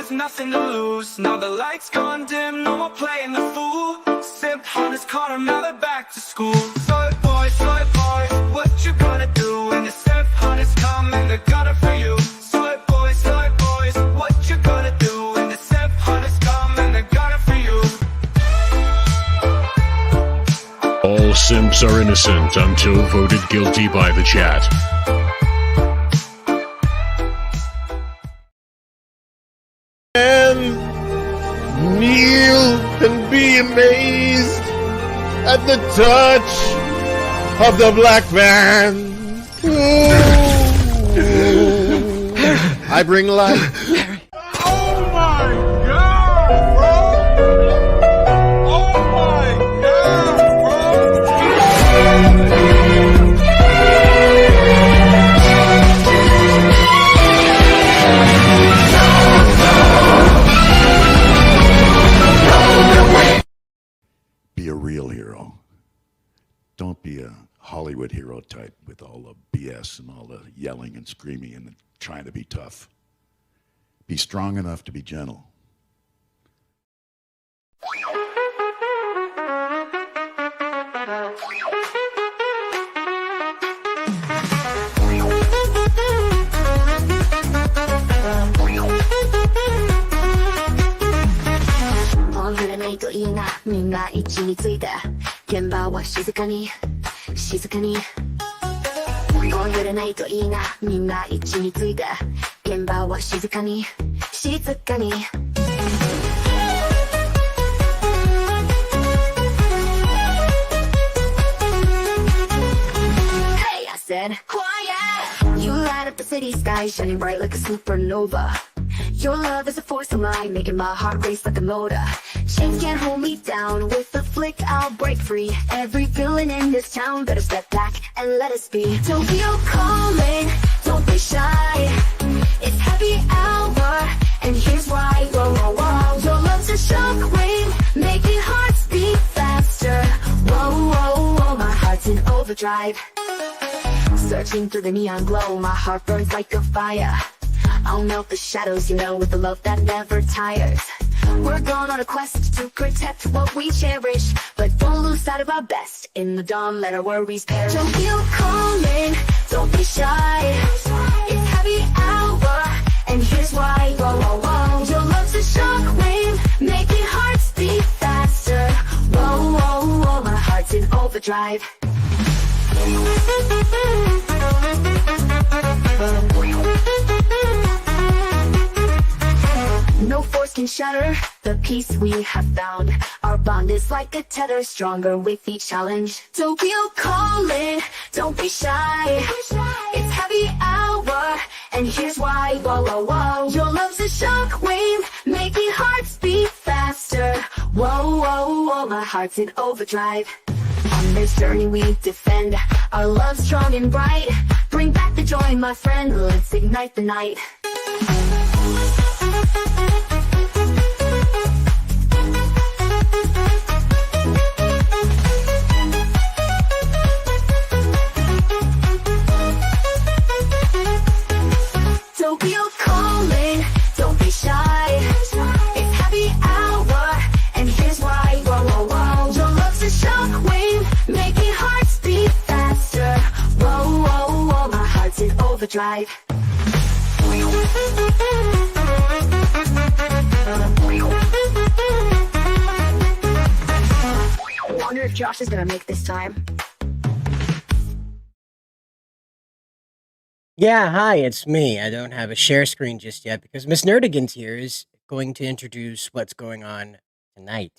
Nothing to lose. Now the lights gone dim, no more playing the fool. Simp on his corner, now they're back to school. Soy boy, what you gonna do when the simp hunters come and they're gonna for you? Soy boys, what you gonna do when the simp hunters come and they're gonna for you? All simps are innocent until voted guilty by the chat. Kneel and be amazed at the touch of the black man. I bring light. Oh my god, bro! Oh my god, Be a real hero. Don't be a Hollywood hero type with all the BS and all the yelling and screaming and trying to be tough. Be strong enough to be gentle. Said, quiet! You light up the city sky, shining bright like a supernova. Your love is a force of mine, making my heart race like a motor. Chains can't hold me down, with a flick I'll break free. Every villain in this town better step back and let us be. Don't feel calling, don't be shy. It's happy hour, and here's why. Whoa, whoa, whoa. Your love's a shockwave, making hearts beat faster. Whoa, whoa, whoa, my heart's in overdrive. Searching through the neon glow, my heart burns like a fire. I'll melt the shadows, you know, with the love that never tires. We're going on a quest to protect what we cherish, but don't lose sight of our best. In the dawn, let our worries perish. Don't feel calling, don't be shy. It's happy hour, and here's why. Whoa, whoa, whoa. Your love's a shockwave, making hearts beat faster. Whoa, whoa, whoa, my heart's in overdrive. No force can shatter the peace we have found. Our bond is like a tether, stronger with each challenge. Don't feel calling, don't be shy. It's happy hour, and here's why. Whoa, whoa, whoa. Your love's a shockwave, making hearts beat faster. Whoa, whoa, whoa, my heart's in overdrive. On this journey we defend our love strong and bright. Bring back the joy, my friend, let's ignite the night. Don't feel calling, don't be shy. It's happy hour, and here's why. Whoa, whoa, whoa. Your love's a shockwave, making hearts beat faster. Whoa, whoa, whoa, my heart's in overdrive. I wonder if Josh is gonna make this time. Yeah, hi, it's me. I don't have a share screen just yet because Miss Nerdigans here is going to introduce what's going on tonight.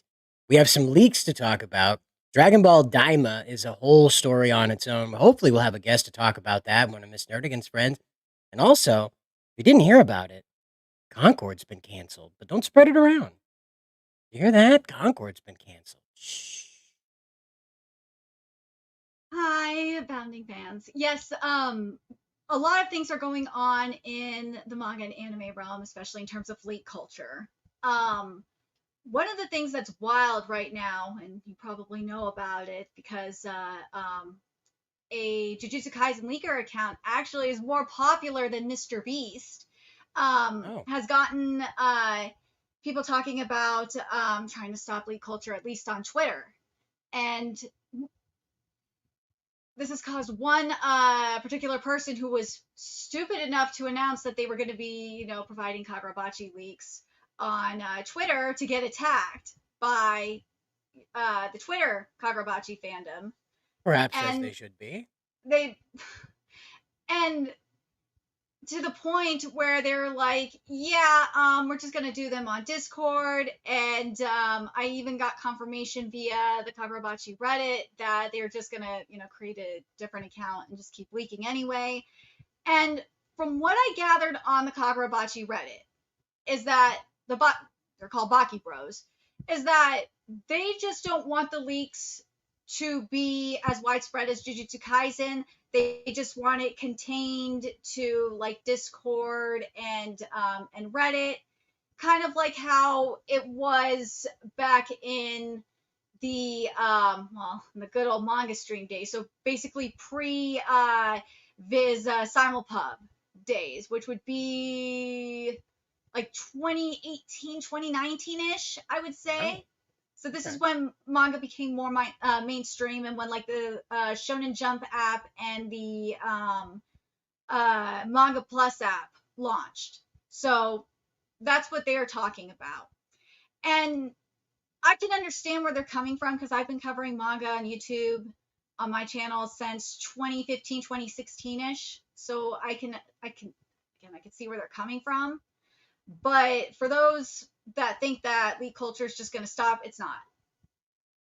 We have some leaks to talk about. Dragon Ball Daima is a whole story on its own. Hopefully, we'll have a guest to talk about that, one of Miss Nerdigan's friends. And also, if you didn't hear about it, Concord's been canceled, but don't spread it around. You hear that? Concord's been canceled. Shh. Hi, Bounding fans. Yes, a lot of things are going on in the manga and anime realm, especially in terms of leak culture. One of the things that's wild right now, and you probably know about it because a Jujutsu Kaisen leaker account actually is more popular than Mr. Beast. Oh. Has gotten people talking about trying to stop leak culture, at least on Twitter. And this has caused one particular person who was stupid enough to announce that they were going to be, providing Kagurabachi leaks on Twitter to get attacked by the Twitter Kagurabachi fandom. Perhaps as they should be. And to the point where they're like, yeah, we're just gonna do them on Discord, and I even got confirmation via the Kagurabachi Reddit that they're just gonna, create a different account and just keep leaking anyway. And from what I gathered on the Kagurabachi Reddit, is that they're called Baki Bros, is that they just don't want the leaks to be as widespread as Jujutsu Kaisen. They just want it contained to like Discord and Reddit, kind of like how it was back in the the good old manga stream days. So basically pre Viz Simulpub days, which would be like 2018, 2019-ish, I would say. Oh. So this is when manga became more mainstream, and when like the Shonen Jump app and the Manga Plus app launched. So that's what they are talking about. And I can understand where they're coming from because I've been covering manga on YouTube on my channel since 2015, 2016-ish. So I can see where they're coming from. But for those that think that leak culture is just going to stop, it's not.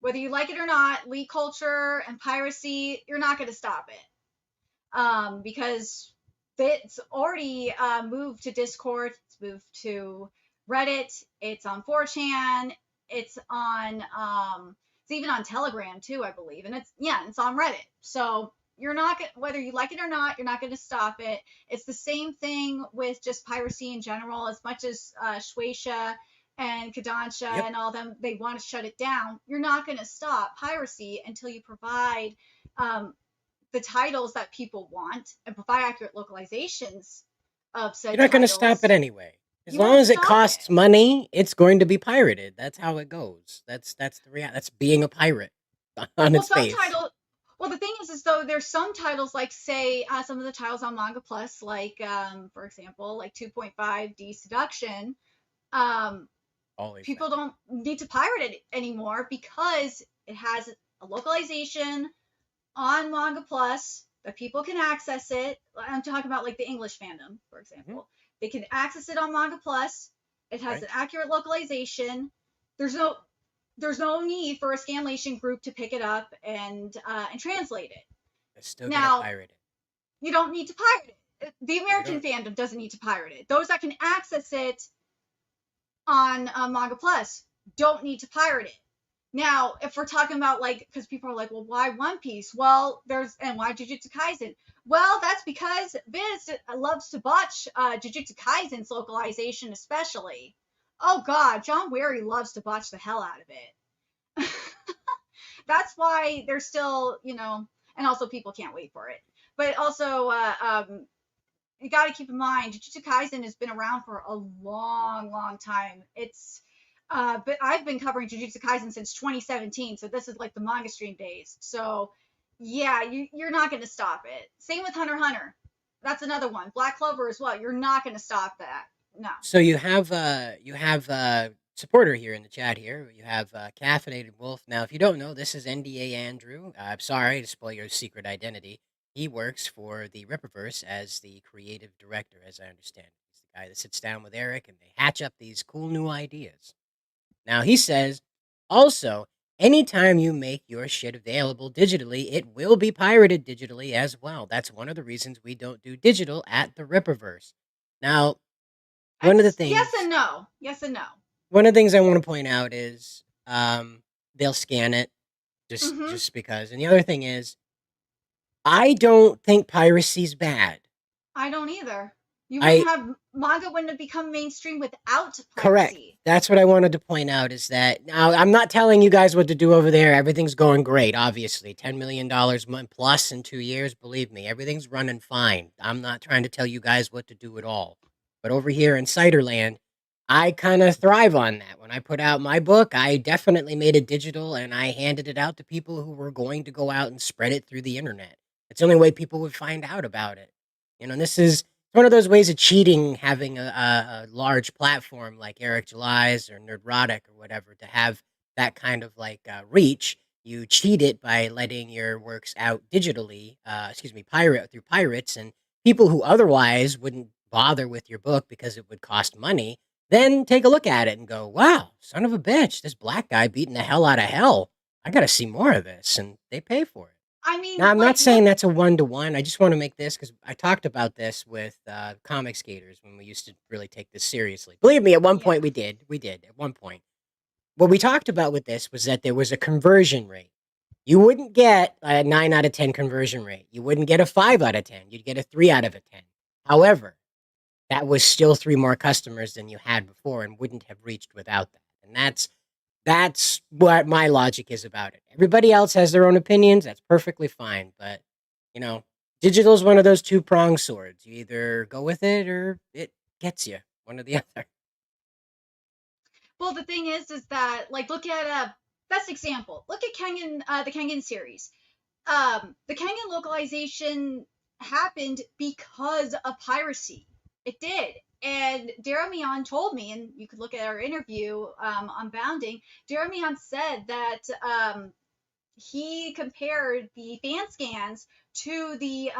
Whether you like it or not, leak culture and piracy, you're not going to stop it. Because it's already moved to Discord, it's moved to Reddit, it's on 4chan, it's on, it's even on Telegram too, I believe. And it's on Reddit. So you're not, whether you like it or not, you're not going to stop it. It's the same thing with just piracy in general. As much as Shueisha and Kodansha and all them, they want to shut it down. You're not going to stop piracy until you provide the titles that people want and provide accurate localizations of said. You're not going to stop it anyway. As long as it costs money, it's going to be pirated. That's how it goes. That's the reality. That's being a pirate on its face. Well, the thing is though, there's some titles like, say, some of the titles on Manga Plus, like, for example, like 2.5D Seduction. People don't need to pirate it anymore because it has a localization on Manga Plus that people can access it. I'm talking about like the English fandom, for example. They can access it on Manga Plus. It has an accurate localization. There's no need for a scanlation group to pick it up and translate it. It's still gonna pirate it. You don't need to pirate it. The American fandom doesn't need to pirate it. Those that can access it on Manga Plus don't need to pirate it. Now, if we're talking about like, because people are like, well, why One Piece? Well, and why Jujutsu Kaisen? Well, that's because Viz loves to botch Jujutsu Kaisen's localization, especially. Oh God, John Weary loves to botch the hell out of it. That's why they're still, and also people can't wait for it. But also, you got to keep in mind, Jujutsu Kaisen has been around for a long, long time. But I've been covering Jujutsu Kaisen since 2017, so this is like the manga stream days. So, yeah, you're not going to stop it. Same with Hunter x Hunter. That's another one. Black Clover as well. You're not going to stop that. No. So you have a supporter here in the chat here. You have Caffeinated Wolf. Now, if you don't know, this is NDA Andrew. I'm sorry to spoil your secret identity. He works for the Ripperverse as the creative director, as I understand. He's the guy that sits down with Eric and they hatch up these cool new ideas. Now, he says, Also, anytime you make your shit available digitally, it will be pirated digitally as well. That's one of the reasons we don't do digital at the Rippaverse. Now, one of the Yes things and no. Yes and no. one of the things I want to point out is they'll scan it Mm-hmm. just because. And the other thing is, I don't think piracy's bad. I don't either. You I wouldn't have manga wouldn't have become mainstream without Correct. piracy. That's what I wanted to point out is that now I'm not telling you guys what to do over there. Everything's going great, obviously. $10 million plus in 2 years. Believe me, everything's running fine. I'm not trying to tell you guys what to do at all. But over here in Ciderland, I kind of thrive on that. When I put out my book, I definitely made it digital and I handed it out to people who were going to go out and spread it through the internet. It's the only way people would find out about it. And this is one of those ways of cheating, having a large platform like Eric July's or Nerdrotic or whatever to have that kind of reach. You cheat it by letting your works out digitally, pirate through pirates, and people who otherwise wouldn't bother with your book because it would cost money, then take a look at it and go, wow, son of a bitch, this black guy beating the hell out of hell. I got to see more of this. And they pay for it. I mean, Now, I'm like, not saying that's a one-to-one. I just want to make this because I talked about this with comic skaters when we used to really take this seriously. Believe me, at one point we did. We did at one point. What we talked about with this was that there was a conversion rate. You wouldn't get a 9 out of 10 conversion rate. You wouldn't get a 5 out of 10. You'd get a 3 out of a 10. However, that was still 3 more customers than you had before and wouldn't have reached without that. And that's what my logic is about it. Everybody else has their own opinions. That's perfectly fine. But, digital is one of those two-pronged swords. You either go with it or it gets you, one or the other. well, the thing is that, like, look at best example. Look at Kengan, the Kengan series. The Kengan localization happened because of piracy. It did. And Daramian told me, and you could look at our interview on Bounding, Daramian said that he compared the fan scans to the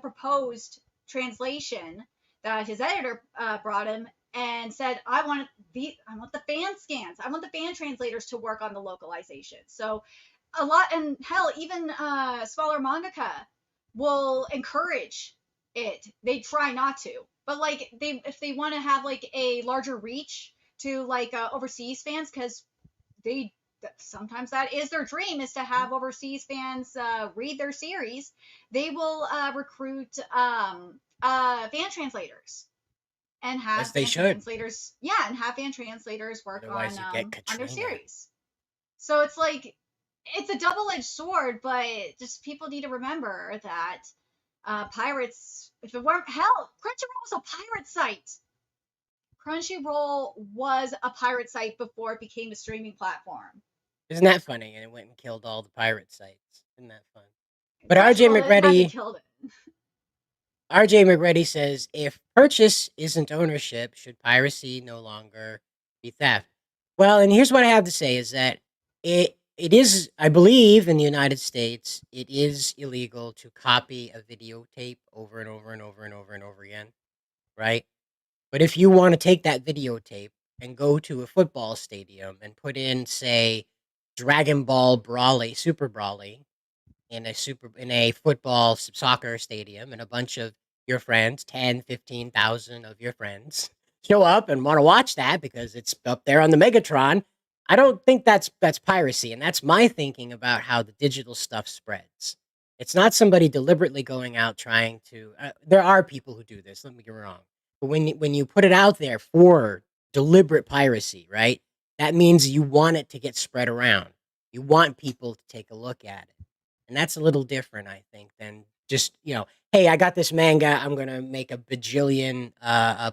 proposed translation that his editor brought him and said, I want the fan scans. I want the fan translators to work on the localization. So a lot, and hell, even smaller mangaka will encourage it. They try not to, but like if they want to have like a larger reach to like overseas fans, because sometimes that is their dream, is to have overseas fans read their series. They will recruit fan translators and have As they fan should. translators, and have fan translators work Otherwise, you get on their Katrina. series. So it's like it's a double-edged sword, but just people need to remember that pirates, if it weren't, hell, Crunchyroll was a pirate site. Crunchyroll was a pirate site before it became a streaming platform. Isn't that funny? And it went and killed all the pirate sites. Isn't that fun? But Crunchyroll hasn't killed it. RJ McReady says, if purchase isn't ownership, should piracy no longer be theft? Well, and here's what I have to say is that it is, I believe, in the United States, it is illegal to copy a videotape over and over and over and over and over again, right? But if you want to take that videotape and go to a football stadium and put in, say, Dragon Ball Brawly, Super Brawly, in a football soccer stadium, and a bunch of your friends, 10, 15,000 of your friends, show up and want to watch that because it's up there on the Megatron, I don't think that's piracy. And that's my thinking about how the digital stuff spreads. It's not somebody deliberately going out trying to, there are people who do this, let me get wrong. But when you put it out there for deliberate piracy, right? That means you want it to get spread around. You want people to take a look at it. And that's a little different, I think, than just, hey, I got this manga. I'm going to make a bajillion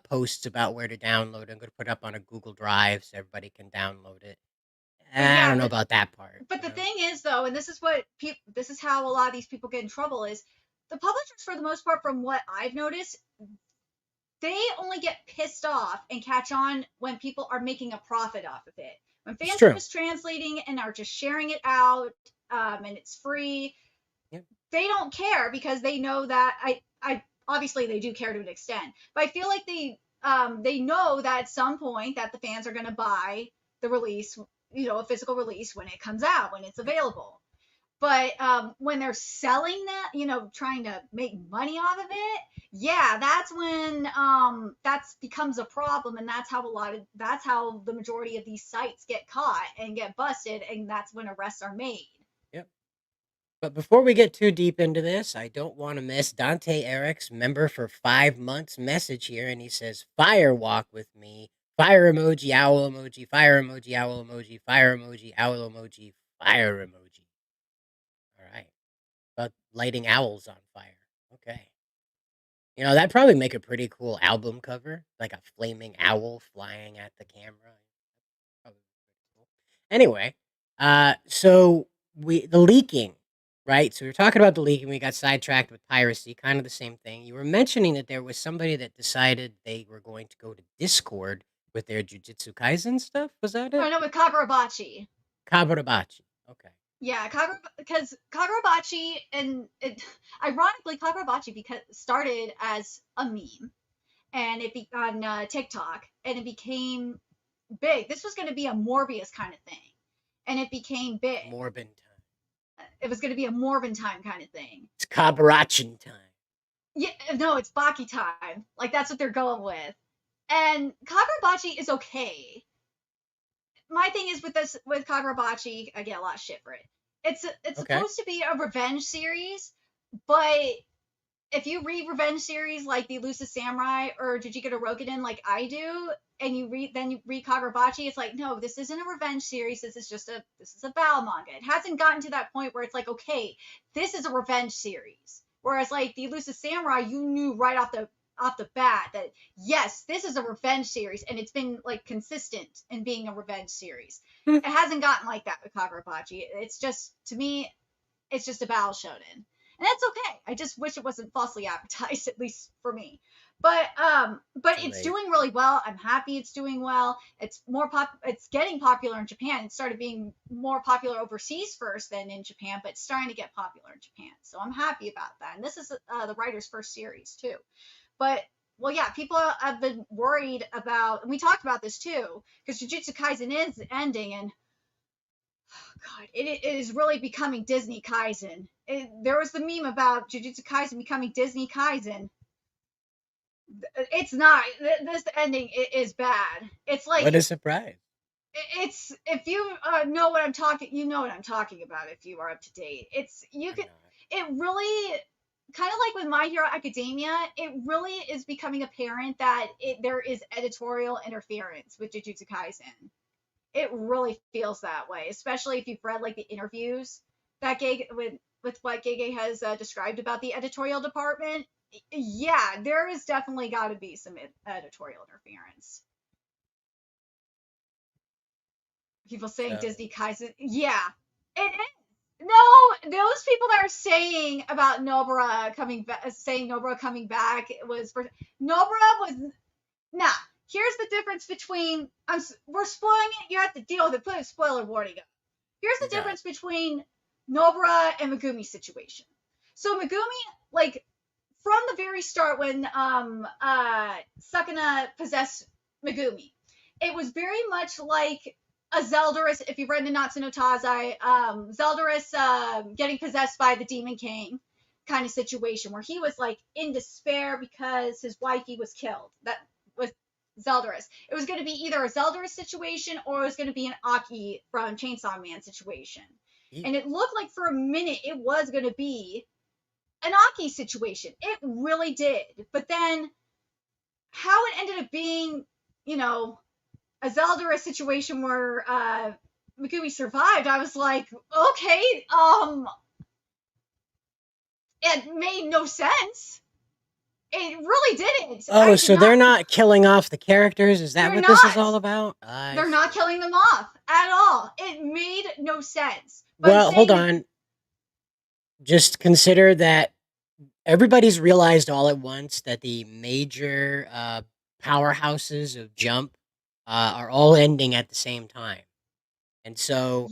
posts about where to download it. I'm going to put it up on a Google Drive so everybody can download it. I don't know about that part. But the thing is, though, and this is how a lot of these people get in trouble, is the publishers, for the most part, from what I've noticed, they only get pissed off and catch on when people are making a profit off of it. When fans are just translating and are just sharing it out, and it's free, they don't care because they know that I obviously they do care to an extent, but I feel like they know that at some point that the fans are going to buy the release a physical release when it comes out, when it's available. But when they're selling that, trying to make money off of it, yeah, that's when that becomes a problem, and that's how the majority of these sites get caught and get busted, and that's when arrests are made. Yep. But before we get too deep into this, I don't want to miss Dante Eric's member for 5 months message here, and he says, "Fire walk with me. Fire emoji, owl emoji, fire emoji, owl emoji, fire emoji, owl emoji, fire emoji." All right. About lighting owls on fire. Okay. That'd probably make a pretty cool album cover, like a flaming owl flying at the camera. Probably pretty cool. Anyway, so the leaking, right? So we were talking about the leaking. We got sidetracked with piracy, kind of the same thing. You were mentioning that there was somebody that decided they were going to go to Discord with their Jujutsu Kaisen stuff. Was that Oh it? no, with Kagurabachi. Kaburabachi. Okay. Yeah, because Kagurabachi, and ironically, Kagurabachi started as a meme, and it on TikTok, and it became big. This was going to be a Morbius kind of thing, and it became big. Morbin time. It was going to be a Morbin time kind of thing. It's Kaburachin time. Yeah, no, it's Baki time. Like that's what they're going with. And Kagurabachi is okay. My thing is with Kagurabachi, I get a lot of shit for it. It's Okay. supposed to be a revenge series, but if you read revenge series like the Elusive Samurai or Jujutsu Rokuden like I do, and you read Kagurabachi, it's like, no, this isn't a revenge series. This is a battle manga. It hasn't gotten to that point where it's like, okay, this is a revenge series. Whereas like the Elusive Samurai, you knew right off the bat that yes, this is a revenge series, and it's been like consistent in being a revenge series. It hasn't gotten like that with Kagurabachi. It's just, to me, it's just a battle shonen. And that's okay. I just wish it wasn't falsely advertised, at least for me. But it's doing really well. I'm happy it's doing well. It's it's getting popular in Japan. It started being more popular overseas first than in Japan, but it's starting to get popular in Japan. So I'm happy about that. And this is the writer's first series too. But well, yeah, people have been worried about, and we talked about this too, because Jujutsu Kaisen is ending, and God, it is really becoming Disney Kaisen. There was the meme about Jujutsu Kaisen becoming Disney Kaisen. It's not. This ending is bad. It's like, what a surprise. It's, if you know what I'm talking, you know what I'm talking about. If you are up to date, it really, kind of like with My Hero Academia, it really is becoming apparent that there is editorial interference with Jujutsu Kaisen. It really feels that way, especially if you've read like the interviews that with what Gege has described about the editorial department. Yeah, there is definitely got to be some editorial interference. People saying Disney Kaisen, yeah, it is. No, those people that are saying about Nobara coming back, was for Nobara was nah. Here's the difference between we're spoiling it. You have to deal with it. Put a spoiler warning up. Here's the difference between Nobara and Megumi's situation. So Megumi, like from the very start when Sukuna possessed Megumi, it was very much like a Zeldaris, if you've read Nanatsu no Taizai, Zeldaris getting possessed by the Demon King kind of situation, where he was like in despair because his wifey was killed. That was Zeldaris. It was going to be either a Zeldaris situation or it was going to be an Aki from Chainsaw Man situation. And it looked like for a minute it was going to be an Aki situation. It really did. But then how it ended up being, a Zeldaris situation where Megumi survived, I was like, okay, it made no sense. It really didn't. Oh, so they're not killing off the characters? Is that what this is all about? They're not killing them off at all. It made no sense. But well, hold on. Just consider that everybody's realized all at once that the major powerhouses of Jump are all ending at the same time. And so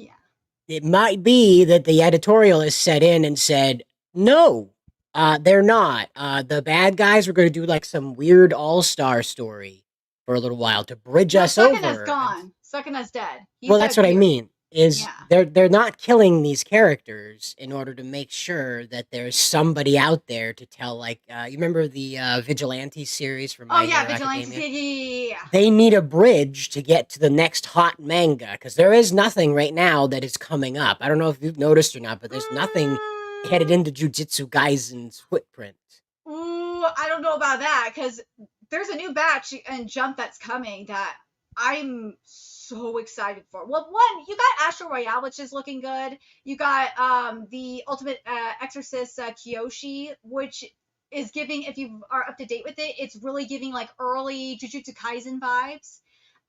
it might be that the editorial has set in and said, no, they're not. The bad guys were going to do like some weird all-star story for a little while to bridge us over. Sukuna's gone. Sukana's dead. He's Well, that's what I here. mean. Is Yeah. they're not killing these characters in order to make sure that there's somebody out there to tell. Like, you remember the Vigilante series from Oh My yeah, Hero Vigilantes. Academia? Yeah. They need a bridge to get to the next hot manga because there is nothing right now that is coming up. I don't know if you've noticed or not, but there's nothing headed into Jujutsu Kaisen's footprint. Ooh, I don't know about that because there's a new batch and Jump that's coming that I'm so excited for. Well, one, you got Astro Royale, which is looking good. You got the Ultimate Exorcist Kyoshi, which is giving, if you are up to date with it, it's really giving like early Jujutsu Kaisen vibes.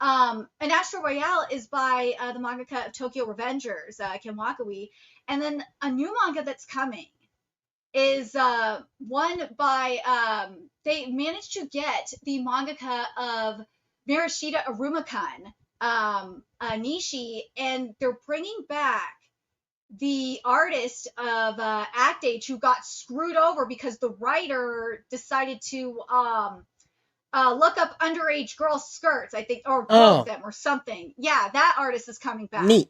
And Astro Royale is by the mangaka of Tokyo Revengers, Ken Wakawi. And then a new manga that's coming is one by they managed to get the mangaka of Marishita Arumakun, Nishi, and they're bringing back the artist of Act Age who got screwed over because the writer decided to look up underage girls' skirts, I think, or broke them or something. Yeah, that artist is coming back. Neat.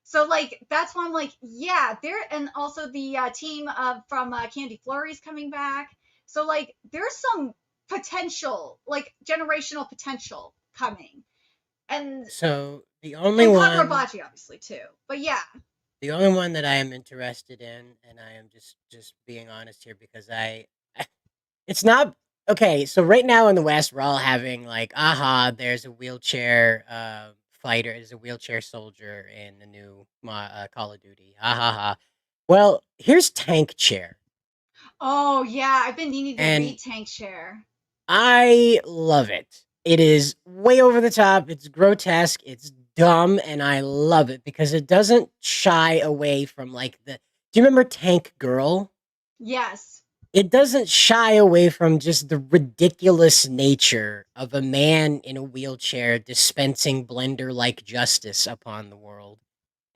So like that's why I'm like, yeah, there, and also the team from Candy Flurry's coming back. So like there's some potential, like generational potential coming, and So the only and one, Katarabachi obviously too. But yeah, the only one that I am interested in, and I am just being honest here because it's not okay. So right now in the West, we're all having like, aha, there's a wheelchair fighter, there's a wheelchair soldier in the new Call of Duty. Ha ha ha. Well, here's Tank Chair, oh yeah, I've been needing to and read Tank Share. I love it. It is way over the top. It's grotesque. It's dumb, and I love it because it doesn't shy away from like the. Do you remember Tank Girl? Yes. It doesn't shy away from just the ridiculous nature of a man in a wheelchair dispensing blender-like justice upon the world.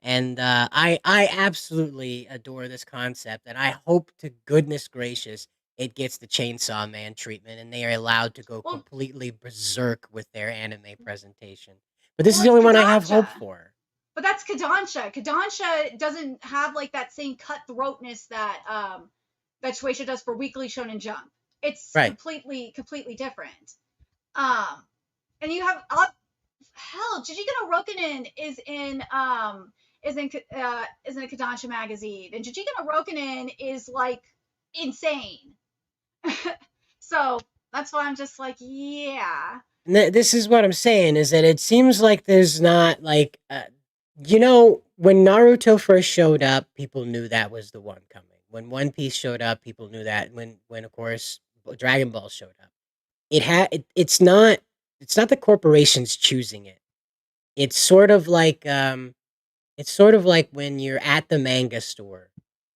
And I absolutely adore this concept, and I hope to goodness gracious it gets the Chainsaw Man treatment, and they are allowed to go Well, completely berserk with their anime presentation. But this is well, the it's only one I have hope Kodansha. for. But that's Kodansha. Kodansha doesn't have like that same cutthroatness that Shueisha does for Weekly Shonen Jump. It's Right. completely different. And you have hell, Jujutsu no Rokunin is in a Kodansha magazine, and Jujutsu no Rokunin is like insane. So that's why I'm just like, yeah. This is what I'm saying is that it seems like there's not like you know, when Naruto first showed up, people knew that was the one coming. When One Piece showed up, people knew that. When of course Dragon Ball showed up, it's not the corporations choosing it. It's sort of like when you're at the manga store,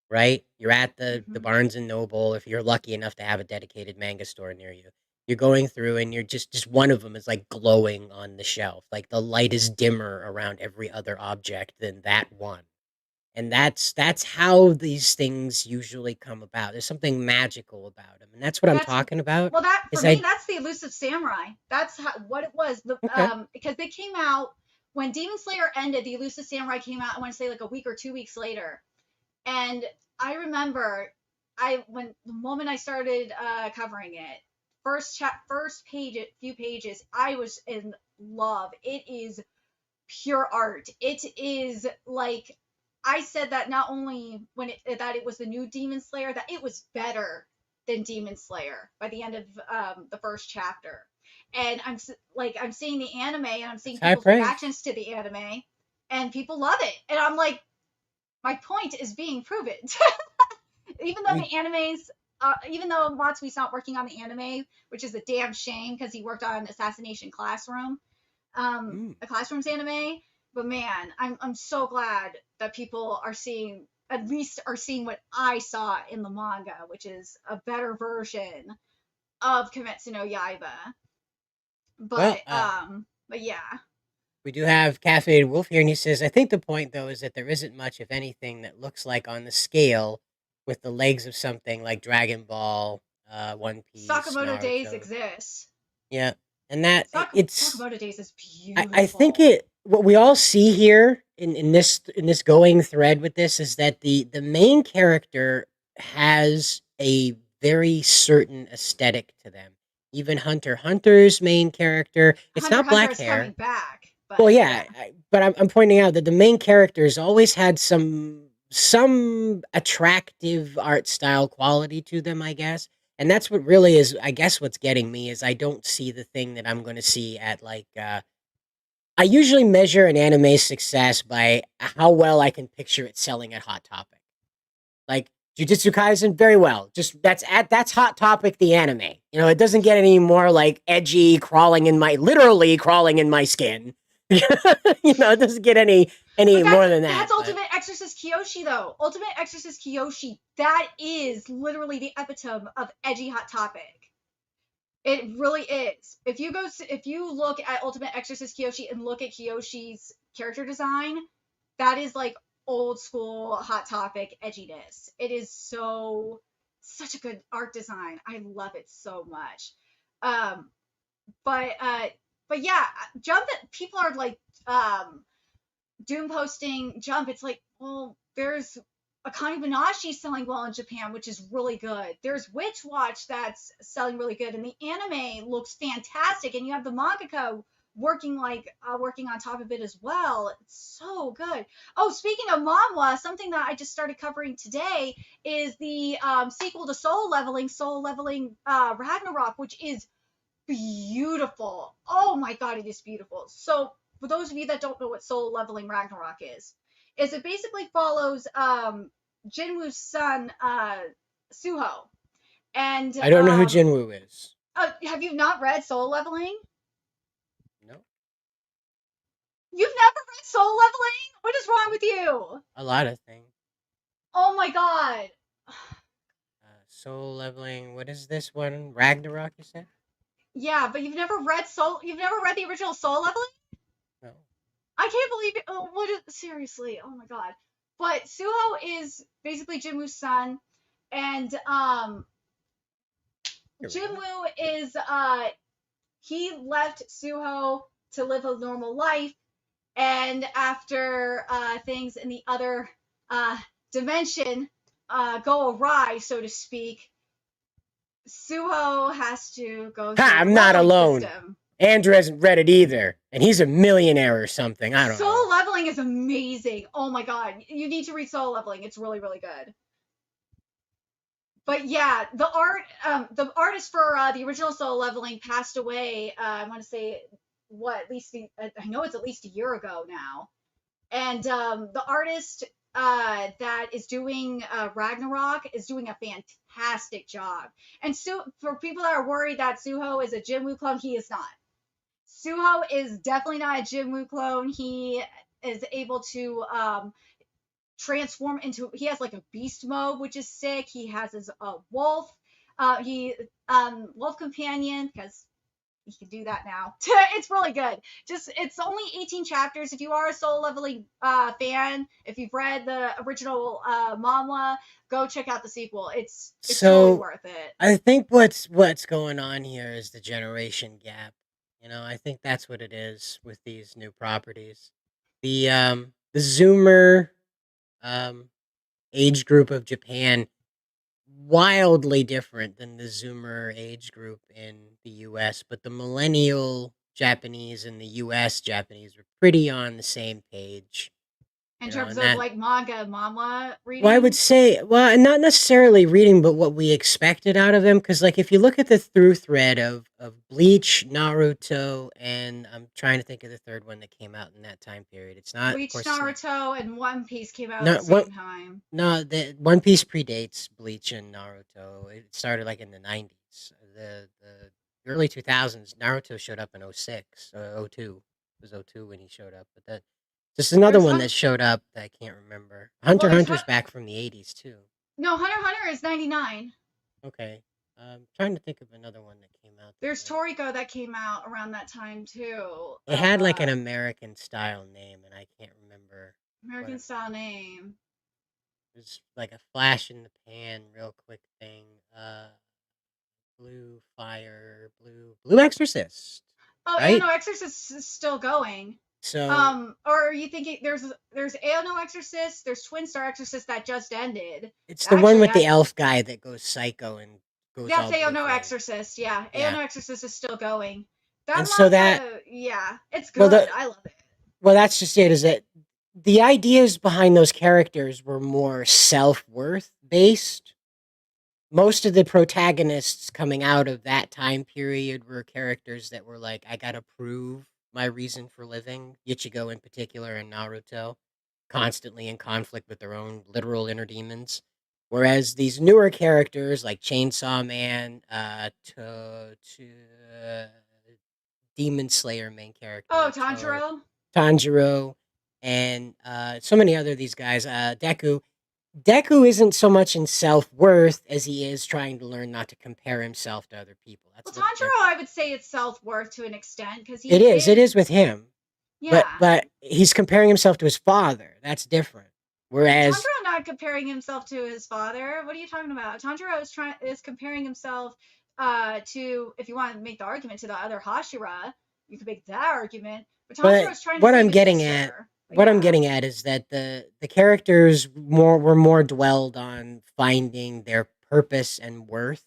right? You're at the Mhm. Barnes and Noble if you're lucky enough to have a dedicated manga store near you. You're going through and you're just one of them is like glowing on the shelf. Like the light is dimmer around every other object than that one. And that's how these things usually come about. There's something magical about them. And that's what I'm That's talking about. Well, that for Is me, I that's the Elusive Samurai. That's what it was. okay. Because they came out when Demon Slayer ended. The Elusive Samurai came out. I want to say like a week or 2 weeks later. And I remember, when the moment I started covering it, first few pages, I was in love. It is pure art. It is like I said that not only that it was the new Demon Slayer, that it was better than Demon Slayer by the end of the first chapter. And I'm seeing the anime and I'm seeing It's high people's praise. reactions to the anime, and people love it. And I'm like, my point is being proven. Even though the animes, even though Matsui's not working on the anime, which is a damn shame because he worked on Assassination Classroom, a Classroom's anime. But man, I'm so glad that people are seeing what I saw in the manga, which is a better version of Kimetsu no Yaiba. Well, But yeah. we do have Caffeinated Wolf here, and he says, I think the point, though, is that there isn't much, if anything, that looks like on the scale with the legs of something like Dragon Ball, One Piece, Sakamoto Days Naruto. exists. Yeah, and that Sakamoto Days is I think beautiful. what we all see here in this going thread with this is that the main character has a very certain aesthetic to them. Even Hunter x Hunter's main character, it's Hunter not x Hunter black is hair. coming back, Well, but yeah, but I'm pointing out that the main characters always had some attractive art style quality to them, I guess. And that's what really is, I guess, what's getting me is I don't see the thing that I'm going to see at like. I usually measure an anime's success by how well I can picture it selling at Hot Topic. Like Jujutsu Kaisen, very well. Just that's Hot Topic the anime. You know, it doesn't get any more like edgy, literally crawling in my skin. You know, it doesn't get any But more than that. that's but- Ultimate Exorcist Kyoshi though. Ultimate Exorcist Kyoshi, that is literally the epitome of edgy Hot Topic. It really is. If you look at Ultimate Exorcist Kyoshi and look at Kyoshi's character design, that is like old school Hot Topic edginess. It is such a good art design. I love it so much. But yeah, Jump. People are like doom posting Jump. It's like, well, there's Akane Banashi selling well in Japan, which is really good. There's Witch Watch that's selling really good, and the anime looks fantastic. And you have the mangaka working on top of it as well. It's so good. Oh, speaking of manhwa, something that I just started covering today is the sequel to Soul Leveling Ragnarok, which is beautiful. Oh my god, it is beautiful. So for those of you that don't know what Soul Leveling Ragnarok is it basically follows Jinwoo's son Suho. And I don't know who Jinwoo is. have you not read Soul Leveling? No, You've never read Soul Leveling? What is wrong with you? a lot of things. Oh my god. Soul Leveling. What is this one? Ragnarok, you said? Yeah, but you've never read the original Soul Leveling? No. I can't believe it. Oh, seriously? Oh my god. But Suho is basically Jinwoo's son, and Jinwoo is he left Suho to live a normal life, and after things in the other dimension go awry, so to speak, Suho has to go through I'm the not leveling alone. system. Andrew hasn't read it either, and he's a millionaire or something. I don't know. Soul Leveling is amazing. Oh my god, you need to read Soul Leveling. It's really, really good. But yeah, the artist for the original Soul Leveling passed away. I want to say I know it's at least a year ago now. And the artist that is doing Ragnarok is doing a fantastic job. And for people that are worried that Suho is a Jinwoo clone, he is not. Suho is definitely not a Jinwoo clone. He is able to transform into. He has like a beast mode, which is sick. He has his wolf. Wolf companion, because he can do that now. It's really good. It's only 18 chapters. If you are a Soul Leveling fan, if you've read the original manhwa, go check out the sequel. It's totally worth it. I think what's going on here is the generation gap. You know, I think that's what it is with these new properties. The Zoomer age group of Japan, wildly different than the Zoomer age group in the US, but the millennial Japanese and the US Japanese were pretty on the same page. In You know, terms and of that- like manga, manhwa reading. Well, I would say, well, not necessarily reading, but what we expected out of them. Because, like, if you look at the through thread of Bleach, Naruto, and I'm trying to think of the third one that came out in that time period. It's not Bleach, of course, Naruto, and One Piece came out No, at the same time. No, the One Piece predates Bleach and Naruto. It started like in the 90s. The early 2000s, Naruto showed up in 06, 02. It was 02 when he showed up. But that just another There's one Hun- that showed up that I can't remember. Hunter Well, x it's Hunter's Hun- back from the 80s too. No, Hunter x Hunter is 99. Okay. Trying to think of another one that came out. There's Toriko that came out around that time too. It had like an American style name, and I can't remember. American style name. It was like a flash in the pan, real quick thing. Blue Exorcist. Oh, Right? no, Exorcist is still going. So Or are you thinking there's Aono Exorcist, there's Twin Star Exorcist that just ended. it's the That one actually with the had elf guy that goes psycho and goes That's all blue Aono flame. Exorcist. Yeah, Yeah. Aono Exorcist is still going. That And so that manga, yeah, it's well good. the I love it. well that's just it, is that the ideas behind those characters were more self-worth based. Most of the protagonists coming out of that time period were characters that were like, I gotta prove my reason for living. Ichigo in particular and Naruto, constantly in conflict with their own literal inner demons. Whereas these newer characters like Chainsaw Man, to Demon Slayer main Oh, character, Tanjiro. Tanjiro, and so many other of these guys, Deku. Deku isn't so much in self worth as he is trying to learn not to compare himself to other people. That's Well, a little Tanjiro, different. I would say it's self worth to an extent because It he is. It is. is with him, but Yeah, he's comparing himself to his father. That's different. Whereas, Tanjiro not comparing himself to his father. What are you talking about? Tanjiro is comparing himself to, if you want to make the argument, to the other Hashira. You could make that argument, but Tanjiro but is trying to what save I'm his getting at, sister. what I'm Yeah. getting at is that the characters were more dwelled on finding their purpose and worth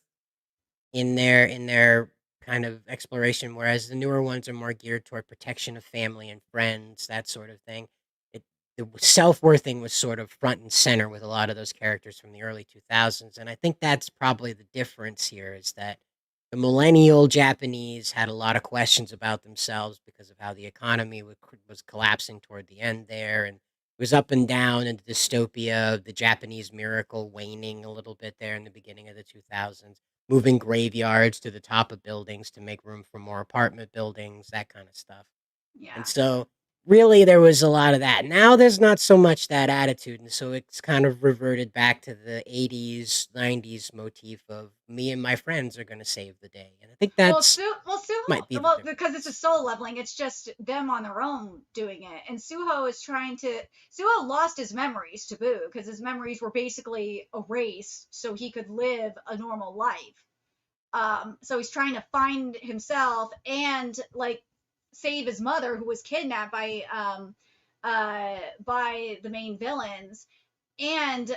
in their kind of exploration, whereas the newer ones are more geared toward protection of family and friends, that sort of thing. It, the self-worthing was sort of front and center with a lot of those characters from the early 2000s, and I think that's probably the difference here, is that the millennial Japanese had a lot of questions about themselves because of how the economy was collapsing toward the end there, and it was up and down, and the dystopia of the Japanese miracle waning a little bit there in the beginning of the 2000s, moving graveyards to the top of buildings to make room for more apartment buildings, that kind of stuff. And Yeah. so, really, there was a lot of that. Now, there's not so much that attitude. And so, it's kind of reverted back to the 80s, 90s motif of me and my friends are going to save the day. And I think Well, that's might be the well, because it's a difference. soul leveling, it's just them on their own doing it. And Suho lost his memories to Boo because his memories were basically erased so he could live a normal life. So he's trying to find himself and like save his mother who was kidnapped by the main villains, and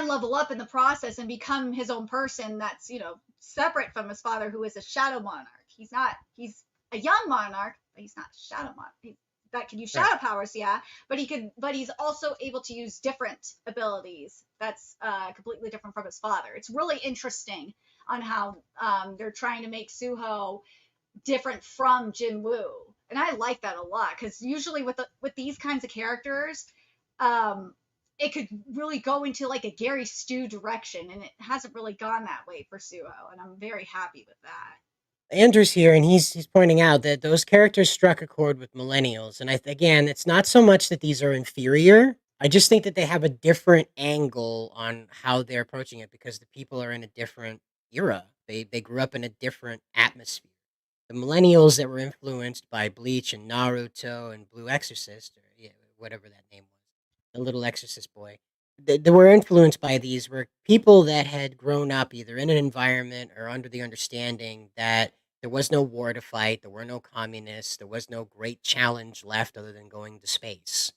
level up in the process and become his own person that's, separate from his father, who is a shadow monarch. He's a young monarch, but he's not a shadow monarch. That can use Right. shadow powers, yeah, but he's also able to use different abilities that's completely different from his father. It's really interesting on how they're trying to make Suho different from Jinwoo, and I like that a lot because usually with these kinds of characters, um, it could really go into like a Gary Stu direction, and it hasn't really gone that way for Suho, and I'm very happy with that. Andrew's here, and he's pointing out that those characters struck a chord with millennials. And again, it's not so much that these are inferior. I just think that they have a different angle on how they're approaching it because the people are in a different era. They grew up in a different atmosphere. The millennials that were influenced by Bleach and Naruto and Blue Exorcist, or yeah, whatever that name was, the little Exorcist boy, they were influenced by these were people that had grown up either in an environment or under the understanding that there was no war to fight, there were no communists, there was no great challenge left other than going to space.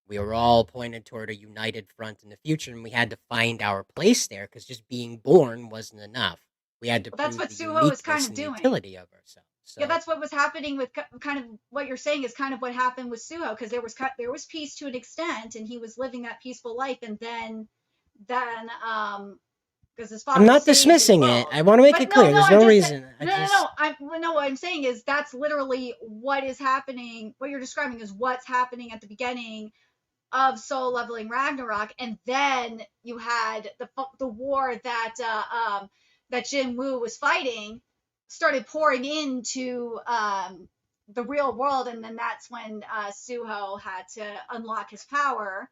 We were all pointed toward a united front in the future, and we had to find our place there because just being born wasn't enough. We had to Well, that's prove what the Suho is kind uniqueness of and the doing. utility of ourselves. Yeah, So that's what was happening with kind of what you're saying is kind of what happened with Suho, because there was peace to an extent, and he was living that peaceful life, and then because his I'm father not saved the dismissing it. world. I want to make But it no, clear. no, There's I'm no just reason. I no, no, no. just What I'm saying is that's literally what is happening. What you're describing is what's happening at the beginning of Soul Leveling Ragnarok, and then you had the war that Jin Woo was fighting started pouring into the real world, and then that's when Suho had to unlock his power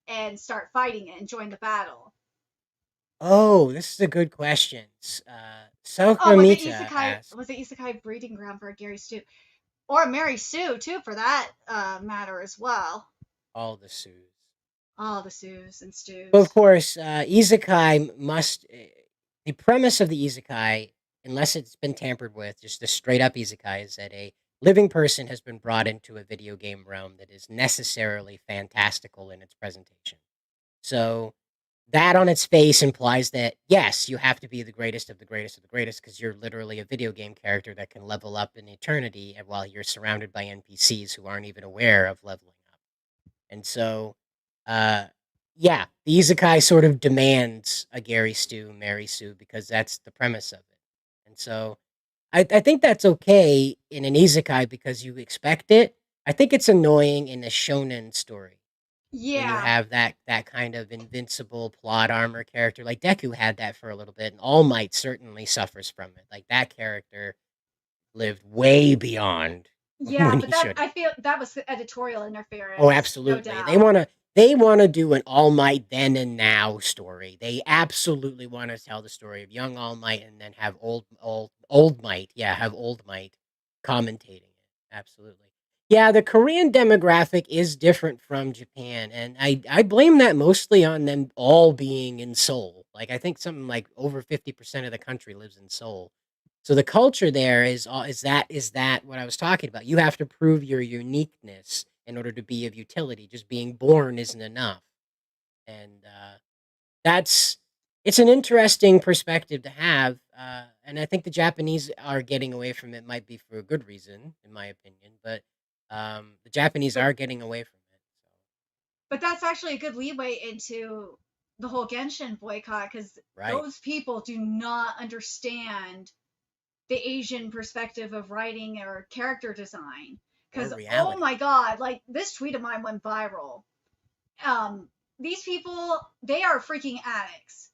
and start fighting it and join the battle. Oh, this is a good question. Oh, was it Sokamita Isekai? asked, Was it Isekai breeding ground for Gary Stu or Mary Sue too, for that matter as well? all the Sues. All the Sues and But of Stews. course, isekai must. The premise of the isekai, unless it's been tampered with, just a straight up isekai, is that a living person has been brought into a video game realm that is necessarily fantastical in its presentation. So that on its face implies that, yes, you have to be the greatest of the greatest of the greatest because you're literally a video game character that can level up in eternity while you're surrounded by NPCs who aren't even aware of leveling up. And so, uh, yeah, the isekai sort of demands a Gary Stu, Mary Sue, because that's the premise of it. And so I think that's okay in an isekai because you expect it. I think it's annoying in a shonen story when you Yeah. have that kind of invincible plot armor character. Like Deku had that for a little bit, and All Might certainly suffers from it. Like that character lived way beyond Yeah, when but he that should I have. feel that was editorial Oh, interference, no absolutely. They doubt. wanna do an All Might then and now story. They absolutely want to tell the story of young All Might and then have old Might. Yeah, have old Might commentating it. Absolutely. Yeah, the Korean demographic is different from Japan, and I blame that mostly on them all being in Seoul. Like I think something like over 50% of the country lives in Seoul. So the culture there is that what I was talking about. You have to prove your uniqueness in order to be of utility. Just being born isn't enough. And that's it's an interesting perspective to have. And I think the Japanese are getting away from it. Might be for a good reason, in my opinion. But the Japanese But are getting away from it. but that's actually a good leeway into the whole Genshin boycott because Right. those people do not understand the Asian perspective of writing or character design. Or Because oh reality. my god, like this tweet of mine went viral. Um, these people, they are freaking addicts.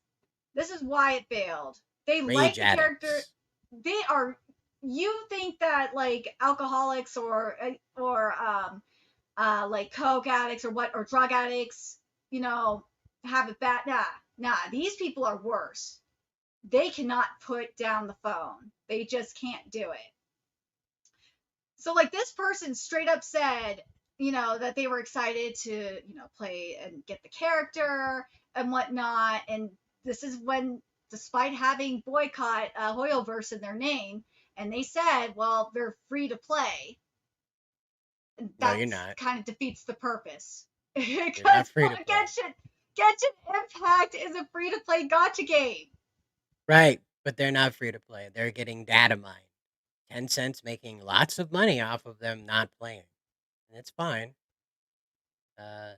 This is why it failed. They like Rage the character. addicts. They are. You think that like alcoholics or like coke addicts or what or drug addicts, you know, have it bad? Nah. These people are worse. They cannot put down the phone. They just can't do it. So like this person straight up said, that they were excited to, play and get the character and whatnot. And this is when, despite having boycott Hoyoverse in their name, and they said, well, they're free to play. No, you're That's not. kind of defeats the purpose You're not because free to play. Genshin Impact is a free to play gacha game. Right, but they're not free to play. They're getting data mined. Tencent's making lots of money off of them not playing. And it's fine. Uh,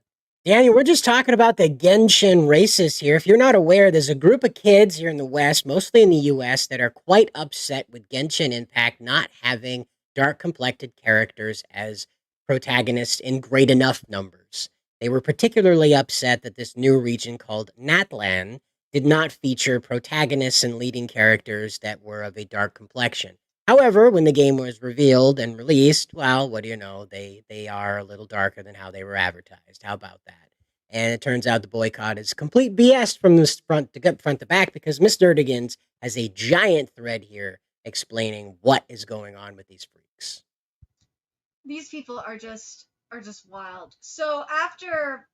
Daniel, we're just talking about the Genshin races here. If you're not aware, there's a group of kids here in the West, mostly in the US, that are quite upset with Genshin Impact not having dark complected characters as protagonists in great enough numbers. They were particularly upset that this new region called Natlan did not feature protagonists and leading characters that were of a dark complexion. However, when the game was revealed and released, well, what do you know? They are a little darker than how they were advertised. How about that? And it turns out the boycott is complete BS from the front to back because Miss Nerdigans has a giant thread here explaining what is going on with these freaks. These people are just wild. So after,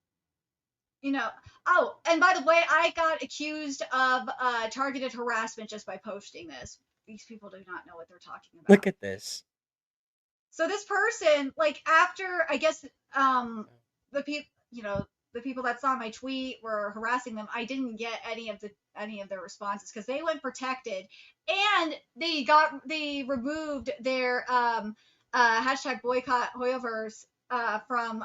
oh, and by the way, I got accused of targeted harassment just by posting this. These people do not know what they're talking about. Look at this. So this person, like after I guess the people, the people that saw my tweet were harassing them. I didn't get any of their responses because they went protected, and they removed their hashtag boycott Hoyoverse from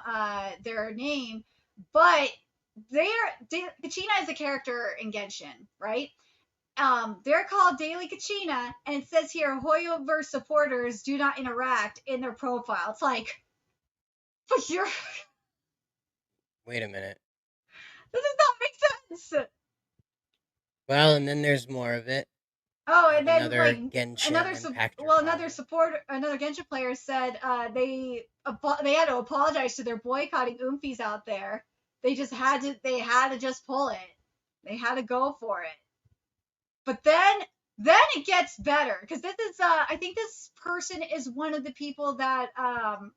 their name, but Kachina is a character in Genshin, right? They're called Daily Kachina, and it says here Hoyoverse supporters do not interact in their profile. It's like, but you're Wait a minute. this does not make sense. Well, and then there's more of it. Oh, Of and then another like Genshin impactor. another Genshin player said they had to apologize to their boycotting Oomphies out there. They had to just pull it. They had to go for it. But then it gets better because this is I think this person is one of the people that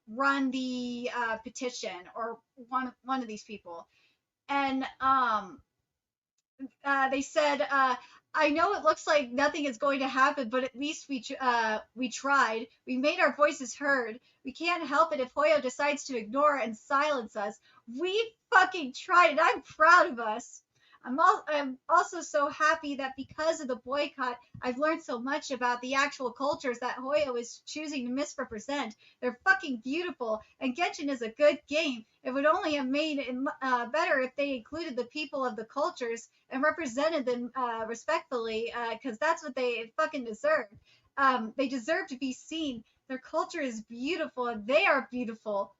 run the petition, or one of these people. And they said I know it looks like nothing is going to happen, but at least we tried. We made our voices heard. We can't help it if Hoyo decides to ignore and silence us. We fucking tried, and I'm proud of us. I'm also so happy that because of the boycott, I've learned so much about the actual cultures that Hoyo is choosing to misrepresent. They're fucking beautiful, and Genshin is a good game. It would only have made it better if they included the people of the cultures and represented them respectfully, because that's what they fucking deserve. They deserve to be seen. Their culture is beautiful, and they are beautiful.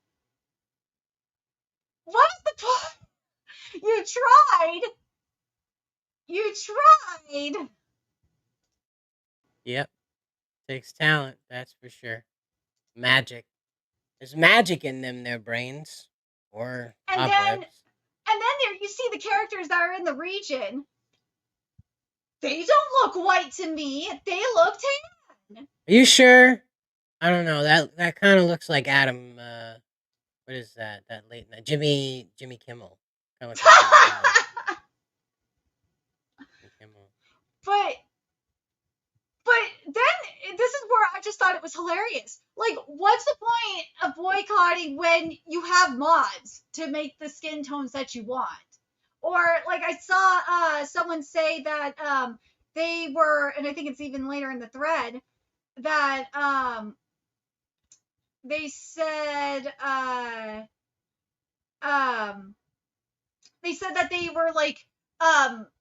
What's the point? You tried. You tried. Yep. Takes talent, that's for sure. Magic. There's magic in them, their brains. Or And then there you see the characters that are in the region. They don't look white to me. They look tan. Are you sure? I don't know. That kind of looks like Adam. What is that? That late night Jimmy Kimmel. Kind of looks like Jimmy Kimmel. But then this is where I just thought it was hilarious. Like, what's the point of boycotting when you have mods to make the skin tones that you want? Or like I saw someone say that they were, and I think it's even later in the thread, that they said that they were like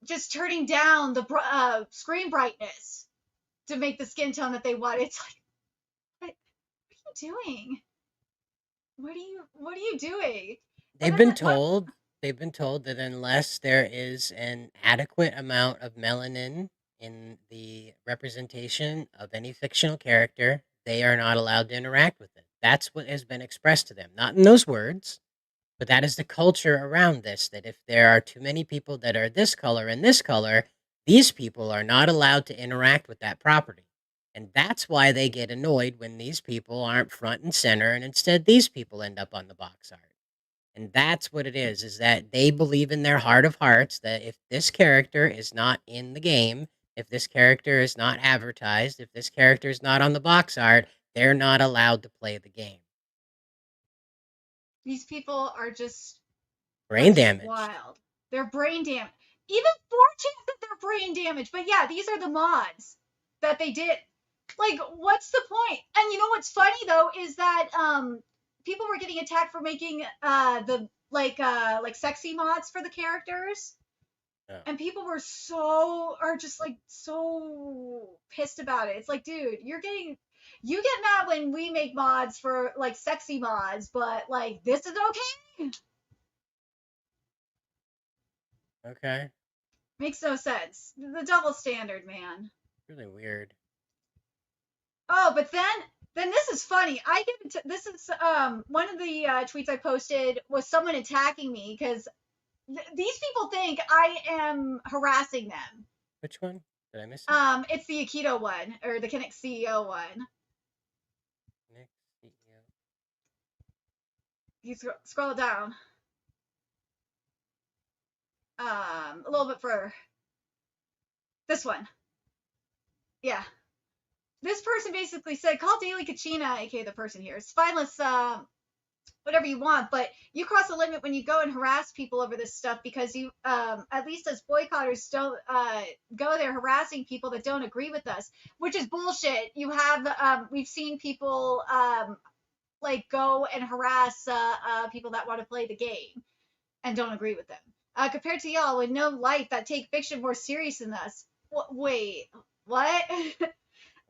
just turning down the screen brightness to make the skin tone that they want. It's like, what are you doing? What are you doing? They've been told that unless there is an adequate amount of melanin in the representation of any fictional character, they are not allowed to interact with it. That's what has been expressed to them. Not in those words, but that is the culture around this, that if there are too many people that are this color and this color, these people are not allowed to interact with that property. And that's why they get annoyed when these people aren't front and center, and instead these people end up on the box art. And that's what it is that they believe in their heart of hearts that if this character is not in the game, if this character is not advertised, if this character is not on the box art, they're not allowed to play the game. These people are just brain damage. Wild. They're brain damaged. Even 4chan that they're brain damaged. But yeah, these are the mods that they did. Like, what's the point? And you know what's funny though is that people were getting attacked for making the like sexy mods for the characters. Yeah. And people were so pissed about it. It's like, dude, you get mad when we make mods for like sexy mods, but like this is okay. Okay. Makes no sense. The double standard, man. Really weird. Oh, but then this is funny. This is one of the tweets I posted was someone attacking me because these people think I am harassing them. Which one? Did I miss it? It's the Aikido one, or the Kinect CEO one. Kinect CEO. You scroll down. A little bit further. This one. Yeah. This person basically said, call Daily Kachina, aka the person here. It's spineless, whatever you want, but you cross the limit when you go and harass people over this stuff because you, at least as boycotters, don't go there harassing people that don't agree with us, which is bullshit. You have, we've seen people like go and harass people that want to play the game and don't agree with them. Compared to y'all with no life that take fiction more serious than us. Wait, what?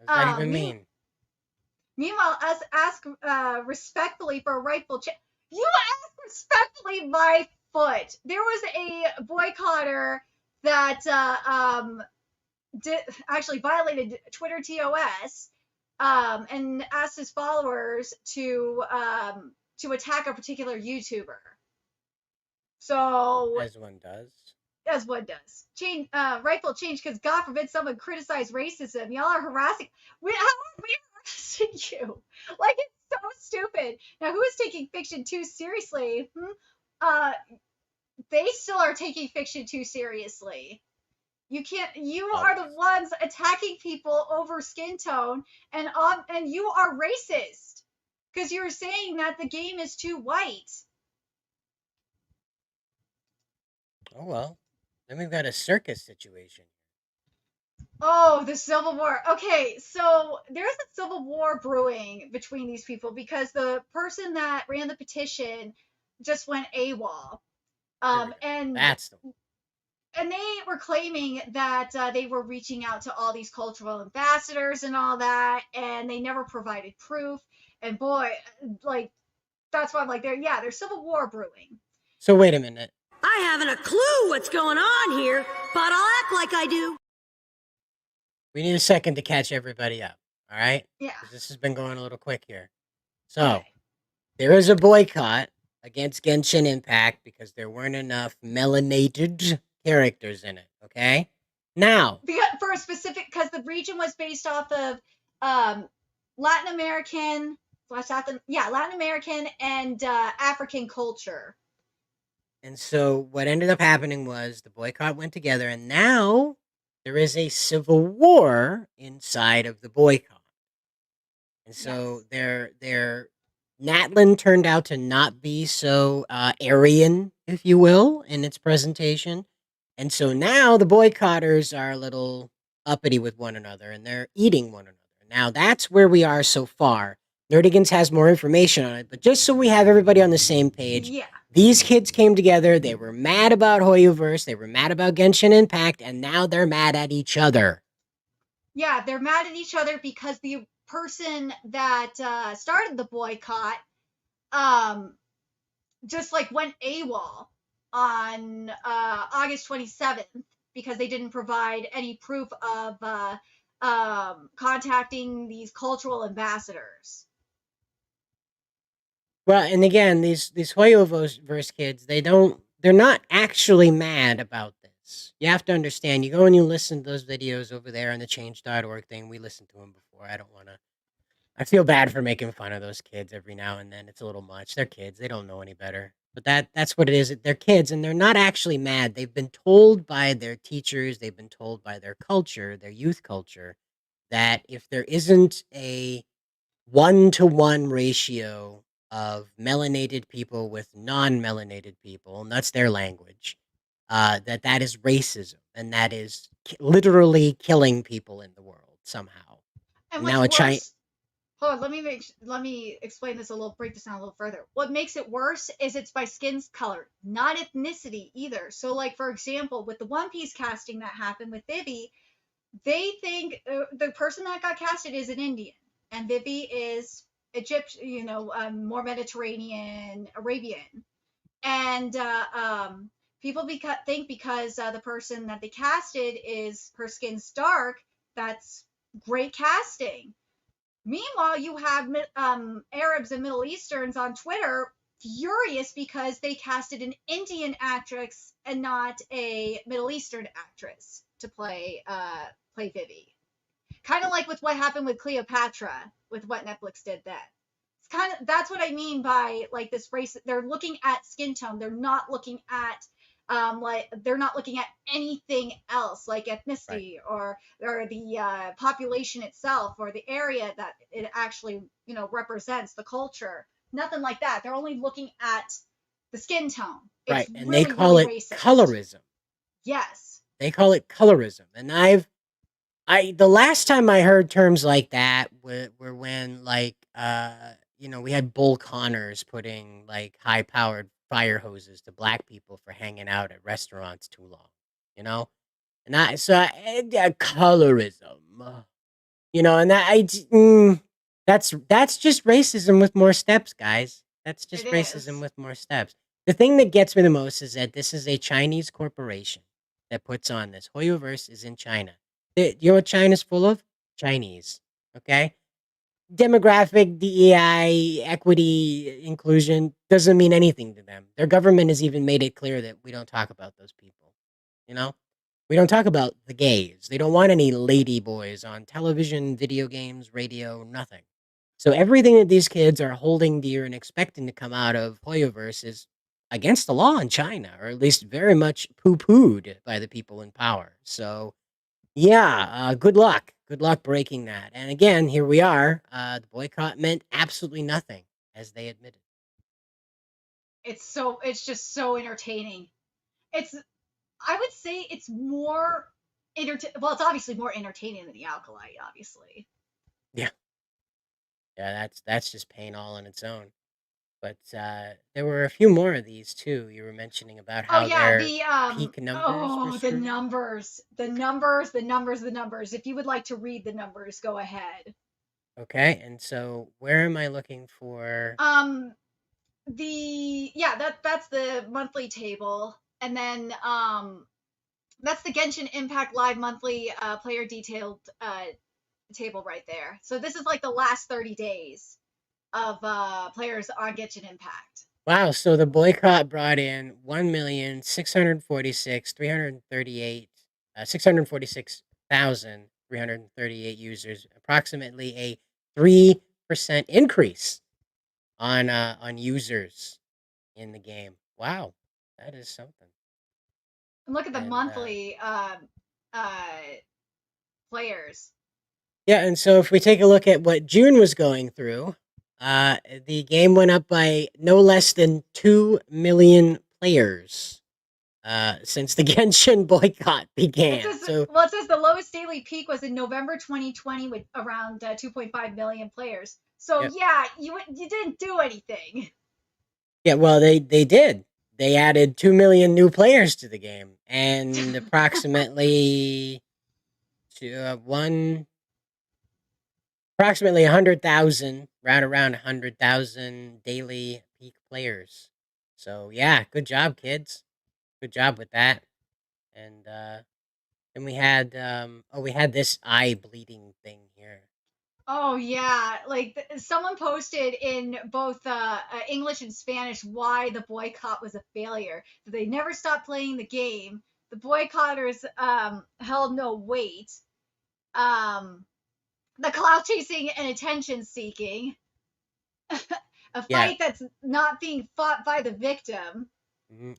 What does that even mean? Meanwhile, us ask respectfully for a rightful change. You ask respectfully my foot. There was a boycotter that actually violated Twitter TOS and asked his followers to attack a particular YouTuber. So as one does. Change, rightful change, because God forbid someone criticize racism. Y'all are harassing. How are we harassing you? Like, it's so stupid. Now, who is taking fiction too seriously? They still are taking fiction too seriously. You can't. You are the Always. ones attacking people over skin tone, and you are racist because you're saying that the game is too white. Oh well. Then we've got a circus situation. Oh, the Civil War. Okay, so there's a civil war brewing between these people because the person that ran the petition just went AWOL. There we go. And That's the they were claiming that they were reaching out to all these cultural ambassadors and all that, and they never provided proof. And boy, like that's why I'm like, there's civil war brewing. So wait a minute. I haven't a clue what's going on here, but I'll act like I do. We need a second to catch everybody up. All right? Yeah. 'Cause this has been going a little quick here. So Okay. there is a boycott against Genshin Impact because there weren't enough melanated characters in it. Okay. Now, For a specific, because the region was based off of Latin American Latin American and African culture. and so what ended up happening was the boycott went together, and now there is a civil war inside of the boycott. And so their Natlan turned out to not be so Aryan, if you will, in its presentation. And so now the boycotters are a little uppity with one another and they're eating one another. Now that's where we are so far. Nerdigans has more information on it, but just so we have everybody on the same page, Yeah. these kids came together. They were mad about Hoyoverse. They were mad about Genshin Impact, and now they're mad at each other. Yeah, they're mad at each other because the person that started the boycott just like went AWOL on August 27th because they didn't provide any proof of contacting these cultural ambassadors. Well, and again, these Hoyoverse kids, they're not actually mad about this. You have to understand, you go and you listen to those videos over there on the change.org thing. We listened to them before. I feel bad for making fun of those kids every now and then. It's a little much. They're kids. They don't know any better. But that's what it is. They're kids and they're not actually mad. They've been told by their teachers, they've been told by their culture, their youth culture, that if there isn't a 1-to-1 ratio of melanated people with non-melanated people, and that's their language, that is racism, and that is literally killing people in the world somehow. And Now what's a Chi- worse, hold on, let me explain this a little, break this down a little further. What makes it worse is it's by skin color, not ethnicity either. So, like for example, with the One Piece casting that happened with Vivi, they think the person that got casted is an Indian, and Vivi is Egyptian, more Mediterranean, Arabian, and people think because the person that they casted is her skin's dark, that's great casting. Meanwhile, you have Arabs and Middle Easterns on Twitter furious because they casted an Indian actress and not a Middle Eastern actress to play Vivi. Kind of like with what happened with Cleopatra, with what Netflix did then. It's that's what I mean by like this race. They're looking at skin tone. They're not looking at they're not looking at anything else like ethnicity or the population itself or the area that it actually represents, the culture. Nothing like that. They're only looking at the skin tone. It's right, and really, they call really it racist. colorism. Yes. They call it colorism, and the last time I heard terms like that were when we had Bull Connors putting like high powered fire hoses to black people for hanging out at restaurants too long, and colorism, and that's just racism with more steps, guys. That's just It racism is. with more steps. The thing that gets me the most is that this is a Chinese corporation that puts on this. Hoyoverse is in China. You know what China's full of? Chinese. Okay? Demographic, DEI, equity, inclusion doesn't mean anything to them. Their government has even made it clear that we don't talk about those people. We don't talk about the gays. They don't want any lady boys on television, video games, radio, nothing. So everything that these kids are holding dear and expecting to come out of Hoyoverse is against the law in China, or at least very much poo-pooed by the people in power. So, yeah, good luck. Good luck breaking that. And again, here we are. The boycott meant absolutely nothing, as they admitted. It's just so entertaining. I would say it's more well, it's obviously more entertaining than the Alkalite, obviously. Yeah, yeah, that's just pain all on its own. But there were a few more of these too. You were mentioning about Oh how yeah, their the peak numbers were the screwed. numbers. If you would like to read the numbers, go ahead. Okay, and so where am I looking for? That's the monthly table, and then that's the Genshin Impact Live monthly player detailed table right there. So this is like the last 30 days of players on Genshin Impact. Wow, so the boycott brought in 1,646,338 646,338 users, approximately a 3% increase on users in the game. Wow, that is something. And look at the And monthly players. yeah, and so if we take a look at what June was going through, the game went up by no less than 2 million players since the Genshin boycott began. So It says the lowest daily peak was in November 2020 with around 2.5 million players. So yep. yeah, you didn't do anything. Yeah, well, they did. They added 2 million new players to the game, and approximately to approximately 100,000, around 100,000 daily peak players. So yeah, good job, kids. Good job with that. And then we had this eye bleeding thing here. Oh yeah, like someone posted in both English and Spanish why the boycott was a failure. They never stopped playing the game. The boycotters held no weight. Um, the clout chasing and attention seeking. A Yeah, fight that's not being fought by the victim.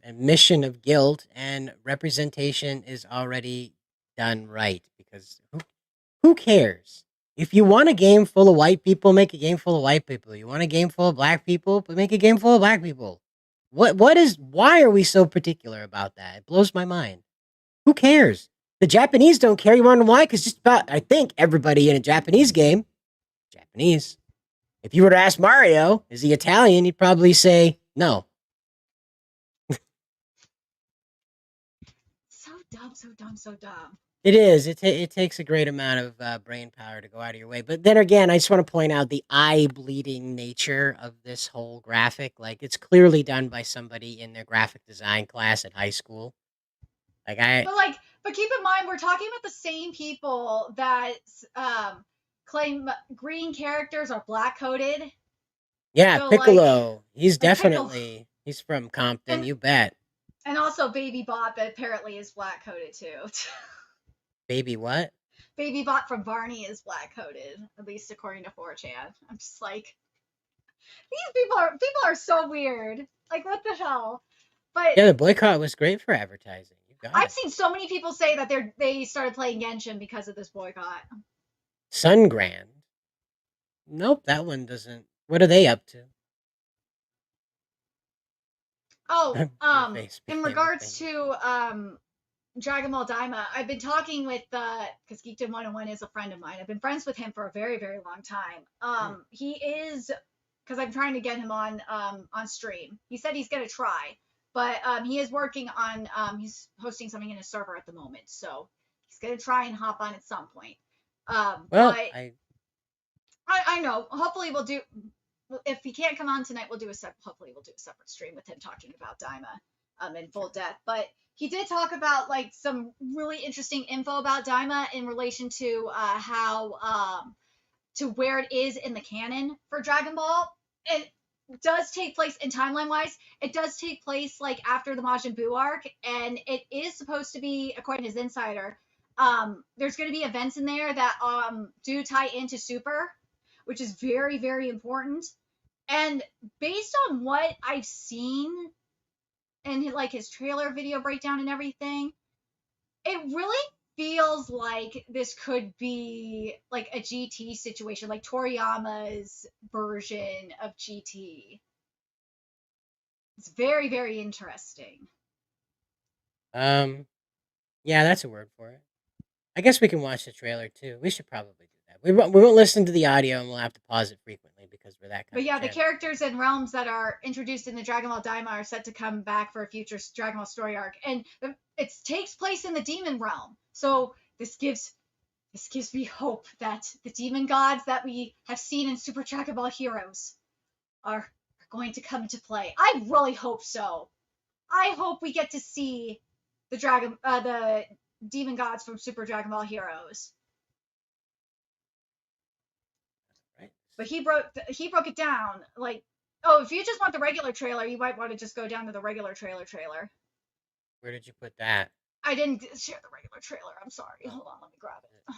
admission of guilt and representation is already done right because who cares? If you want a game full of white people, make a game full of white people. You want a game full of black people, but make a game full of black people. Why are we so particular about that? It blows my mind. Who cares? The Japanese don't care. You want to know why? Because just about, I think, everybody in a Japanese game, Japanese. If you were to ask Mario, is he Italian? He'd probably say no. So dumb, so dumb, so dumb. It is. It takes a great amount of brain power to go out of your way. But then again, I just want to point out the eye bleeding nature of this whole graphic. Like, it's clearly done by somebody in their graphic design class at high school. But keep in mind, we're talking about the same people that claim green characters are black coded. Yeah, So, Piccolo. He's Piccolo. definitely he's from Compton. And You bet. and also Baby Bot that apparently is black coded too. Baby, what? Baby Bot from Barney is black coded, at least according to 4chan. I'm just like, these people are so weird. Like, what the hell? But Yeah, the boycott was great for advertising. You got I've it. seen so many people say that they started playing Genshin because of this boycott. Sun Grand. Nope, that one doesn't. What are they up to? Oh, Your face in became a regards thing. to Dragon Ball Daima, I've been talking with because Geekdom 101 is a friend of mine. I've been friends with him for a very, very long time. He is because I'm trying to get him on stream. He said he's gonna try, but he is working on he's hosting something in his server at the moment, so he's gonna try and hop on at some point. Well, But I know. Hopefully we'll do. If he can't come on tonight, hopefully we'll do a separate stream with him talking about Daima in full depth. But he did talk about like some really interesting info about Daima in relation to how to where it is in the canon for Dragon Ball. It does take place in timeline wise. It does take place like after the Majin Buu arc, and it is supposed to be, according to his insider, there's going to be events in there that do tie into Super, which is very, very important. And based on what I've seen and like his trailer video breakdown and everything, it really feels like this could be like a GT situation, like Toriyama's version of GT. It's very, very interesting. Yeah, that's a word for it. I guess we can watch the trailer too. We should probably do that. We won't listen to the audio, and we'll have to pause it frequently because we're that kind But of yeah, the channel. characters and realms that are introduced in the Dragon Ball Daima are set to come back for a future Dragon Ball story arc, and it takes place in the demon realm. So this gives me hope that the demon gods that we have seen in Super Dragon Ball Heroes are going to come into play. I really hope so. I hope we get to see the demon gods from Super Dragon Ball Heroes. Right. But he broke it down like, oh, if you just want the regular trailer, you might want to just go down to the regular trailer. Where did you put that? I didn't share the regular trailer. I'm sorry. Hold on, let me grab it.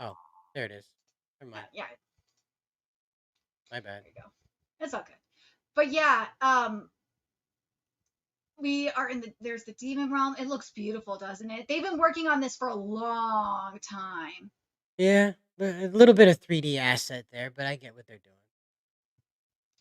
Oh, there it is. Never mind. Yeah, My bad. there you go. It's all good. But yeah, we are there's the demon realm. It looks beautiful, doesn't it? They've been working on this for a long time. Yeah, a little bit of 3D asset there, but I get what they're doing.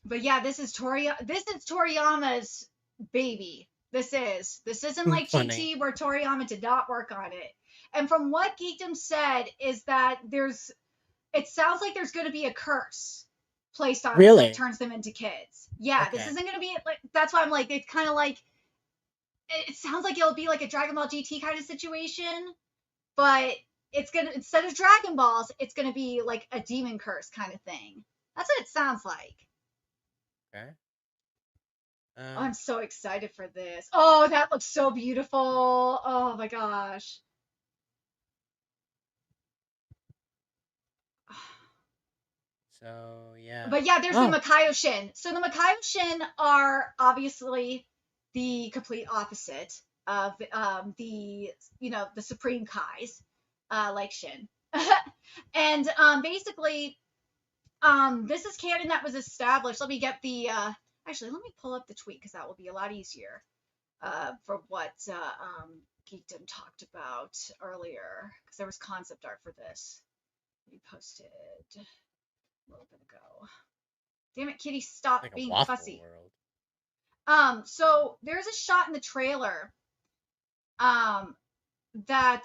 But yeah, this is Toriyama's baby. This isn't like Funny. GT where Toriyama did not work on it. And from what Geekdom said is that it sounds like there's going to be a curse placed on Really? it that turns them into kids. Yeah, this Okay. isn't going to be like, that's why I'm like, it's kind of like, it sounds like it'll be like a Dragon Ball GT kind of situation, but instead of Dragon Balls, it's going to be like a demon curse kind of thing. That's what it sounds like. Okay. I'm so excited for this. Oh, that looks so beautiful. Oh my gosh. So yeah. But yeah, there's Oh. the Makaioshin. So the Makaioshin are obviously the complete opposite of the Supreme Kais, like Shin. And basically, this is canon that was established. Let me get the actually let me pull up the tweet because that will be a lot easier for what Geekdom talked about earlier, because there was concept art for this. We posted a little bit ago. Damn it, Kitty, stop Like a being waffle fussy. world. So there's a shot in the trailer that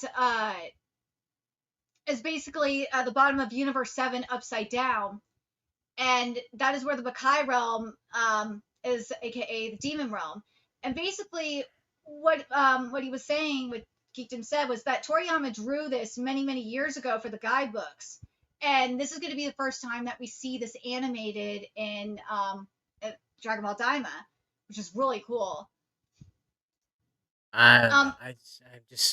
is basically the bottom of Universe 7 upside down, and that is where the Makai realm is, aka the demon realm. And basically what he was saying, what Geekdom said, was that Toriyama drew this many, many years ago for the guidebooks, and this is going to be the first time that we see this animated in Dragon Ball Daima, which is really cool. I'm just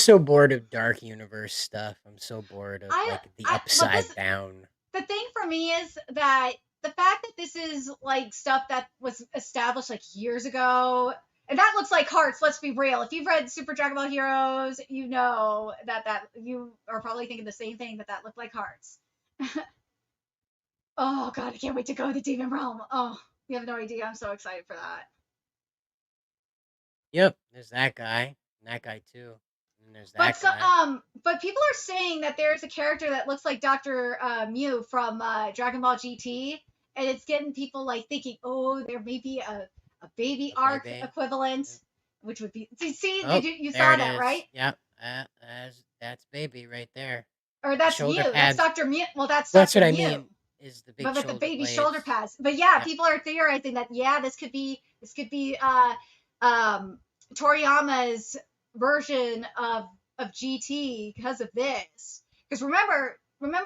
so bored of Dark Universe stuff. I'm so bored of the upside down. The thing for me is that the fact that this is like stuff that was established like years ago, and that looks like Hearts. Let's be real. If you've read Super Dragon Ball Heroes, you know that you are probably thinking the same thing, that looked like Hearts. Oh god, I can't wait to go to the Demon Realm. Oh, you have no idea. I'm so excited for that. Yep, there's that guy, and that guy too, and there's that guy. But people are saying that there's a character that looks like Dr. Mew from Dragon Ball GT, and it's getting people like thinking, oh, there may be a baby arc equivalent, which would be. See, you saw that, right? Yep, that's baby right there. Or that's Mew. That's Dr. Mew. Well, that's what Mew. I mean. Is the big but with the baby blades. Shoulder pads. But yeah, people are theorizing that this could be Toriyama's version of GT because of this. Because remember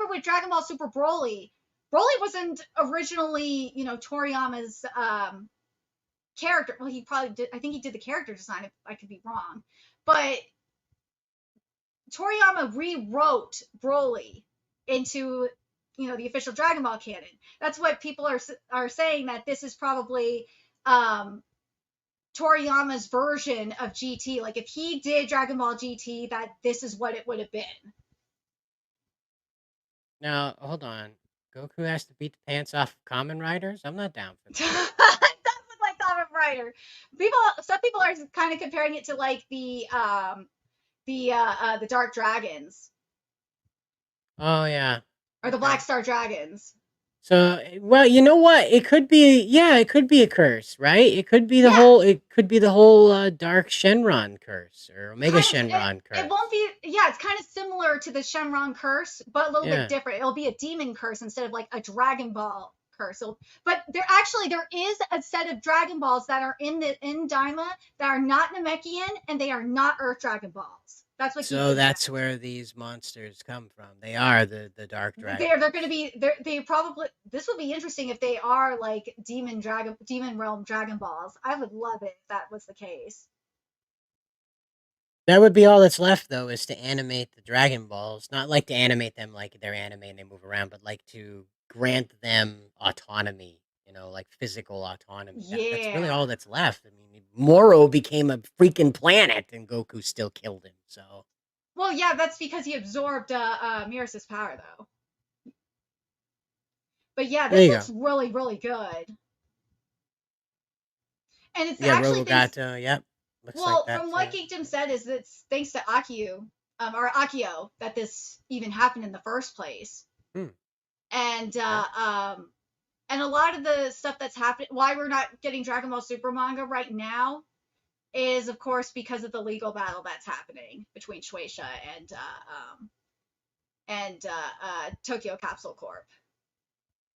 with Dragon Ball Super Broly wasn't originally, Toriyama's character. Well, he probably did. I think he did the character design, if I could be wrong. But Toriyama rewrote Broly into the official Dragon Ball canon. That's what people are saying, that this is probably Toriyama's version of GT. Like if he did Dragon Ball GT, that this is what it would have been. Now, hold on. Goku has to beat the pants off of Kamen Riders? I'm not down for that. That's what writer. Some people are kind of comparing it to like the Dark Dragons Oh yeah. or the Okay. Black Star Dragons. So, well, you know what? It could be, yeah, it could be a curse, right? It could be the Yeah. whole, Dark Shenron curse or Omega Kind of, Shenron curse. it won't be. Yeah, it's kind of similar to the Shenron curse, but a little Yeah. bit different. It'll be a demon curse instead of like a Dragon Ball curse. But there is a set of Dragon Balls that are in Daima that are not Namekian and they are not Earth Dragon Balls. That's what. So that's where these monsters come from. They are the Dark Dragons. They're going to be. They probably. This would be interesting if they are like Demon Realm Dragon Balls. I would love it if that was the case. That would be all that's left, though, is to animate the Dragon Balls. Not like to animate them like they're anime and they move around, but like to grant them autonomy, like physical autonomy. That's really all that's left. I mean, Moro became a freaking planet and Goku still killed him, so. Well, yeah, that's because he absorbed Miras's power, though. But yeah, this looks really, really good. And it's actually Robogato, yep. Well, like from what Geekdom said, is it's thanks to Akio that this even happened in the first place. And and a lot of the stuff that's happening, why we're not getting Dragon Ball Super manga right now, is of course because of the legal battle that's happening between Shueisha and Tokyo Capsule Corp.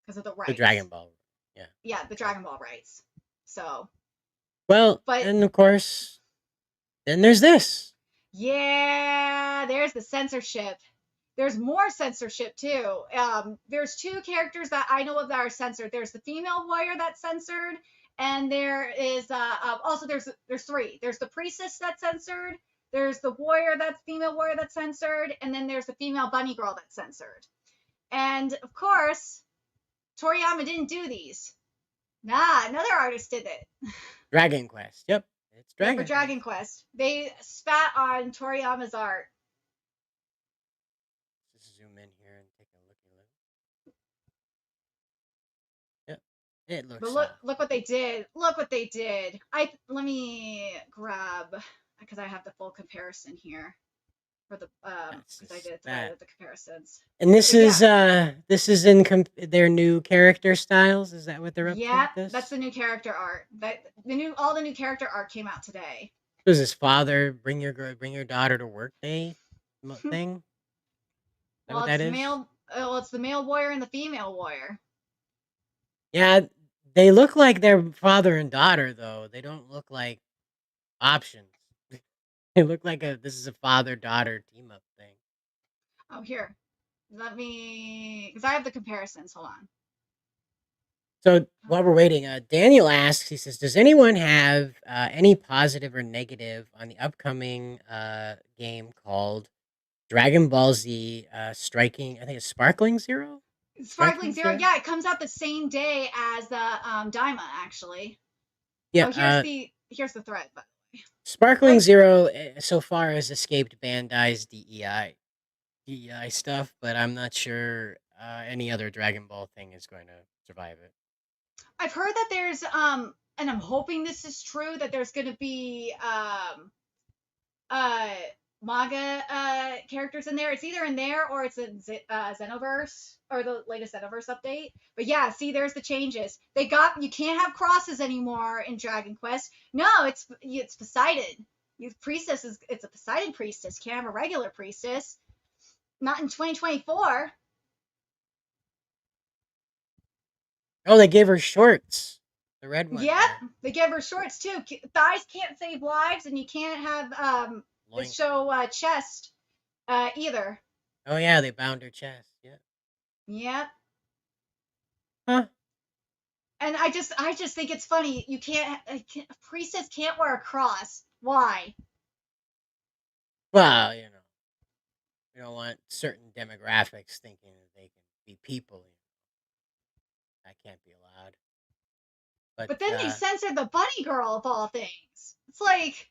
Because of the rights. The Dragon Ball, yeah. Yeah, the Dragon Ball rights. So. Well, and of course, then there's this. Yeah, there's the censorship. There's more censorship too. There's 2 characters that I know of that are censored. There's the female warrior that's censored, and there is also there's 3. There's the priestess that's censored. There's the female warrior that's censored, and then there's the female bunny girl that's censored. And of course, Toriyama didn't do these. Nah, another artist did it. Dragon Quest. Yep. It's For Dragon Quest. They spat on Toriyama's art. Just zoom in here and take a look. Yep. It looks. But look what they did. Look what they did. Let me grab, because I have the full comparison here. For the because I did the comparisons. And this is in their new character styles. Is that what they're up to? Yeah, with this? That's the new character art. All the new character art came out today. Was his father bring your daughter to work day thing? Well, what that is? It's the male warrior and the female warrior. Yeah, they look like they're father and daughter though. They don't look like options. They look like this is a father-daughter team-up thing. Oh, here. Let me... Because I have the comparisons. Hold on. So, while we're waiting, Daniel asks, he says, does anyone have any positive or negative on the upcoming game called Dragon Ball Z Sparkling Zero? Sparkling Zero? Yeah, it comes out the same day as Daima, actually. Yeah. Oh, here's the thread, but... Sparkling Zero so far has escaped Bandai's DEI stuff, but I'm not sure any other Dragon Ball thing is going to survive it. I've heard that there's and I'm hoping this is true, that there's going to be manga characters in there. It's either in there or it's in Xenoverse or the latest Xenoverse update. But yeah, see, there's the changes. You can't have crosses anymore in Dragon Quest. No, it's Poseidon. It's a Poseidon priestess. Can't have a regular priestess. Not in 2024. Oh, they gave her shorts. The red one. Yep, they gave her shorts too. Thighs can't save lives, and you can't have show chest either. Oh yeah, they bound her chest. Yeah. Yep. Huh. And I just think it's funny. A priestess can't wear a cross. Why? Well, we don't want certain demographics thinking that they can be people. That can't be allowed. But then they censored the bunny girl of all things. It's like,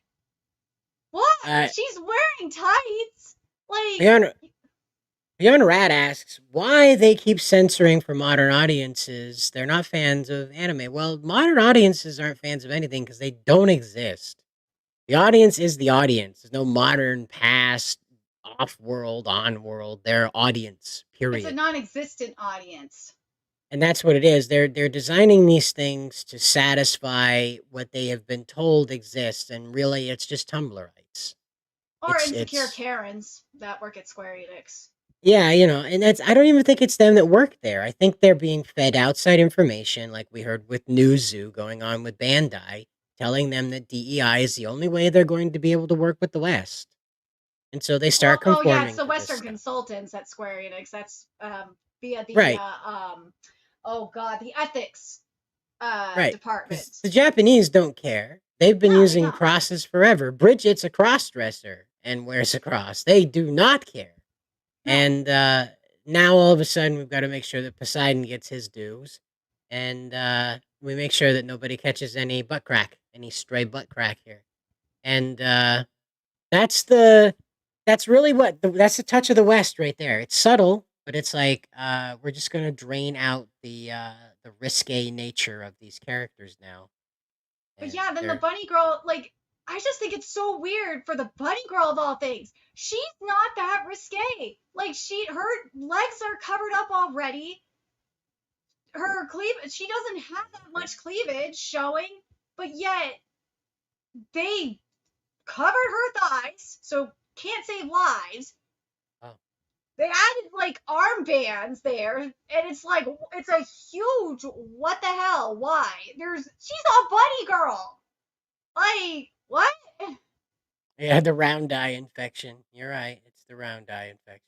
what? She's wearing tights. Like, Beyond Rat asks why they keep censoring for modern audiences. They're not fans of anime. Well, modern audiences aren't fans of anything because they don't exist. The audience is the audience. There's no modern, past, off-world, on-world. They're audience, It's a period. non-existent audience. And that's what it is. They're designing these things to satisfy what they have been told exists, and really, it's just Tumblrites. Or It's insecure it's Karens that work at Square Enix. yeah, and that's I don't even think it's them that work there. I think they're being fed outside information, like we heard with Newzoo going on with Bandai, telling them that DEI is the only way they're going to be able to work with the West. And so they Well, start oh yeah, conforming it's the to this Western stuff. consultants at Square Enix. That's via the Right, oh god, the ethics right. department. Because the Japanese don't care. They've been No, they using don't. crosses forever. Bridget's a cross dresser and wears a cross. They do not care. No. And now all of a sudden we've got to make sure that Poseidon gets his dues. And we make sure that nobody catches any butt crack, any stray butt crack here. And that's really that's the touch of the West right there. It's subtle, but it's like we're just gonna drain out the risque nature of these characters now. But And yeah, then the they're bunny girl, like, I just think it's so weird for the bunny girl of all things. She's not that risque. Like, her legs are covered up already. Her cleavage, she doesn't have that much cleavage showing, but yet they covered her thighs, so can't save lives. oh, They added like armbands there, and it's like it's a huge what the hell? Why? She's a bunny girl. Like what? yeah, the round eye infection. You're right. It's the round eye infection.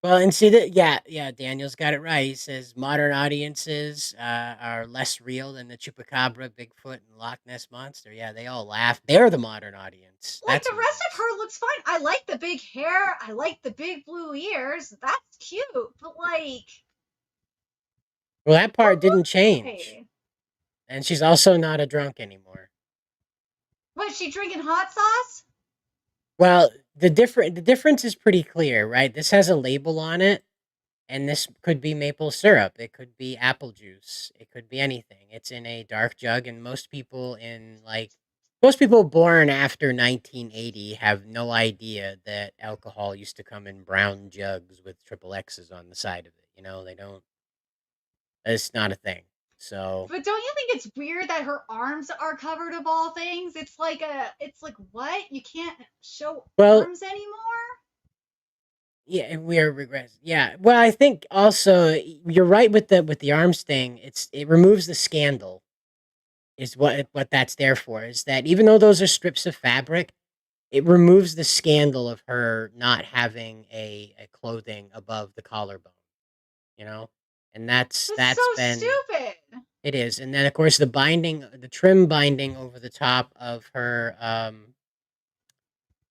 Well, and see that, yeah, Daniel's got it right. He says modern audiences are less real than the Chupacabra, Bigfoot, and Loch Ness monster. Yeah, they all laugh. They're the modern audience. Like That's the what it rest is. of her looks fine. I like the big hair. I like the big blue ears. That's cute. But like, Well, that part didn't why? change, and she's also not a drunk anymore. What, is she drinking hot sauce? Well, the difference is pretty clear, right? This has a label on it, and this could be maple syrup. It could be apple juice. It could be anything. It's in a dark jug, and most people born after 1980 have no idea that alcohol used to come in brown jugs with triple X's on the side of it. They don't. It's not a thing. So But don't you think it's weird that her arms are covered of all things? It's like what? You can't show well, arms anymore? yeah, and we are regress. Yeah. Well, I think also you're right with the arms thing. It removes the scandal. Is what that's there for. Is that even though those are strips of fabric, it removes the scandal of her not having a clothing above the collarbone. And that's It's so been stupid. it is. And then of course the trim binding over the top of her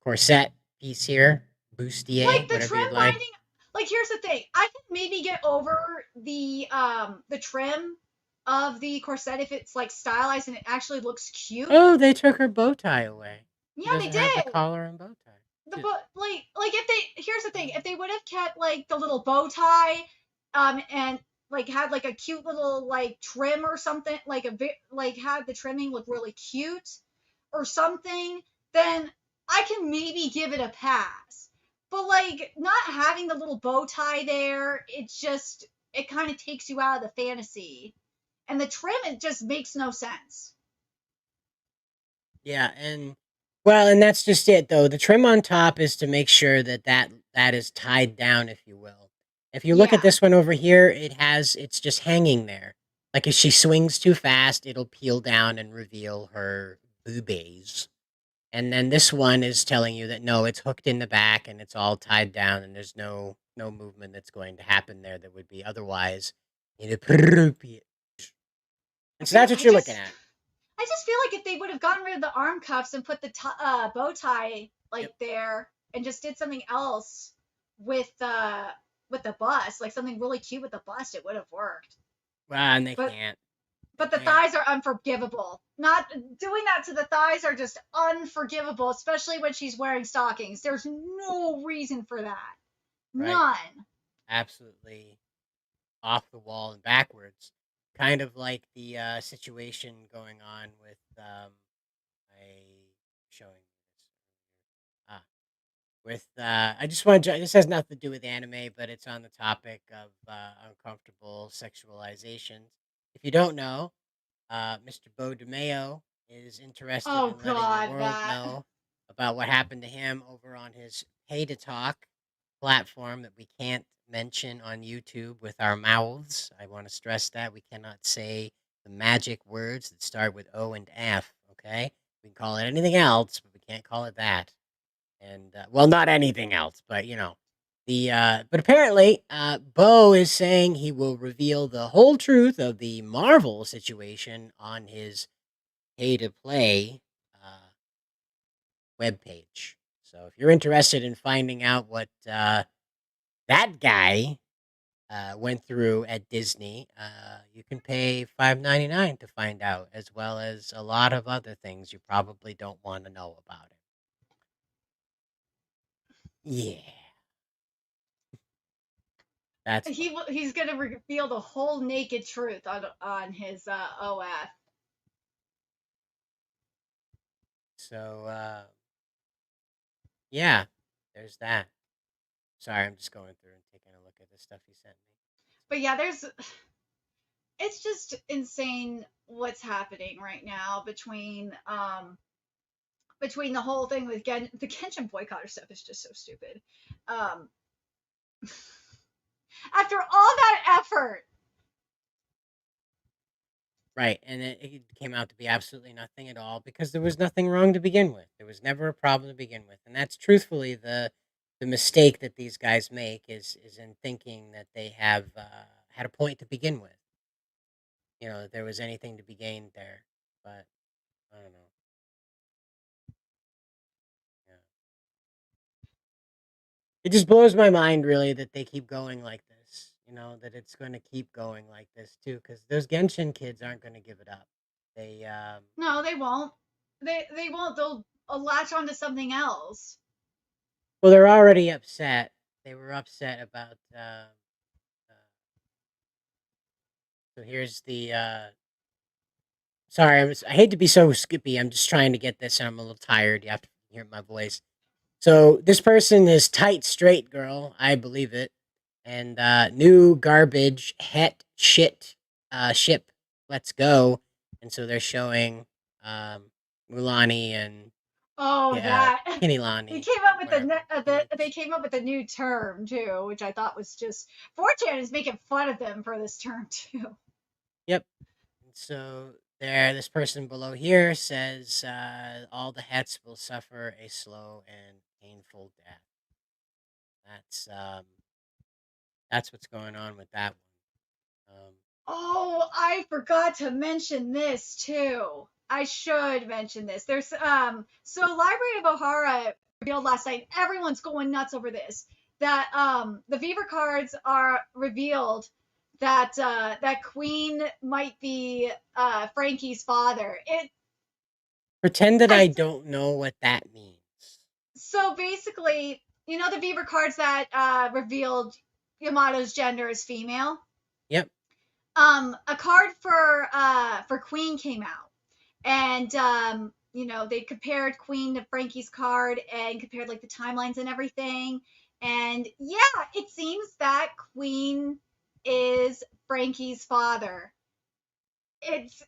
corset piece here, bustier, Like the whatever trim you'd like. binding. Like here's the thing. I can maybe get over the trim of the corset if it's like stylized and it actually looks cute. Oh, they took her bow tie away. She Yeah, they doesn't have the did. collar and bow tie. Like if they here's the thing, if they would have kept like the little bow tie and like had like a cute little like trim or something, like had the trimming look really cute or something, then I can maybe give it a pass. But like not having the little bow tie there, it kind of takes you out of the fantasy. And the trim, it just makes no sense. Yeah, and that's just it though. The trim on top is to make sure that is tied down, if you will. If you look at Yeah. this one over here, it's just hanging there. Like if she swings too fast, it'll peel down and reveal her boobies. And then this one is telling you that no, it's hooked in the back and it's all tied down and there's no movement that's going to happen there that would be otherwise inappropriate. And so that's what you're looking at. I just feel like if they would have gotten rid of the arm cuffs and put the bow tie there and just did something else with the bust, like something really cute with the bust, it would have worked. Well, and they But- can't. But the thighs are unforgivable. Not doing that to the thighs are just unforgivable, especially when she's wearing stockings. There's no reason for that. Right. None. Absolutely off the wall and backwards. Kind of like the situation going on with showing this ah with I just want to this has nothing to do with anime, but it's on the topic of uncomfortable sexualizations. If you don't know, Mr. Bo DeMeo is interested Oh in letting the God, world that. know about what happened to him over on his Pay to Talk platform that we can't mention on YouTube with our mouths. I want to stress that we cannot say the magic words that start with O and F, okay? We can call it anything else, but we can't call it that. And well, not anything else, but you know, but apparently, Bo is saying he will reveal the whole truth of the Marvel situation on his pay to play webpage. So if you're interested in finding out what that guy went through at Disney, you can pay $5.99 to find out, as well as a lot of other things you probably don't want to know about it. Yeah, that's fun. He's gonna reveal the whole naked truth on his OF. So yeah, there's that. Sorry, I'm just going through and taking a look at the stuff he sent me. But yeah, it's just insane what's happening right now between the whole thing with the Genshin boycott stuff is just so stupid. Um, after all that effort, Right, and it came out to be absolutely nothing at all because there was nothing wrong to begin with. There was never a problem to begin with, and that's truthfully the mistake that these guys make is in thinking that they have had a point to begin with. You know, that there was anything to be gained there, but I don't know. Yeah. It just blows my mind, really, that they keep going like this. You know, that it's going to keep going like this too, because those Genshin kids aren't going to give it up. They no, they won't. They won't. They'll latch onto something else. Well, they're already upset. They were upset about. So here's the. Sorry, I hate to be so skippy. I'm just trying to get this, and I'm a little tired. You have to hear my voice. So this person is tight, straight girl. I believe it. And new garbage het shit ship. Let's go. And so they're showing Mulani and Oh, yeah, that Kinilani. they came up with whatever. they came up with a new term too, which I thought was just 4chan is making fun of them for this term too. Yep. So this person below here says all the hets will suffer a slow and painful death. That's what's going on with that one. Oh, I forgot to mention this too. I should mention this. There's so Library of O.R.C.A revealed last night. Everyone's going nuts over this. That the Fever cards are revealed that that Queen might be Frankie's father. Pretend that I don't know what that means. So basically, you know the Fever cards that revealed Yamato's gender as female. Yep. A card for Queen came out, and you know they compared Queen to Frankie's card and compared like the timelines and everything. And yeah, it seems that Queen is Frankie's father. It's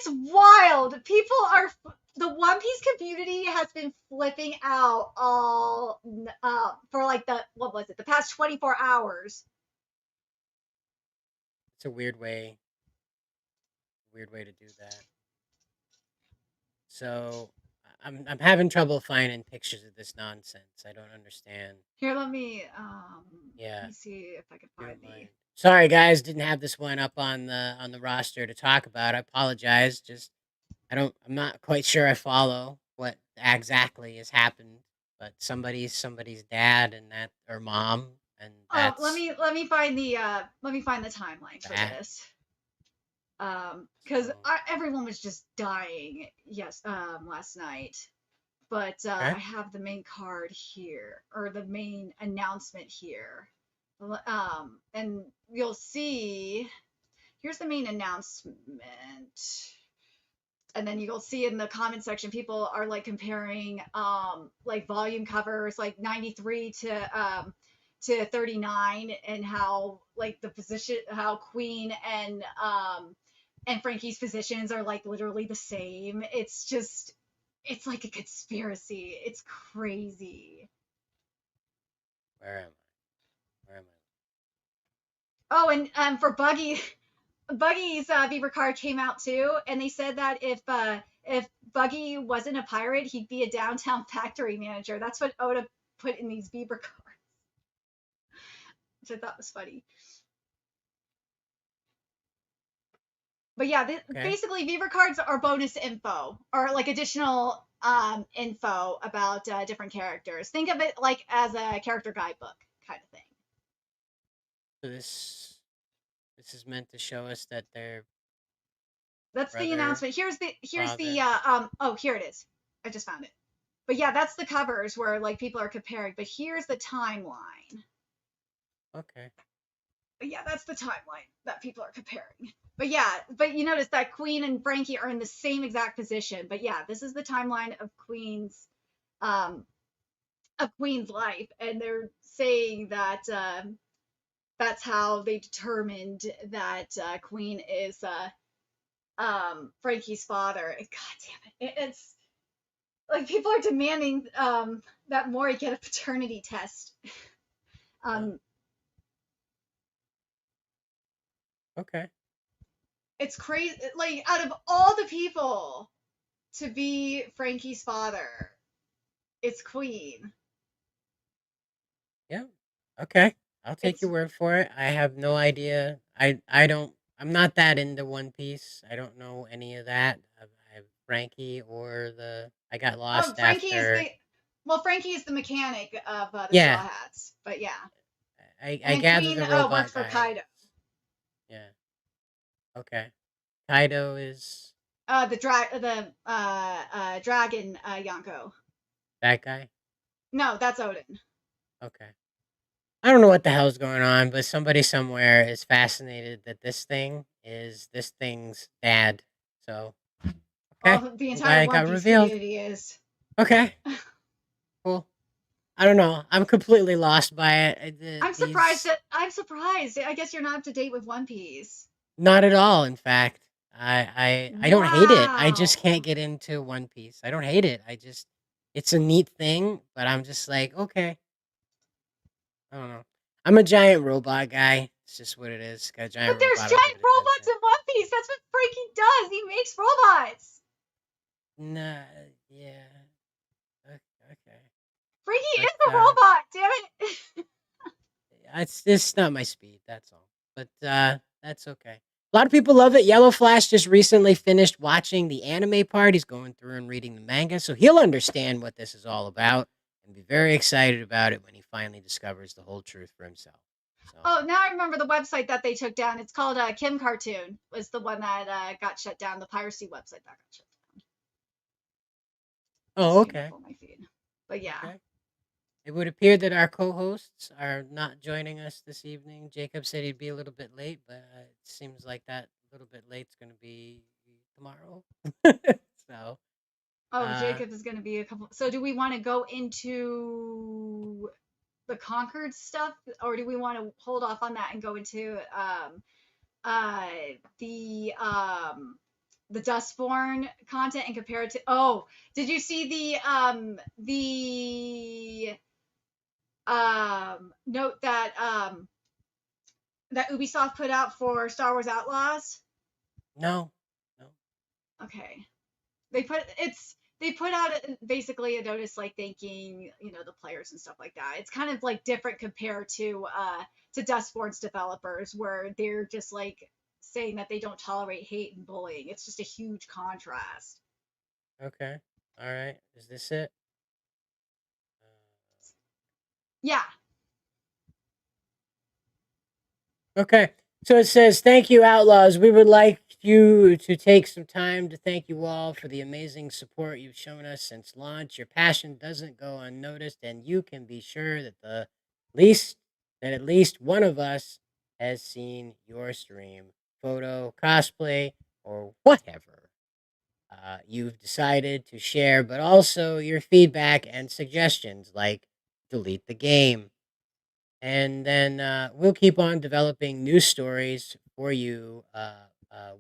wild. People are the One Piece community has been flipping out all for like the past 24 hours. It's a weird way to do that. So I'm having trouble finding pictures of this nonsense. I don't understand. Here, let me Yeah. let me see if I can find the. Sorry, guys, didn't have this one up on the roster to talk about. I apologize. Just I'm not quite sure I follow what exactly has happened, but somebody's dad and that or mom and Oh, that's let me find the timeline for that. this. Because So, everyone was just dying. Yes, last night. but Okay. I have the main card here, or the main announcement here. And you'll see, here's the main announcement. And then you'll see in the comment section, people are like comparing like volume covers like 93 to 39, and how like the position, how Queen and Frankie's positions are like literally the same. It's just, it's like a conspiracy. It's crazy. Where am I? Where am Oh, and for Buggy's Beaver card came out too, and they said that if Buggy wasn't a pirate, he'd be a downtown factory manager. That's what Oda put in these Beaver cards, which I thought was funny. But yeah, Okay. basically Beaver cards are bonus info, or like additional info about different characters. Think of it like as a character guidebook kind of thing. So this is meant to show us that they're That's the brother, announcement. Here's the father. oh, here it is. I just found it. But yeah, that's the covers where like people are comparing. But here's the timeline. Okay. But yeah, that's the timeline that people are comparing. But yeah, but you notice that Queen and Frankie are in the same exact position. But yeah, this is the timeline of Queen's life, and they're saying that that's how they determined that Queen is Frankie's father. And god damn it, it's like people are demanding that Mori get a paternity test. Okay. It's crazy. Like out of all the people to be Frankie's father, it's Queen. Yeah. Okay. I'll take It's your word for it. I have no idea. I'm not that into One Piece. I don't know any of that. I have Frankie or I got lost Frankie is after. Frankie is the mechanic of the Straw Yeah. Hats, but yeah. I And then gather Queen the robot works for guy Kaido. Yeah. Okay. Kaido is The dragon Yonko. that guy? No, that's Odin. Okay. I don't know what the hell's going on, but somebody somewhere is fascinated that this thing's dad. So, okay. Well, the I'm entire glad it One got Piece revealed. community is. Okay. Cool. I don't know. I'm completely lost by it. I'm surprised. I guess you're not up to date with One Piece. Not at all, in fact. I don't hate it. I just Wow. can't get into One Piece. I don't hate it. It's a neat thing, but I'm just like, okay. I don't know. I'm a giant robot guy. It's just what it is. Got a giant But there's robot. I'll give giant it robots attention. in One Piece. That's what Frankie does. He makes robots. Nah, yeah. Okay. Frankie But is a robot. Damn it. it's not my speed. That's all. But that's okay. A lot of people love it. Yellow Flash just recently finished watching the anime part. He's going through and reading the manga, so he'll understand what this is all about and be very excited about it when he finally discovers the whole truth for himself. So. Oh, now I remember the website that they took down. It's called Kim Cartoon. Was the one that got shut down. The piracy website that got shut down. Oh, okay. My feed. But yeah. Okay. It would appear that our co-hosts are not joining us this evening. Jacob said he'd be a little bit late, but it seems like that little bit late's going to be tomorrow. So. Jacob is going to be a couple. So do we want to go into the Concord stuff, or do we want to hold off on that and go into the Dustborn content and compare it to? Oh, did you see the note that that Ubisoft put out for Star Wars Outlaws? No. Okay. They put out basically a notice like thanking the players and stuff like that. It's kind of like different compared to Dustborn's developers, where they're just like saying that they don't tolerate hate and bullying. It's just a huge contrast. Okay. All right. Is this it? Yeah. Okay. So it says, "Thank you, Outlaws. We would like you to take some time to thank you all for the amazing support you've shown us since launch. Your passion doesn't go unnoticed, and you can be sure that at least one of us has seen your stream, photo, cosplay, or whatever you've decided to share, but also your feedback and suggestions, like delete the game." And then we'll keep on developing new stories for you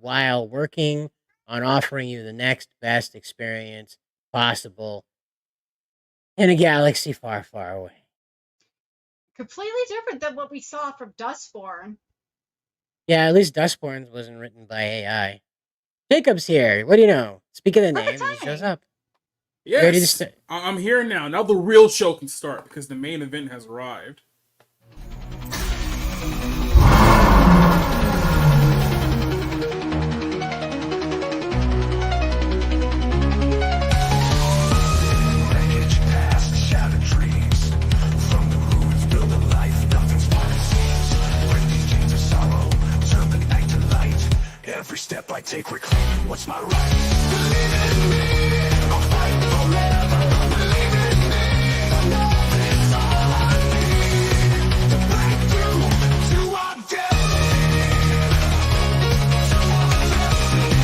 while working on offering you the next best experience possible in a galaxy far, far away. Completely different than what we saw from Dustborn. Yeah, at least Dustborn wasn't written by AI. Jacob's here. What do you know? Speak of the name, he shows up. You ready to Yes, start? I'm here now. Now the real show can start because the main event has arrived. Every step I take, reclaiming what's my right. Believe in me, I'll fight forever. Believe in me, I know it's all I need to break through to our destiny. To our destiny.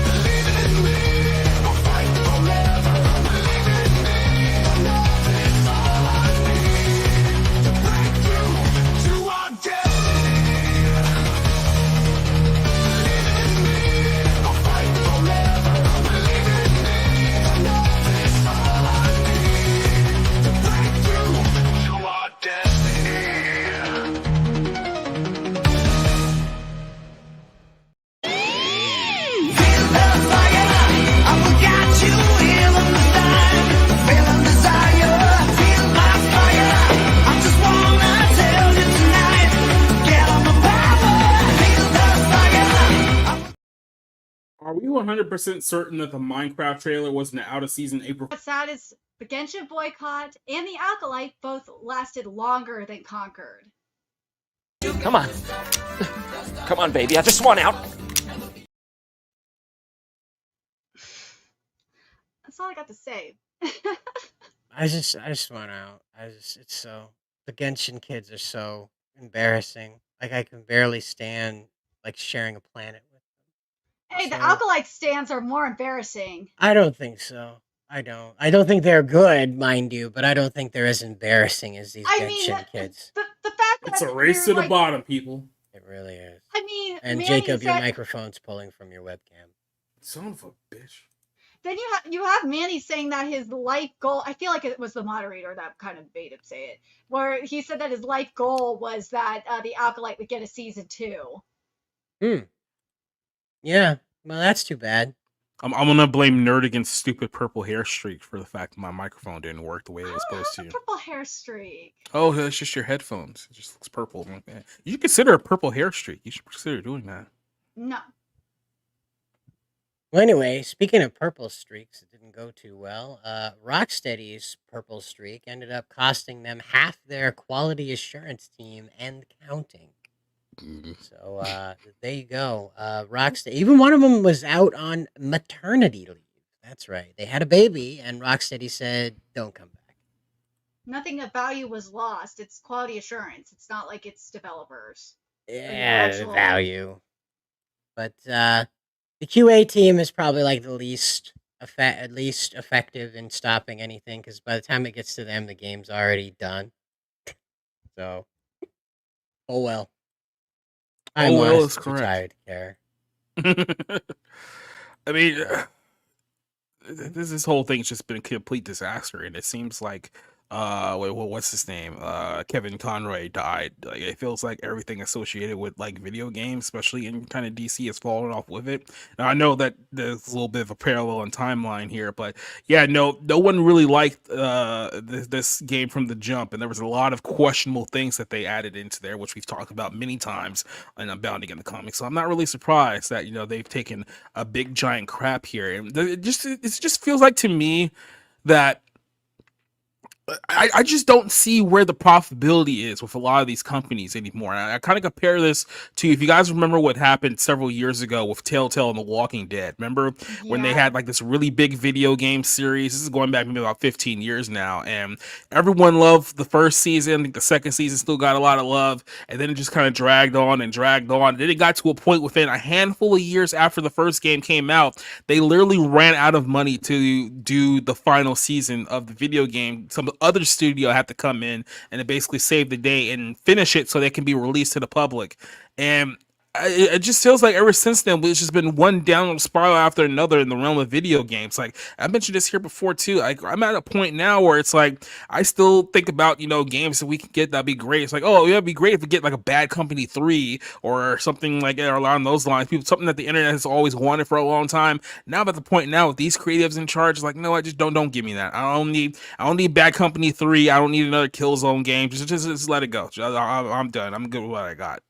Believe in me, I'll fight forever. Believe in me, I know it's all I need to break through to our destiny. Are we 100% certain that the Minecraft trailer wasn't out of season April? What's sad is the Genshin Boycott and the Acolyte both lasted longer than Concord. Come on. Come on, baby. I just want out. That's all I got to say. I just want out. It's so, the Genshin kids are so embarrassing. Like, I can barely stand, like, sharing a planet with them. Hey, the So- Acolyte stands are more embarrassing. I don't think so. I don't think they're good, mind you, but I don't think they're as embarrassing as these Genshin kids. The fact that It's a race to they're, the bottom, people. It really is. I mean, And Manny Jacob, your said- microphone's pulling from your webcam. Son of a bitch. Then you have Manny saying that his life goal. I feel like it was the moderator that kind of made him say it, where he said that his life goal was that the Acolyte would get a season 2. Yeah, well, that's too bad. I'm gonna blame Nerdigan's stupid purple hair streak for the fact that my microphone didn't work the way it was supposed to. Purple hair streak. Oh, that's just your headphones. It just looks purple. I'm like, eh. You should consider a purple hair streak. You should consider doing that. No. Well, anyway, speaking of purple streaks, it didn't go too well. Rocksteady's purple streak ended up costing them half their quality assurance team and counting. So there you go. Rocksteady, even one of them was out on maternity leave. That's right. They had a baby, and Rocksteady said, "Don't come back." Nothing of value was lost. It's quality assurance. It's not like it's developers. Yeah, value. But the QA team is probably like the least effective in stopping anything, because by the time it gets to them, the game's already done. So, oh well. I'm well is honestly too tired to care. I mean, this whole thing's just been a complete disaster, and it seems like what's his name? Kevin Conroy died. Like, it feels like everything associated with like video games, especially in kind of DC, has fallen off with it. Now I know that there's a little bit of a parallel and timeline here, but yeah, no one really liked this game from the jump, and there was a lot of questionable things that they added into there, which we've talked about many times in Abounding in the Comics. So I'm not really surprised that they've taken a big giant crap here, and it just feels like to me that I just don't see where the profitability is with a lot of these companies anymore. And I kind of compare this to, if you guys remember what happened several years ago with Telltale and The Walking Dead. Remember when they Yeah. had like this really big video game series? This is going back maybe about 15 years now, and everyone loved the first season. I think the second season still got a lot of love, and then it just kind of dragged on and dragged on. Then it got to a point within a handful of years after the first game came out, they literally ran out of money to do the final season of the video game. Some other studio had to come in and it basically save the day and finish it so they can be released to the public. And it just feels like ever since then, it's just been one downward spiral after another in the realm of video games. Like I mentioned this here before too. Like I'm at a point now where it's like I still think about, you know, games that we can get that'd be great. It's like, oh, yeah, it'd be great if we get like a Bad Company 3 or something like that along those lines. People, something that the internet has always wanted for a long time. Now I'm at the point now with these creatives in charge, like, no, I just don't give me that. I don't need Bad Company 3. I don't need another Killzone game. Just let it go. I'm done. I'm good with what I got.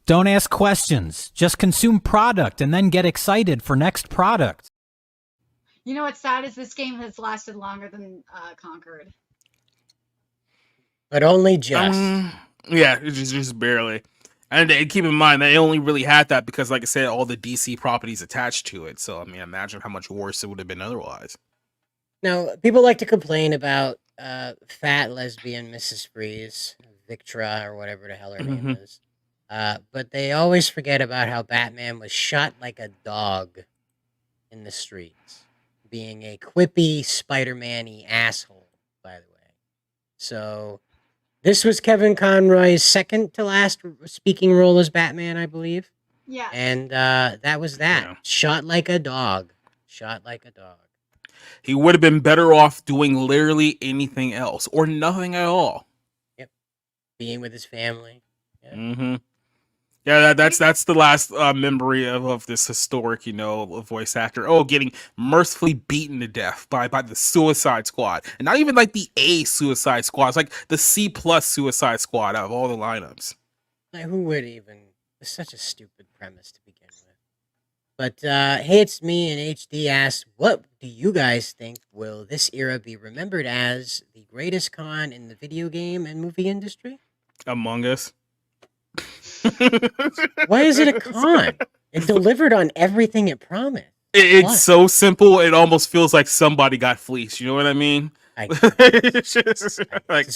Don't ask questions. Just consume product and then get excited for next product. You know what's sad is this game has lasted longer than Concord. But only just. Yeah, it's just barely. And keep in mind, they only really had that because, like I said, all the DC properties attached to it. So, I mean, imagine how much worse it would have been otherwise. Now, people like to complain about fat lesbian Mrs. Freeze, Victra, or whatever the hell her name is. But they always forget about how Batman was shot like a dog in the streets, being a quippy, Spider-Man-y asshole, by the way. So, this was Kevin Conroy's second to last speaking role as Batman, I believe. Yeah. And that was that. Yeah. Shot like a dog. Shot like a dog. He would have been better off doing literally anything else or nothing at all. Yep. Being with his family. Yeah. Mm-hmm. Yeah, that's the last memory of this historic, you know, voice actor. Oh, getting mercifully beaten to death by the Suicide Squad, and not even like the A Suicide Squad. It's like the C+ Suicide Squad out of all the lineups. Like, who would even? It's such a stupid premise to begin with. But hey, it's me, and HD asks, what do you guys think will this era be remembered as the greatest con in the video game and movie industry? Among Us. Why is it a con? It delivered on everything it promised. It's so simple. It almost feels like somebody got fleeced. You know what I mean? It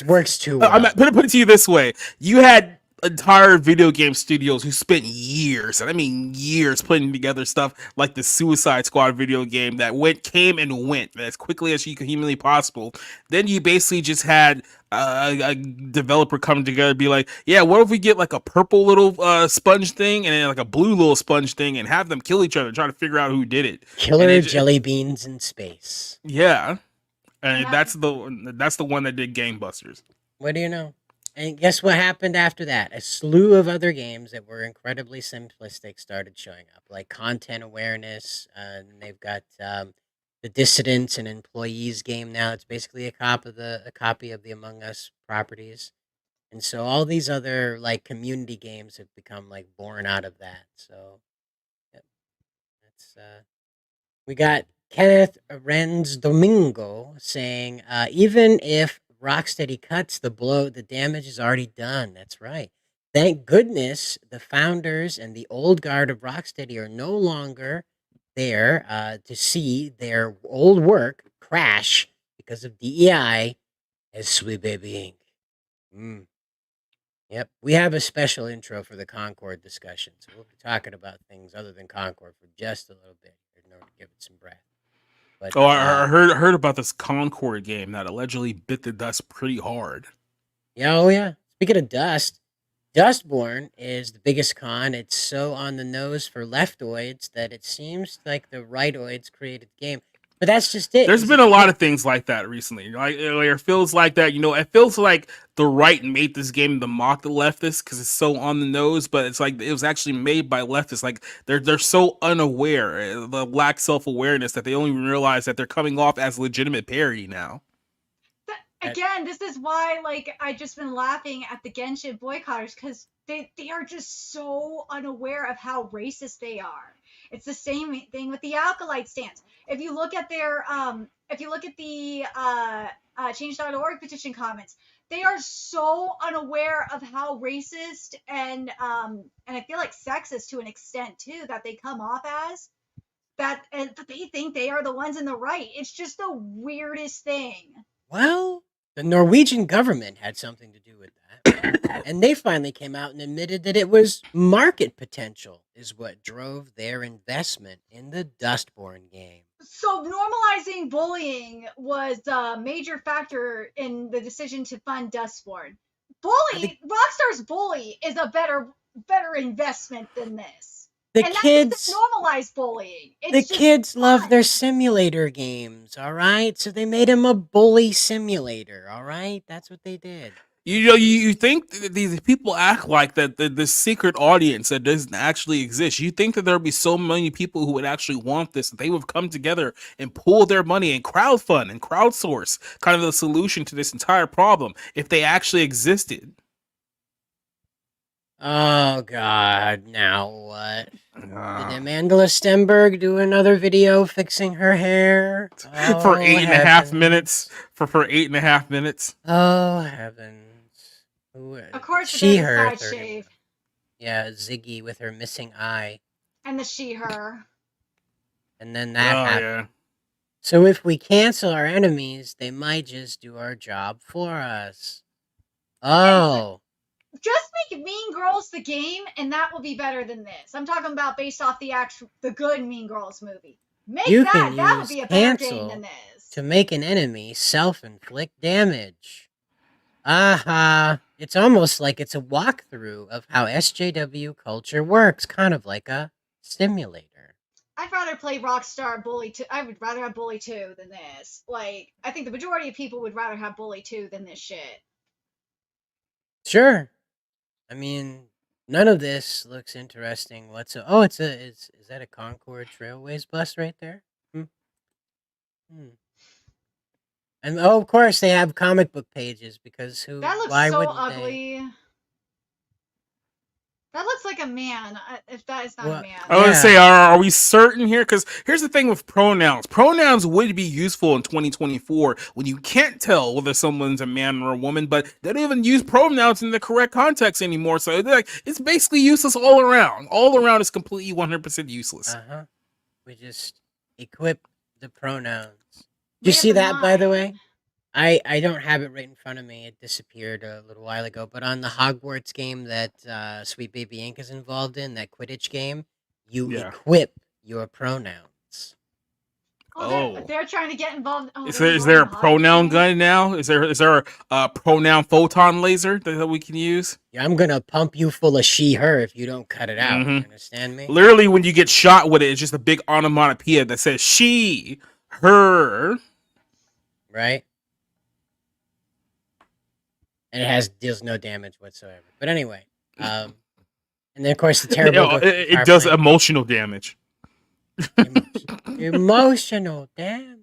works too well. Put it to you this way: you had entire video game studios who spent years, and I mean years, putting together stuff like the Suicide Squad video game that came and went as quickly as humanly possible. Then you basically just had a developer come together and be like, yeah, what if we get like a purple little sponge thing and then like a blue little sponge thing and have them kill each other, trying to figure out who did it. Killer jelly beans in space. Yeah. And that's the one that did Gangbusters. What do you know? And guess what happened after that? A slew of other games that were incredibly simplistic started showing up, like content awareness. And they've got the Dissidents and Employees game now. It's basically a copy of the Among Us properties. And so all these other like community games have become like born out of that. So yep. That's we got Kenneth Renz Domingo saying, even if Rocksteady cuts the blow, the damage is already done. That's right. Thank goodness the founders and the old guard of Rocksteady are no longer there to see their old work crash because of DEI as Sweet Baby Inc. Yep. We have a special intro for the Concord discussion, so we'll be talking about things other than Concord for just a little bit in order to give it some breath. But, I heard about this Concord game that allegedly bit the dust pretty hard. Yeah, oh yeah. Speaking of dust, Dustborn is the biggest con. It's so on the nose for leftoids that it seems like the rightoids created the game. But that's just it. There's been a lot of things like that recently. Like it feels like that, you know, it feels like the right made this game to mock the leftists because it's so on the nose, but it's like it was actually made by leftists. Like they're so unaware, the lack self-awareness that they only realize that they're coming off as legitimate parody now. Again, this is why like I just been laughing at the Genshin boycotters because they are just so unaware of how racist they are. It's the same thing with the Alkalite stance. If you look at their if you look at the change.org petition comments, they are so unaware of how racist and I feel like sexist to an extent too that they come off as that, and they think they are the ones in the right. It's just the weirdest thing. Well, the Norwegian government had something to do with that. And they finally came out and admitted that it was market potential is what drove their investment in the Dustborn game. So normalizing bullying was a major factor in the decision to fund Dustborn. Rockstar's Bully is a better investment than this. The and kids that's just normalized bullying. It's The just kids love fun. their simulator games, all right? So they made him a bully simulator, all right? That's what they did. You know, you think these people act like that the secret audience that doesn't actually exist. You think that there'd be so many people who would actually want this, that they would come together and pool their money and crowdfund and crowdsource kind of the solution to this entire problem if they actually existed. Oh, God. Now what? Did Amanda Stenberg do another video fixing her hair? For Oh, 8.5 minutes. For 8.5 minutes. Oh, heavens. Of course, She, there's a her. side 30. shave Yeah, Ziggy with her missing eye. and the she/her. And then that happened. Yeah. So if we cancel our enemies, they might just do our job for us. Oh. Just make Mean Girls the game, and that will be better than this. I'm talking about based off the good Mean Girls movie. Make You that. can That would use be a better game cancel than this. to make an enemy self-inflict damage. Aha. It's almost like it's a walkthrough of how SJW culture works, kind of like a simulator. I'd rather play Rockstar Bully 2. I would rather have Bully 2 than this. Like, I think the majority of people would rather have Bully 2 than this shit. Sure. I mean, none of this looks interesting whatsoever. Oh, is that a Concord Trailways bus right there? And oh, of course they have comic book pages because That looks why so wouldn't ugly. That looks like a man. If that is not a man. I was gonna say, are we certain here? Because here's the thing with pronouns. Pronouns would be useful in 2024 when you can't tell whether someone's a man or a woman, but they don't even use pronouns in the correct context anymore. So it's basically useless all around. All around is completely 100% useless. We just equip the pronouns. Did you see that, by the way? I don't have it right in front of me. It disappeared a little while ago. But on the Hogwarts game that Sweet Baby Inc. is involved in, that Quidditch game, you equip your pronouns. They're trying to get involved. Oh, Is there a pronoun gun now? Is there a pronoun photon laser that we can use? Yeah, I'm gonna pump you full of she/her if you don't cut it out. You understand me? Literally, when you get shot with it, it's just a big onomatopoeia that says she, her. Right? And it deals no damage whatsoever. But anyway, and then of course the terrible. It does emotional damage. Emotional damage.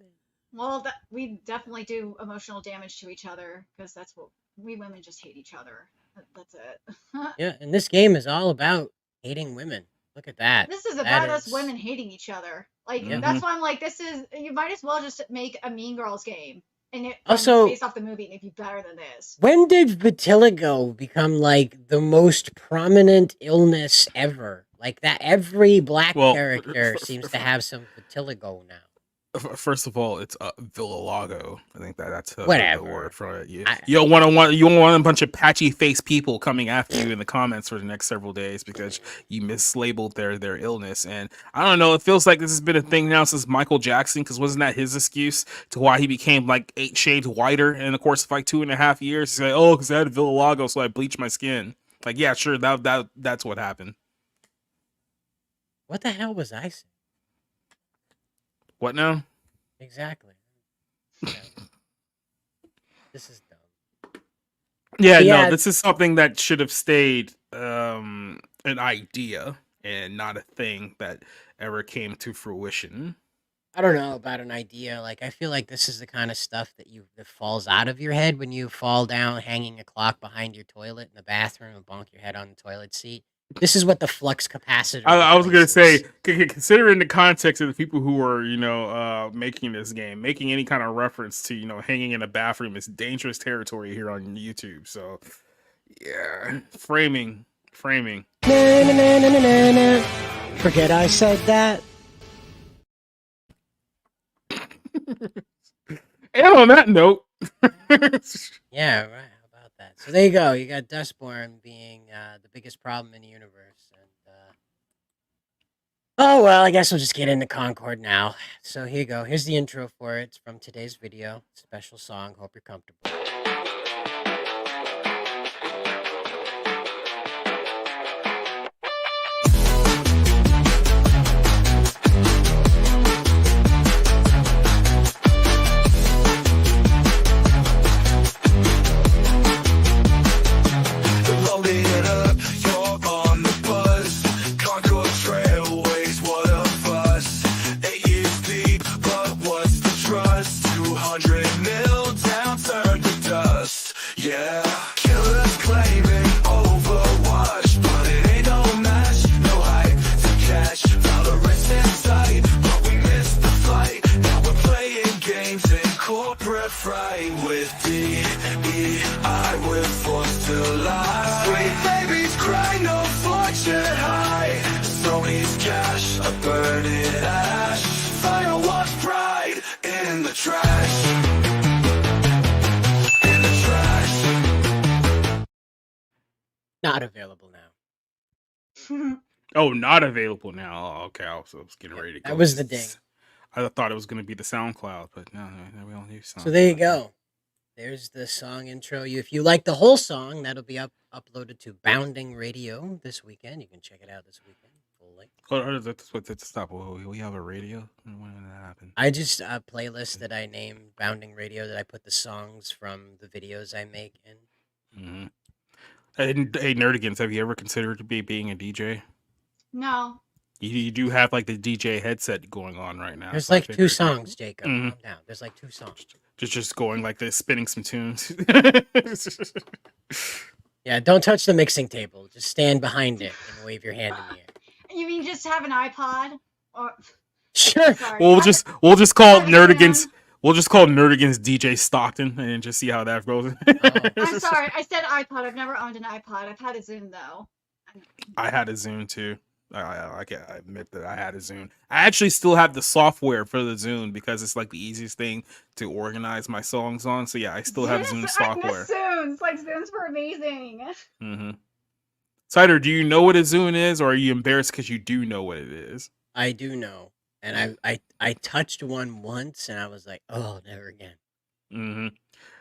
Well, we definitely do emotional damage to each other because that's what we women just hate each other. That's it. Yeah, and this game is all about hating women. Look at that. This is about us women hating each other. Like that's why I'm like, you might as well just make a Mean Girls game. And it Also, based off the movie, and it'd be better than this. When did vitiligo become like the most prominent illness ever? Like that every black character seems to have some vitiligo now. First of all, it's Villalago. I think that's the word for it. You don't want a bunch of patchy faced people coming after you in the comments for the next several days because you mislabeled their illness. And I don't know, it feels like this has been a thing now since Michael Jackson, because wasn't that his excuse to why he became like 8 shades whiter in the course of like 2.5 years? He's like, oh, because I had Villalago, so I bleached my skin. Like, yeah, sure, that's what happened. What the hell was I saying? What now? Exactly. Yeah. This is dumb. Yeah, no, this is something that should have stayed an idea and not a thing that ever came to fruition. I don't know about an idea. Like, I feel like this is the kind of stuff that falls out of your head when you fall down hanging a clock behind your toilet in the bathroom and bonk your head on the toilet seat. This is what the flux capacitor. I was gonna say, replaces. considering the context of the people who are, making this game, making any kind of reference to, hanging in a bathroom is dangerous territory here on YouTube. So, yeah, framing. Na, na, na, na, na, na. Forget I said that. And on that note, Yeah, right. How about that? So there you go. You got Dustborn being the biggest problem in the universe, and oh well, I guess we'll just get into Concord now. So here you go. Here's the intro for it. It's from today's video. Special song. Hope you're comfortable. Loading it up, you're on the buzz. Concord trailways, what a fuss. 8 years deep, but what's the trust? 200 mil down, turned to dust. Yeah, killers claiming Overwatch, but it ain't no match. No hype to catch. Valorant's in sight, but we missed the flight. Now we're playing games in corporate fright with DEI. We're forced to lie. Sweet babies cry, no fortune high. Sony's cash, a burning ash. Fireworks pride in the trash. In the trash. Not available now. oh, not available now. Oh, okay, I was getting ready to go. That was the ding. I thought it was going to be the SoundCloud, but no, we don't use SoundCloud. So there you go. There's the song intro. If you like the whole song, that'll be uploaded to Bounding Radio this weekend. You can check it out this weekend. Full link. Stop. We have a radio? When did that happen? I just a playlist that I named Bounding Radio that I put the songs from the videos I make in. Mm-hmm. Hey, Nerdigans, have you ever considered being a DJ? No. You do have like the DJ headset going on right now. There's so I like 2 figured- songs, Jacob. Mhm. Calm down. There's like 2 songs. Just going like this, spinning some tunes. Yeah, don't touch the mixing table. Just stand behind it and wave your hand in the air. You mean just have an iPod? Or Sure. sorry. we'll just call Having Nerdigans. We'll just call Nerdigans DJ Stockton and just see how that goes. I'm sorry, I said iPod. I've never owned an iPod. I've had a Zoom though. I had a Zune too. I admit that I had a Zune. I actually still have the software for the Zune because it's like the easiest thing to organize my songs on. So yeah, I still have Zune I software. miss Zooms. Like Zooms were amazing. Mm-hmm. Cider, do you know what a Zune is, or are you embarrassed because you do know what it is? I do know. And I touched one once and I was like, oh, never again. Mm-hmm.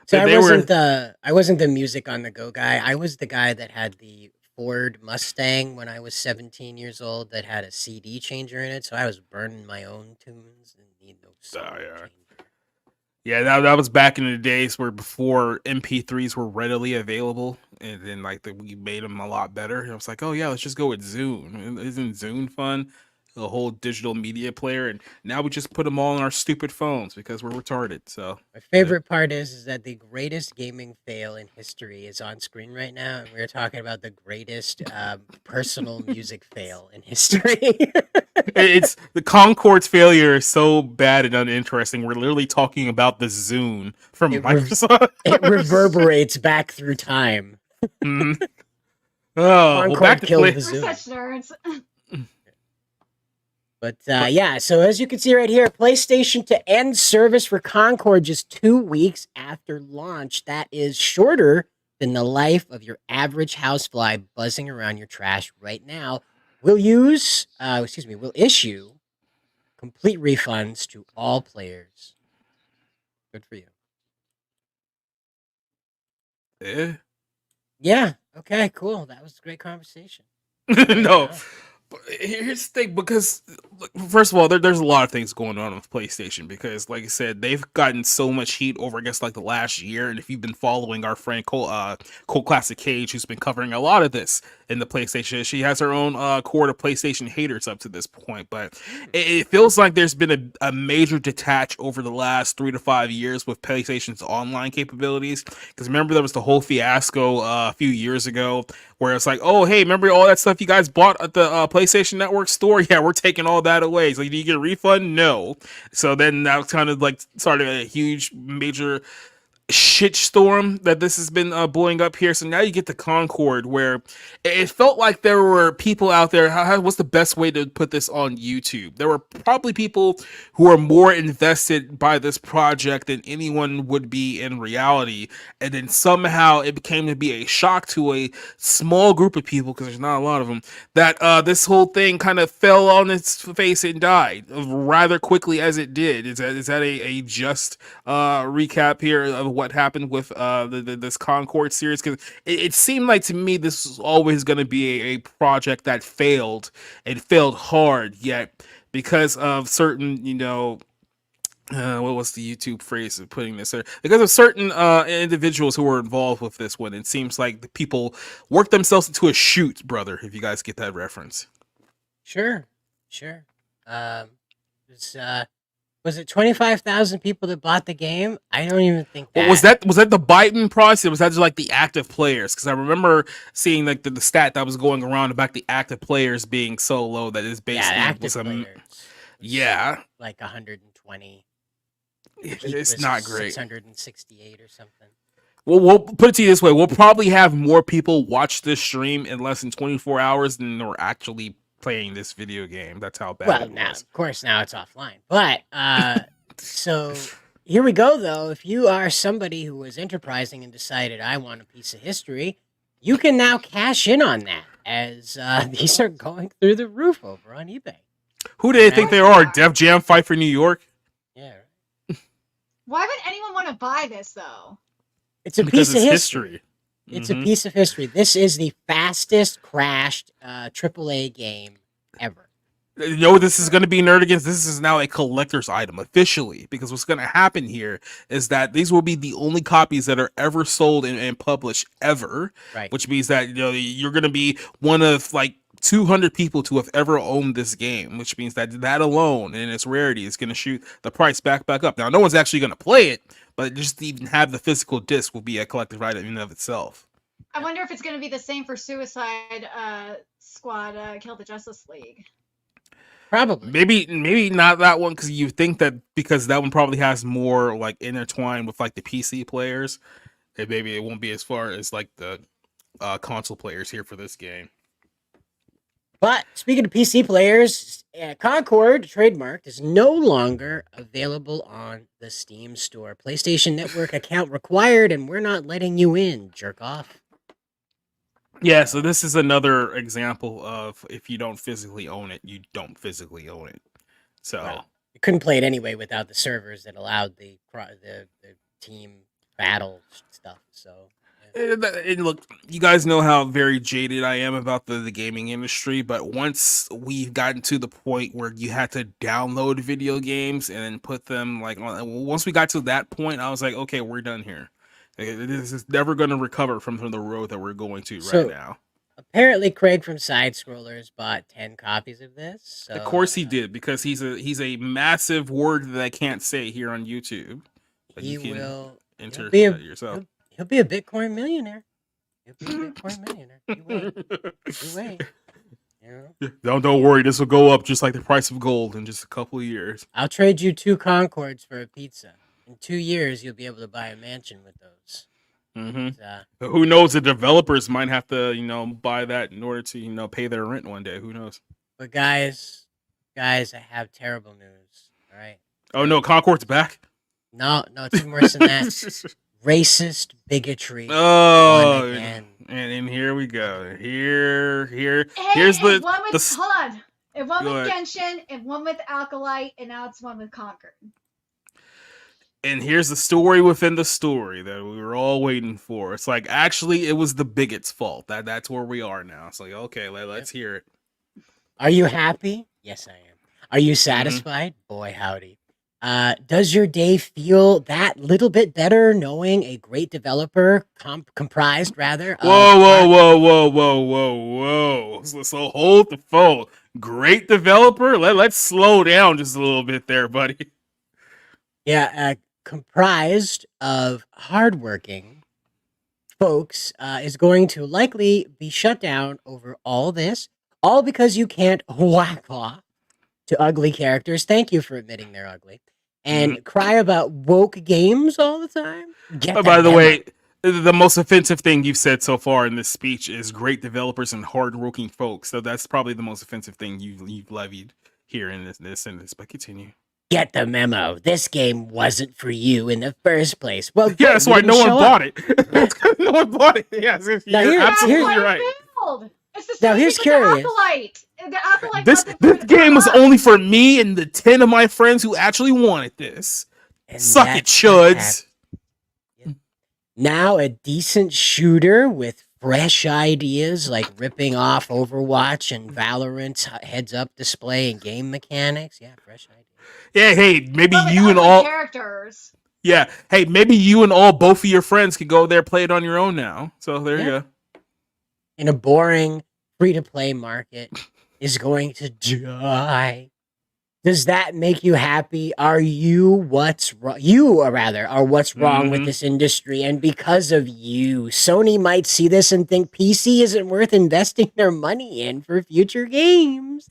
So But I wasn't the music on the go guy. I was the guy that had the Ford Mustang when I was 17 years old that had a CD changer in it. So I was burning my own tunes and need no song changer. Yeah, that was back in the days where before MP3s were readily available, and then we made them a lot better. I was like, oh yeah, let's just go with Zune. Isn't Zune fun? The whole digital media player, and now we just put them all on our stupid phones because we're retarded. So My favorite part is that the greatest gaming fail in history is on screen right now, and we're talking about the greatest personal music fail in history. it's the Concord's failure is so bad and uninteresting. We're literally talking about the Zune from Microsoft. It reverberates back through time. Mhm. Oh, Concord back to killed play. the We're Zune. such nerds. But yeah, so as you can see right here, PlayStation to end service for Concord just 2 weeks after launch. That is shorter than the life of your average housefly buzzing around your trash right now. We'll issue complete refunds to all players. Good for you. Eh? Yeah. Okay, cool. That was a great conversation. No. Here's the thing, because first of all, there's a lot of things going on with PlayStation because, like I said, they've gotten so much heat over, I guess, like the last year. And if you've been following our friend Cole Classic Cage, who's been covering a lot of this in the PlayStation, she has her own court of PlayStation haters up to this point. But it feels like there's been a major detach over the last 3 to 5 years with PlayStation's online capabilities. Because remember, there was the whole fiasco a few years ago where it's like, oh, hey, remember all that stuff you guys bought at the PlayStation Network store? Yeah, we're taking all that away. So, do you get a refund? No. So then that kind of like started a huge, major shitstorm that this has been blowing up here. So now you get to Concord, where it felt like there were people out there. What's the best way to put this on YouTube? There were probably people who are more invested by this project than anyone would be in reality. And then somehow it became to be a shock to a small group of people, because there's not a lot of them, that this whole thing kind of fell on its face and died rather quickly as it did. Is that a just recap here of what happened with this Concord series? Because it seemed like to me this was always going to be a project that failed, and failed hard, yet because of certain, what was the YouTube phrase of putting this there? Because of certain individuals who were involved with this one, it seems like the people worked themselves into a shoot, brother, if you guys get that reference. Sure. Was it 25,000 people that bought the game? I don't even think that. Was that the Biden process? Or was that just like the active players? Because I remember seeing like the stat that was going around about the active players being so low that it's basically active players. Yeah, like 120. It's not great. 668 or something. Well, we'll put it to you this way: we'll probably have more people watch this stream in less than 24 hours than are actually playing this video game. That's how bad it was. Now, of course, now it's offline. But so here we go, though. If you are somebody who was enterprising and decided, I want a piece of history, you can now cash in on that, as these are going through the roof over on eBay. Who do they think they are? Def Jam Fight for New York? Yeah. Why would anyone want to buy this, though? It's a piece of history. It's a piece of history. This is the fastest crashed AAA game ever. You know what this is going to be, Nerdigans? This is now a collector's item officially, because what's going to happen here is that these will be the only copies that are ever sold and published ever. Right. Which means that you're going to be one of like 200 people to have ever owned this game, which means that alone and its rarity is going to shoot the price back up. Now, no one's actually going to play it, but just to even have the physical disc will be a collector's item in and of itself. I wonder if it's going to be the same for Suicide Squad Kill the Justice League. Probably. Maybe not that one, because you think that because that one probably has more like intertwined with like the PC players, and maybe it won't be as far as like the console players here for this game. But speaking of PC players, Concord, trademarked, is no longer available on the Steam store. PlayStation Network account required, and we're not letting you in, jerk off. Yeah, so this is another example of if you don't physically own it, you don't physically own it. So you couldn't play it anyway without the servers that allowed the team battle stuff. So. And look, you guys know how very jaded I am about the gaming industry, but once we've gotten to the point where you had to download video games and then put them like once we got to that point, I was like, okay, we're done here. This is never going to recover from the road that we're going to right now. Apparently, Craig from Side Scrollers bought 10 copies of this. So, of course he did, because he's a massive word that I can't say here on YouTube. But he you will enter yourself. He'll be a Bitcoin millionaire. He'll be a Bitcoin millionaire. You wait. You wait. You know? Don't worry. This will go up just like the price of gold in just a couple of years. I'll trade you 2 Concords for a pizza. In 2 years, you'll be able to buy a mansion with those. Mm-hmm. Who knows? The developers might have to, buy that in order to, pay their rent one day. Who knows? But guys, I have terrible news. All right. Oh no, Concord's back. No, it's even worse than that. Racist bigotry. Oh, and here we go. Here's hold on. It one with Genshin, and one with Alkalite, and now it's one with Concord. And here's the story within the story that we were all waiting for. It's like, actually, it was the bigots' fault. That's where we are now. It's like, okay, let's hear it. Are you happy? Yes, I am. Are you satisfied? Boy, howdy. Does your day feel that little bit better knowing a great developer comprised rather of Whoa. So hold the phone. Great developer. Let's slow down just a little bit there, buddy. comprised of hardworking folks is going to likely be shut down over all this, all because you can't whack off to ugly characters. Thank you for admitting they're ugly. And cry about woke games all the time. Get By that the memo. way, the most offensive thing you've said so far in this speech is great developers and hardworking folks. So that's probably the most offensive thing you've levied here in this sentence. But continue. Get the memo. This game wasn't for you in the first place. Well, Yeah, that's why no one bought it. That's 'cause no one bought it. Yes, you're absolutely right. It's the Now, same here's thing with curious. the Acolyte. The Acolyte This game was only for me and the 10 of my friends who actually wanted this. And Suck it, that's chuds. Now a decent shooter with fresh ideas like ripping off Overwatch and Valorant's heads-up display and game mechanics. Yeah, fresh ideas. Yeah, hey, maybe But with you and ugly all. characters. Yeah, hey, maybe you and all both of your friends could go there play it on your own now. So there you go. In a boring free-to-play market is going to die. Does that make you happy? Are you what's wrong? You, rather, are what's wrong with this industry. And because of you, Sony might see this and think PC isn't worth investing their money in for future games.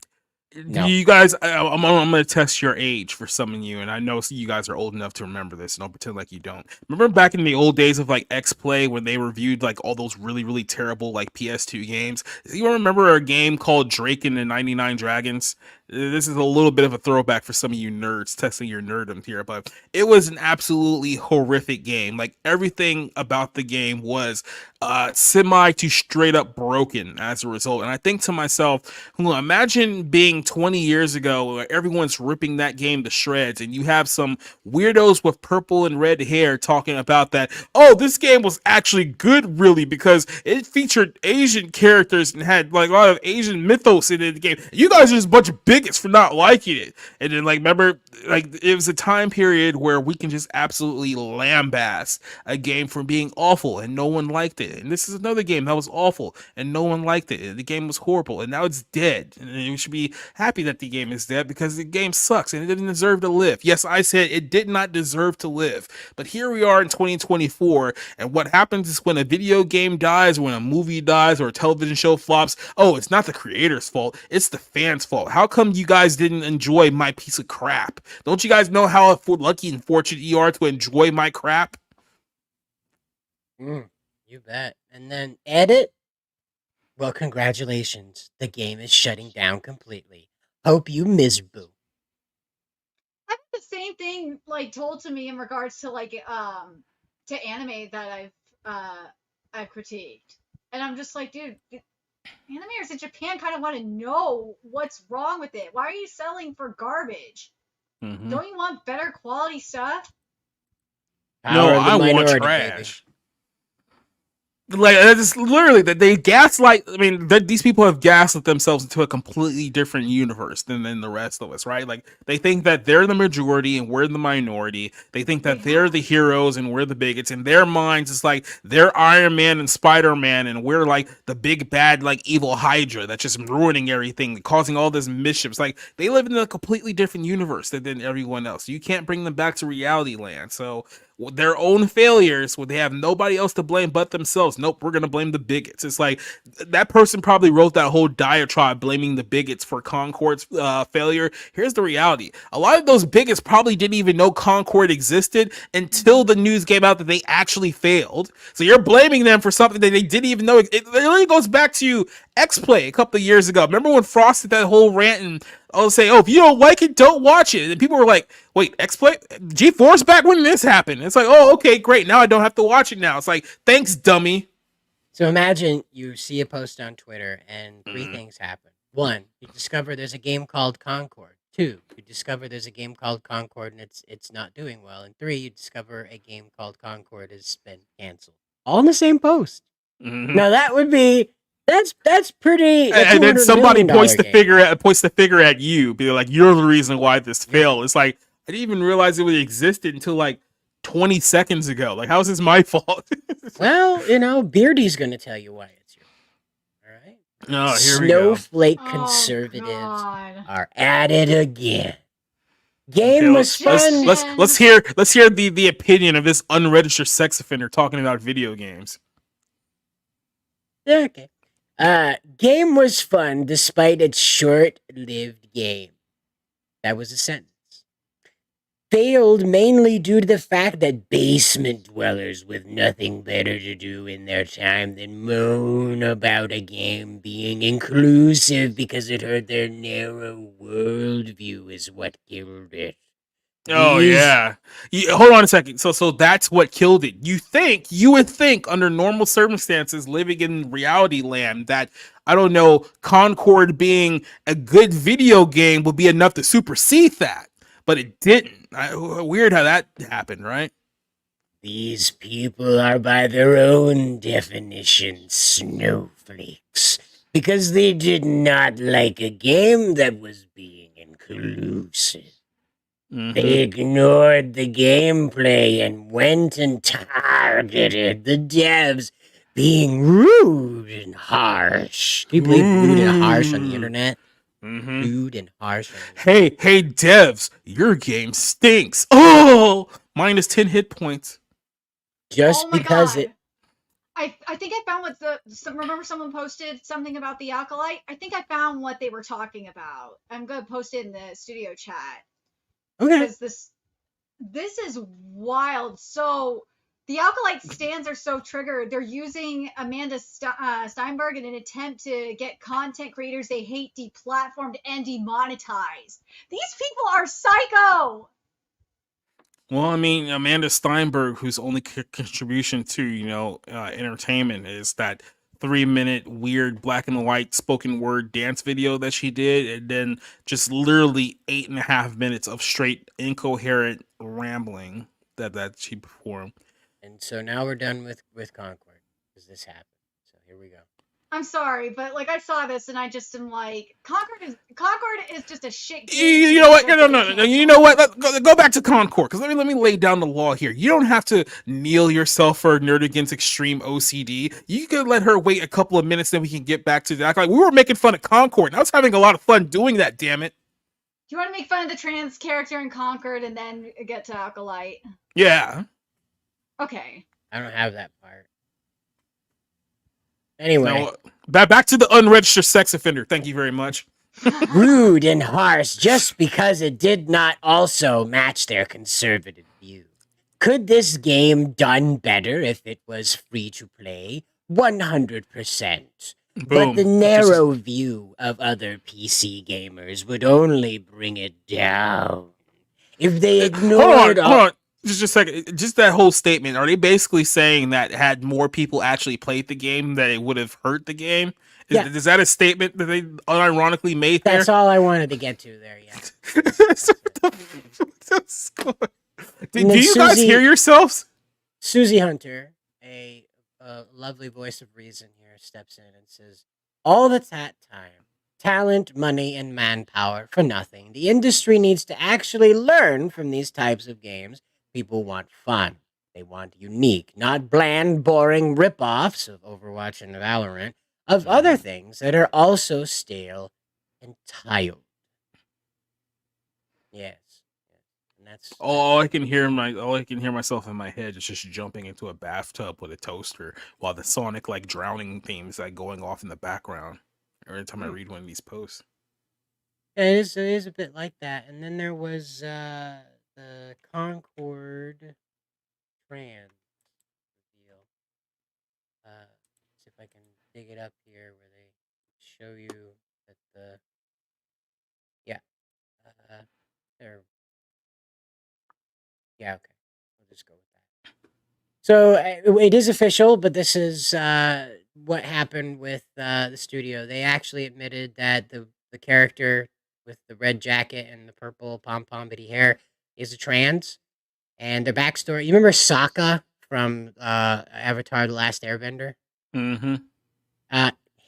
No. You guys, I'm going to test your age for some of you, and I know you guys are old enough to remember this, and I'll pretend like you don't. Remember back in the old days of like X-Play when they reviewed like all those really, really terrible like PS2 games? You remember a game called Drake and the 99 Dragons? This is a little bit of a throwback for some of you nerds testing your nerdom here, but it was an absolutely horrific game. Like everything about the game was semi to straight up broken as a result. And I think to myself, imagine being 20 years ago where everyone's ripping that game to shreds and you have some weirdos with purple and red hair talking about that. Oh, this game was actually good, really, because it featured Asian characters and had like a lot of Asian mythos in the game. You guys are just a bunch of bigots for not liking it. And then like remember, like it was a time period where we can just absolutely lambaste a game for being awful and no one liked it. And this is another game that was awful and no one liked it. And the game was horrible and now it's dead. And we should be happy that the game is dead because the game sucks and it didn't deserve to live. Yes, I said it did not deserve to live. But here we are in 2024, and what happens is when a video game dies, when a movie dies, or a television show flops, oh, it's not the creator's fault, it's the fans' fault. How come you guys didn't enjoy my piece of crap? Don't you guys know how lucky and fortunate you are to enjoy my crap? You bet. And then edit? Well, congratulations. The game is shutting down completely. Hope you miserable. I've had the same thing like told to me in regards to like to anime that I've critiqued. And I'm just like, dude, animators in Japan kind of want to know what's wrong with it. Why are you selling for garbage? Don't you want better quality stuff? No, I want trash. Like it's literally that they gaslight. I mean, these people have gaslit themselves into a completely different universe than the rest of us, right? Like they think that they're the majority and we're the minority. They think that they're the heroes and we're the bigots. In their minds, it's like they're Iron Man and Spider-Man, and we're like the big bad, like evil Hydra that's just ruining everything, causing all this mischief. Like they live in a completely different universe than everyone else. You can't bring them back to reality land. So their own failures, where they have nobody else to blame but themselves. Nope, we're gonna blame the bigots. It's like that person probably wrote that whole diatribe blaming the bigots for Concord's failure. Here's the reality: a lot of those bigots probably didn't even know Concord existed until the news came out that they actually failed. So you're blaming them for something that they didn't even know. It really goes back to X-Play a couple of years ago. Remember when Frost did that whole rant and I'll say, oh, if you don't like it, don't watch it. And people were like, wait, X-Play? G4's back when this happened. It's like, oh, okay, great. Now I don't have to watch it now. It's like, thanks, dummy. So imagine you see a post on Twitter and three things happen. One, you discover there's a game called Concord. Two, you discover there's a game called Concord and it's not doing well. And three, you discover a game called Concord has been canceled. All in the same post. Now that would be That's pretty. And then $200 somebody million points the game. figure at you, be like, "You're the reason why this failed." It's like I didn't even realize it would existed until like 20 seconds ago. Like, how is this my fault? Well, Beardy's gonna tell you why it's your fault. All right. Oh, here we go. Snowflake Oh, conservatives God. are at it again. Game was fun. Let's hear the opinion of this unregistered sex offender talking about video games. Yeah, okay. Game was fun despite its short-lived game. That was a sentence. Failed mainly due to the fact that basement dwellers with nothing better to do in their time than moan about a game being inclusive because it hurt their narrow worldview is what killed it. Oh These- yeah. Hold on a second. So that's what killed it. You would think under normal circumstances, living in reality land, that I don't know, Concord being a good video game would be enough to supersede that, but it didn't. Weird how that happened, right? These people are by their own definition snowflakes because they did not like a game that was being inclusive. They ignored the gameplay and went and targeted the devs being rude and harsh. Do you believe rude and harsh on the internet? Rude and harsh. Hey devs, your game stinks. Oh, minus 10 hit points. Just Oh my because God. it. I think I found remember someone posted something about the Alkalite? I think I found what they were talking about. I'm gonna post it in the studio chat. Okay. Because this is wild. So the Alkalite stands are so triggered. They're using Amanda Steinberg in an attempt to get content creators they hate deplatformed and demonetized. These people are psycho. Well, I mean, Amanda Steinberg, whose only contribution to entertainment is that 3-minute weird black and white spoken word dance video that she did, and then just literally 8.5 minutes of straight incoherent rambling that she performed. And so now we're done with Concord because this happened. So here we go. I'm sorry, but like I saw this and I just am like, Concord is just a shit game. You know what? No. You know what? Go back to Concord, because let me lay down the law here. You don't have to kneel yourself for Nerdigan's extreme OCD. You can let her wait a couple of minutes, then we can get back to that. Like, we were making fun of Concord, and I was having a lot of fun doing that. Damn it! Do you want to make fun of the trans character in Concord and then get to Alkalite? Yeah. Okay. I don't have that part. Anyway. Now, back to the unregistered sex offender. Thank you very much. Rude and harsh just because it did not also match their conservative view. Could this game done better if it was free to play? 100%. But the narrow view of other PC gamers would only bring it down. If they ignored Hold on. Just a second. Just that whole statement. Are they basically saying that had more people actually played the game, that it would have hurt the game? Is that a statement that they unironically made there? That's all I wanted to get to there, yeah. Do you guys hear yourselves? Susie Hunter, a lovely voice of reason here, steps in and says, all that's at time, talent, money, and manpower for nothing. The industry needs to actually learn from these types of games. People want fun. They want unique, not bland, boring rip-offs of Overwatch and Valorant, of other things that are also stale and tired. Yes. And that's All I can hear myself in my head is just jumping into a bathtub with a toaster while the Sonic like drowning theme is like going off in the background every time I read one of these posts. Yeah, it is a bit like that. And then there was the Concord trans reveal. See if I can dig it up here where they show you that there. Yeah, okay. We'll just go with that. So it is official, but this is what happened with the studio. They actually admitted that the character with the red jacket and the purple pom-pom-bitty hair is a trans. And their backstory, you remember Sokka from Avatar: The Last Airbender? Mm-hmm.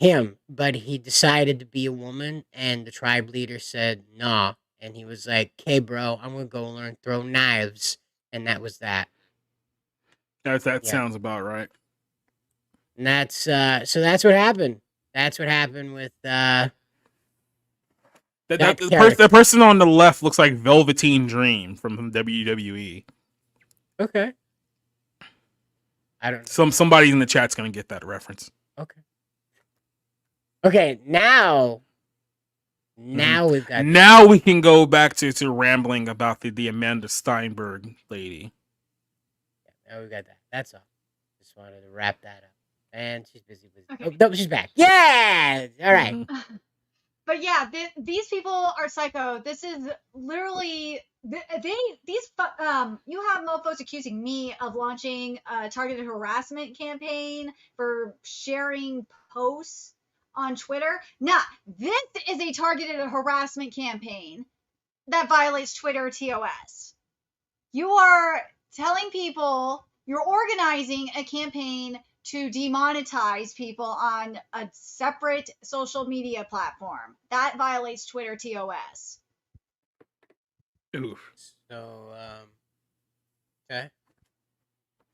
him, but he decided to be a woman, and the tribe leader said, nah. And he was like, okay, bro, I'm going to go learn throw knives. And that was that. That Yeah. sounds about right. And that's, so that's what happened. That's what happened with, The character. person on the left looks like Velveteen Dream from WWE. Okay. I don't know. Somebody in the chat's gonna get that reference. Okay. Okay, now we've got. Now we can go back to rambling about the Amanda Steinberg lady. Yeah, now we've got that. That's all. Just wanted to wrap that up. And she's busy. Okay. Oh, no, she's back. Yeah. All right. But yeah, these people are psycho. This is literally you have mofos accusing me of launching a targeted harassment campaign for sharing posts on Twitter. Nah, this is a targeted harassment campaign that violates Twitter TOS. You are telling people you're organizing a campaign to demonetize people on a separate social media platform. That violates Twitter TOS. Oof. So, okay.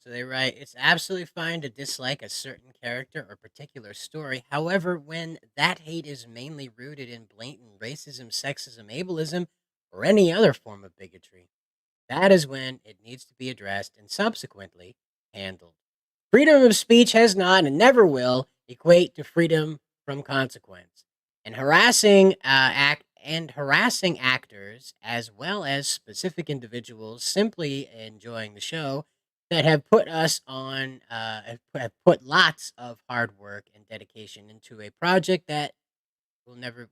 So they write, it's absolutely fine to dislike a certain character or particular story. However, when that hate is mainly rooted in blatant racism, sexism, ableism, or any other form of bigotry, that is when it needs to be addressed and subsequently handled. Freedom of speech has not and never will equate to freedom from consequence. And harassing actors as well as specific individuals simply enjoying the show that have put us on have put lots of hard work and dedication into a project that will never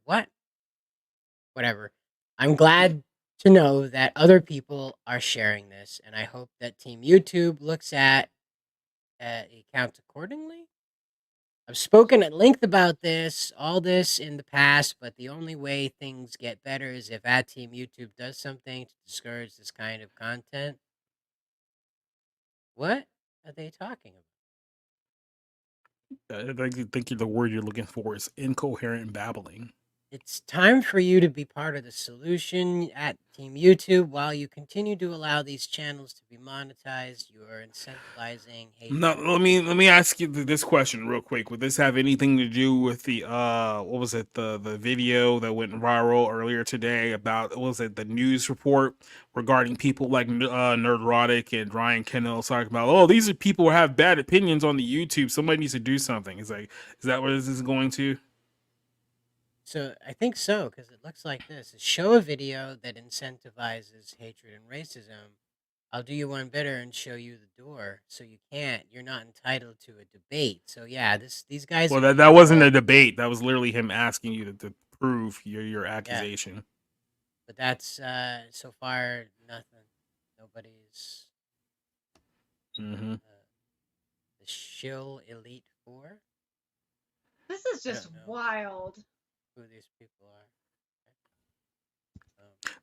whatever. I'm glad to know that other people are sharing this, and I hope that Team YouTube looks at account accordingly. I've spoken at length about all this in the past, but the only way things get better is if Team YouTube does something to discourage this kind of content. What are they talking about? I think the word you're looking for is incoherent babbling. It's time for you to be part of the solution at Team YouTube. While you continue to allow these channels to be monetized, you are incentivizing hate. Now, let me ask you this question real quick. Would this have anything to do with the what was it, the video that went viral earlier today about, what was it, the news report regarding people like Nerdrotic and Ryan Kennel talking about, oh, these are people who have bad opinions on the YouTube, somebody needs to do something. It's like, is that what this is going to? So I think so, because it looks like this. Show a video that incentivizes hatred and racism. I'll do you one better and show you the door. So you can't. You're not entitled to a debate. So yeah, these guys. Well, that wasn't a debate. That was literally him asking you to prove your accusation. Yeah. But that's so far nothing. Nobody's. The Shill Elite 4. This is just wild. Who these people are.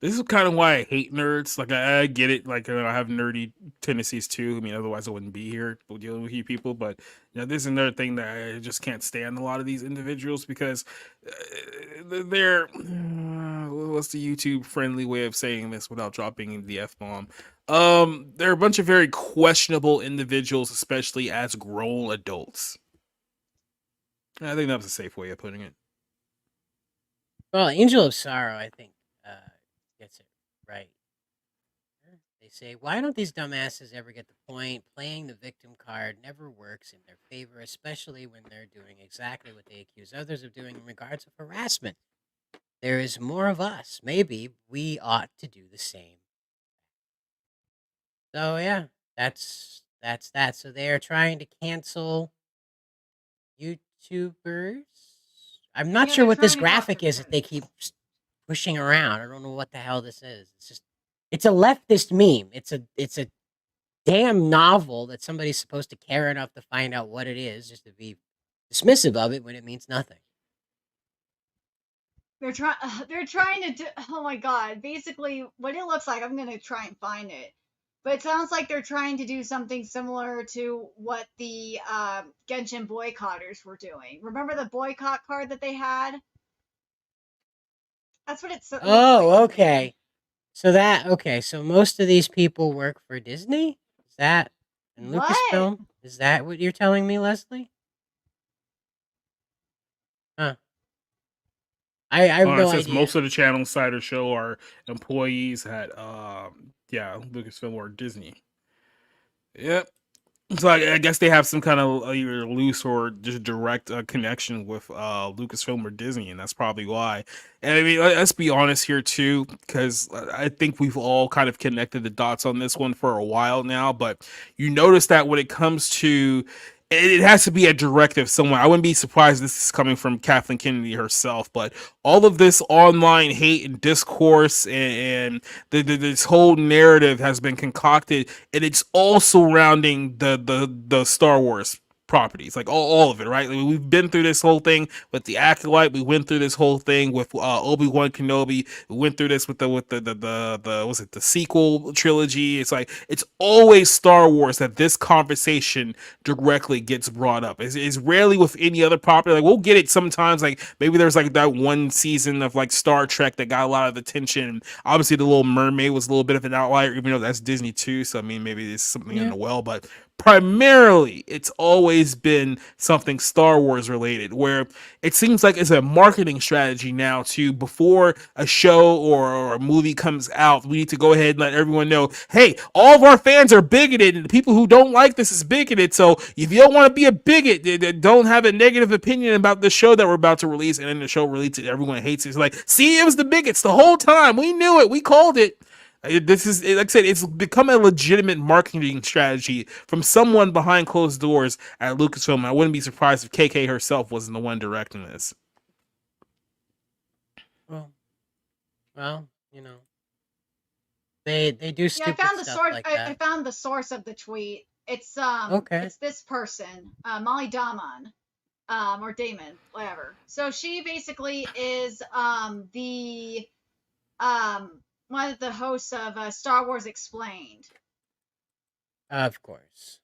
This is kind of why I hate nerds. Like, I get it. Like, I have nerdy tendencies too. I mean, otherwise I wouldn't be here dealing with you people. But this is another thing that I just can't stand a lot of these individuals, because they're what's the YouTube friendly way of saying this without dropping the F-bomb? They're a bunch of very questionable individuals, especially as grown adults. I think that's a safe way of putting it. Well, Angel of Sorrow, I think, gets it right. They say, why don't these dumbasses ever get the point? Playing the victim card never works in their favor, especially when they're doing exactly what they accuse others of doing in regards of harassment. There is more of us. Maybe we ought to do the same. So yeah, that's that. So they are trying to cancel YouTubers. I'm not sure what this graphic is that they keep pushing around. I don't know what the hell this is. It's a leftist meme. It's a damn novel that somebody's supposed to care enough to find out what it is, just to be dismissive of it when it means nothing. They're trying to do, oh my god, basically what it looks like, I'm gonna try and find it. But it sounds like they're trying to do something similar to what the Genshin boycotters were doing. Remember the boycott card that they had? That's what it looks like Oh, to me. okay. So most of these people work for Disney? Is that and What? Lucasfilm? Is that what you're telling me, Leslie? Huh. I have It no says idea. most of the channel side or show are employees at Lucasfilm or Disney. Yep. So I guess they have some kind of either loose or just direct connection with Lucasfilm or Disney, and that's probably why. And I mean, let's be honest here too, because I think we've all kind of connected the dots on this one for a while now. But you notice that when it comes to it has to be a directive somewhere. I wouldn't be surprised if this is coming from Kathleen Kennedy herself, but all of this online hate and discourse and this whole narrative has been concocted, and it's all surrounding the Star Wars properties, like all of it, right? Like, we've been through this whole thing with the Acolyte. We went through this whole thing with Obi-Wan Kenobi. We went through this with the was it the sequel trilogy? It's like it's always Star Wars that this conversation directly gets brought up. It's rarely with any other property. Like we'll get it sometimes. Like maybe there's like that one season of like Star Trek that got a lot of attention. Obviously, the Little Mermaid was a little bit of an outlier, even though that's Disney too. So I mean, maybe there's something in the well, but primarily it's always been something Star Wars related, where it seems like it's a marketing strategy now to, before a show or a movie comes out, we need to go ahead and let everyone know, hey, all of our fans are bigoted and the people who don't like this is bigoted. So if you don't want to be a bigot, don't have a negative opinion about the show that we're about to release, and then the show releases, everyone hates it. It's like, see, it was the bigots the whole time. We knew it. We called it. This is, like I said, it's become a legitimate marketing strategy from someone behind closed doors at Lucasfilm. I wouldn't be surprised if KK herself wasn't the one directing this. Well, you know, they do Yeah, stupid I found the stuff source. like I that. found the source of the tweet. It's Okay. it's this person, Molly Damon, or Damon, whatever. So she basically is the one of the hosts of Star Wars Explained. Of course.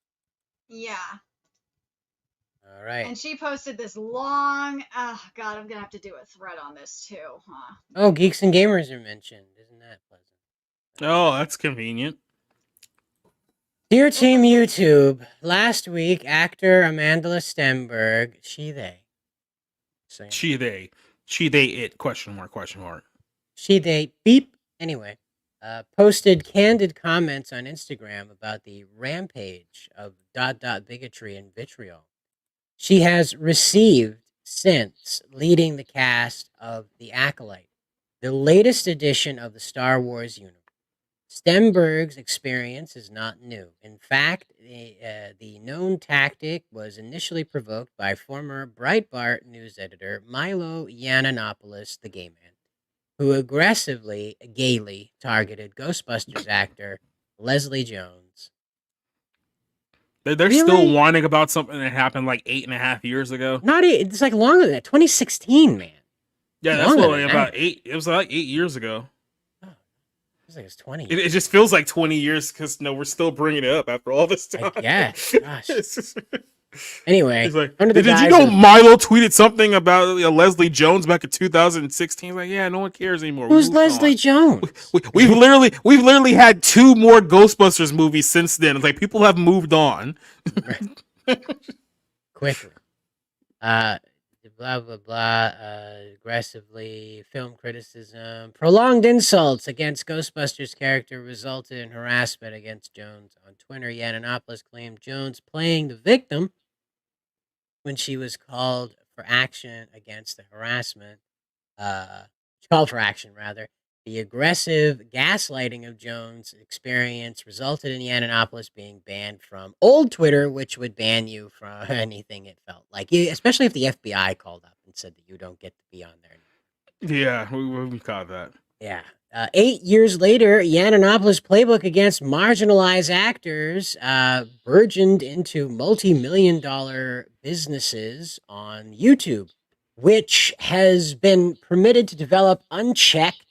Yeah. All right. And she posted this long. Oh God, I'm gonna have to do a thread on this too, huh? Oh, Geeks and Gamers are mentioned. Isn't that pleasant? Oh, that's convenient. Dear Team YouTube, last week, actor Amanda Stenberg, she, they, it, question mark. she, they, beep, anyway, posted candid comments on Instagram about the rampage of ... bigotry and vitriol she has received since leading the cast of The Acolyte, the latest edition of the Star Wars universe. Stenberg's experience is not new. In fact, the known tactic was initially provoked by former Breitbart news editor Milo Yiannopoulos, the gay man, who aggressively, gaily targeted Ghostbusters actor Leslie Jones. They're still whining about something that happened like 8.5 years ago. It's like longer than that. 2016, man. Yeah, that's what, like, about 8. It was like 8 years ago. Feels like it's 20 years. It just feels like 20 years because we're still bringing it up after all this time. Yeah, gosh. Anyway, it's like, did you know Milo tweeted something about Leslie Jones back in 2016? Like, yeah, no one cares anymore. Who's Leslie Jones? We've literally had 2 more Ghostbusters movies since then. It's like people have moved on. Quickly. Blah, blah, blah, aggressively, film criticism, prolonged insults against Ghostbusters character resulted in harassment against Jones. On Twitter, Yiannopoulos claimed Jones playing the victim when she was called for action against the harassment. She called for action, rather. The aggressive gaslighting of Jones' experience resulted in Yiannopoulos being banned from old Twitter, which would ban you from anything it felt like, especially if the FBI called up and said that you don't get to be on there. Yeah, we caught that. Yeah. 8 years later, Yiannopoulos' playbook against marginalized actors burgeoned into multi-million-dollar businesses on YouTube, which has been permitted to develop unchecked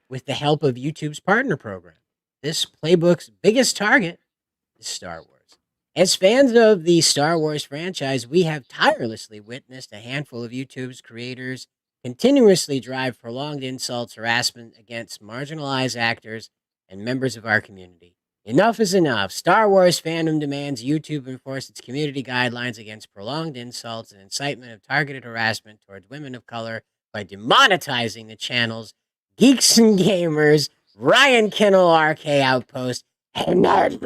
with the help of YouTube's partner program. this playbook's biggest target is Star Wars. As fans of the Star Wars franchise, we have tirelessly witnessed a handful of YouTube's creators continuously drive prolonged insults, harassment against marginalized actors and members of our community. Enough is enough. Star Wars fandom demands YouTube enforce its community guidelines against prolonged insults and incitement of targeted harassment towards women of color by demonetizing the channels Geeks and Gamers, Ryan Kennel, O.R.C.A. Outpost, and Nerd.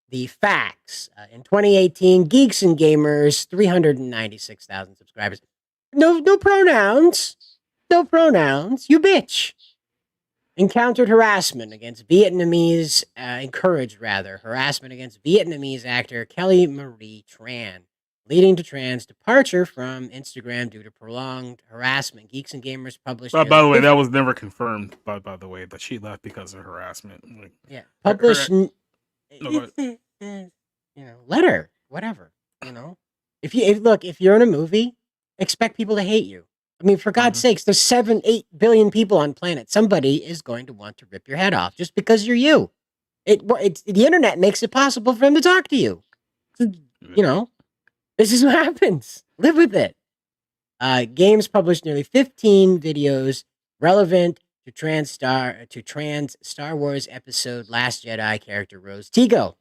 The facts. In 2018, Geeks and Gamers, 396,000 subscribers. No pronouns. No pronouns. You bitch. Encountered harassment against Vietnamese, encouraged rather, harassment against Vietnamese actor Kelly Marie Tran, leading to Tran's departure from Instagram due to prolonged harassment. Geeks and Gamers published... By the way, that was never confirmed, by the way, but she left because of harassment. Like, yeah, published... letter, whatever, if you're in a movie, expect people to hate you. I mean, for God's sakes, there's 7-8 billion people on planet. Somebody is going to want to rip your head off just because you're you. The internet makes it possible for them to talk to you. This is what happens. Live with it. Games published nearly 15 videos relevant to trans Star Wars episode Last Jedi character Rose Tico.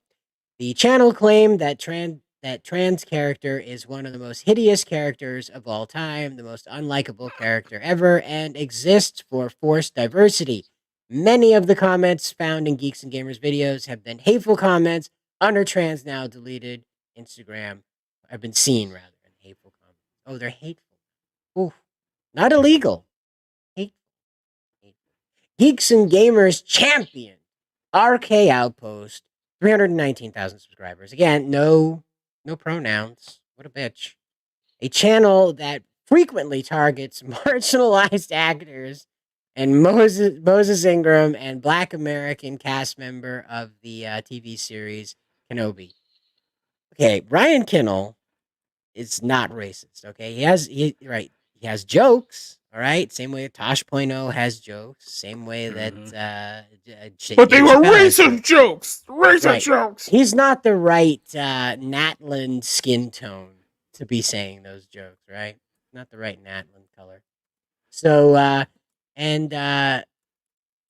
The channel claimed that trans character is one of the most hideous characters of all time, the most unlikable character ever, and exists for forced diversity. Many of the comments found in Geeks and Gamers videos have been hateful comments under trans now deleted Instagram. Have been seen rather in hateful comments. Oh, they're hateful. Ooh, not illegal. Hateful. Geeks and Gamers champion O.R.C.A. Outpost, 319,000 subscribers. Again, no pronouns. What a bitch. A channel that frequently targets marginalized actors and Moses Ingram and Black American cast member of the TV series Kenobi. Okay, Ryan Kennel is not racist. Okay, he has jokes. All right, same way Tosh.0 has jokes. Same way that but they were racist jokes. Racist jokes. He's not the right Natland skin tone to be saying those jokes, right? Not the right Natland color. So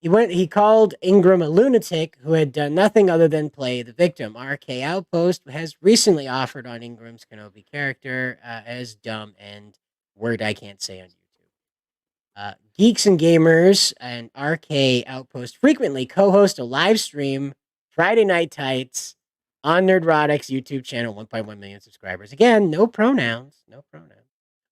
he called Ingram a lunatic who had done nothing other than play the victim. O.R.C.A. Outpost has recently offered on Ingram's Kenobi character as dumb and word I can't say on YouTube. Geeks and Gamers and O.R.C.A. Outpost frequently co-host a live stream Friday Night Tights on Nerdrotic's YouTube channel, 1.1 million subscribers. Again, no pronouns.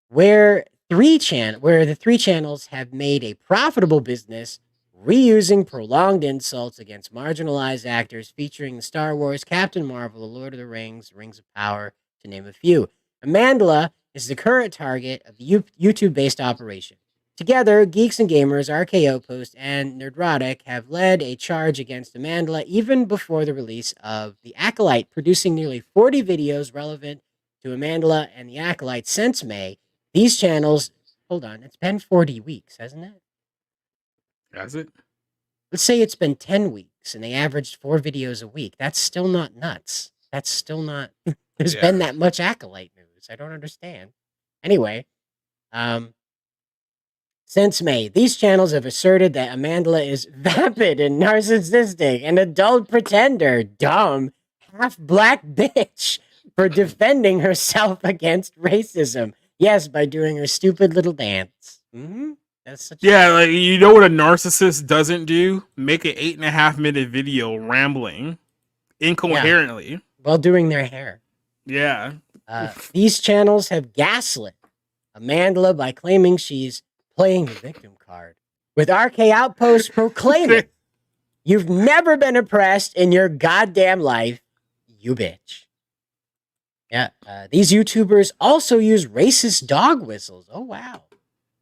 Where the three channels have made a profitable business reusing prolonged insults against marginalized actors featuring the Star Wars, Captain Marvel, The Lord of the Rings, Rings of Power, to name a few. Amandla is the current target of the YouTube-based operation. Together, Geeks and Gamers, O.R.C.A. Outpost, and Nerdrotic have led a charge against Amandla even before the release of The Acolyte, producing nearly 40 videos relevant to Amandla and The Acolyte since May. These channels... Hold on, it's been 40 weeks, hasn't it? Has it? Let's say it's been 10 weeks and they averaged 4 videos a week. That's still not nuts. That's still not... There's been that much Acolyte news. I don't understand. Anyway, since May, these channels have asserted that Amandla is vapid and narcissistic, an adult pretender, dumb, half-black bitch for defending herself against racism. Yes, by doing her stupid little dance. That's such like, you know what a narcissist doesn't do? Make an 8.5-minute video rambling incoherently while doing their hair. Yeah. These channels have gaslit Amandla by claiming she's playing the victim card, with O.R.C.A. Outpost proclaiming, "You've never been oppressed in your goddamn life, you bitch." Yeah, these YouTubers also use racist dog whistles. Oh, wow.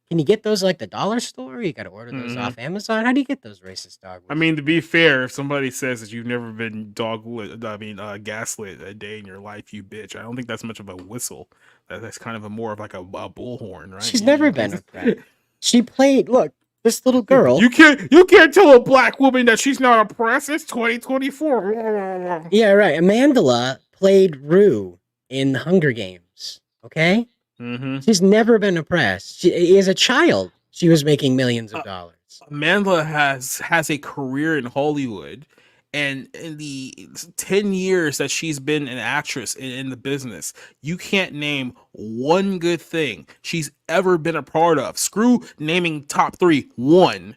Can you get those like the dollar store? Or you got to order those off Amazon? How do you get those racist dog whistles? I mean, to be fair, if somebody says that you've never been gaslit a day in your life, you bitch, I don't think that's much of a whistle. That's kind of more of like a bullhorn, right? She's never been oppressed. She played, look, this little girl. You can't tell a black woman that she's not oppressed. It's 2024. Yeah, right. Amandla played Rue in Hunger Games. Okay, she's never been oppressed. She, as a child, she was making millions of dollars. Amanda has a career in Hollywood, and in the 10 years that she's been an actress in the business, you can't name one good thing she's ever been a part of. Screw naming top 3.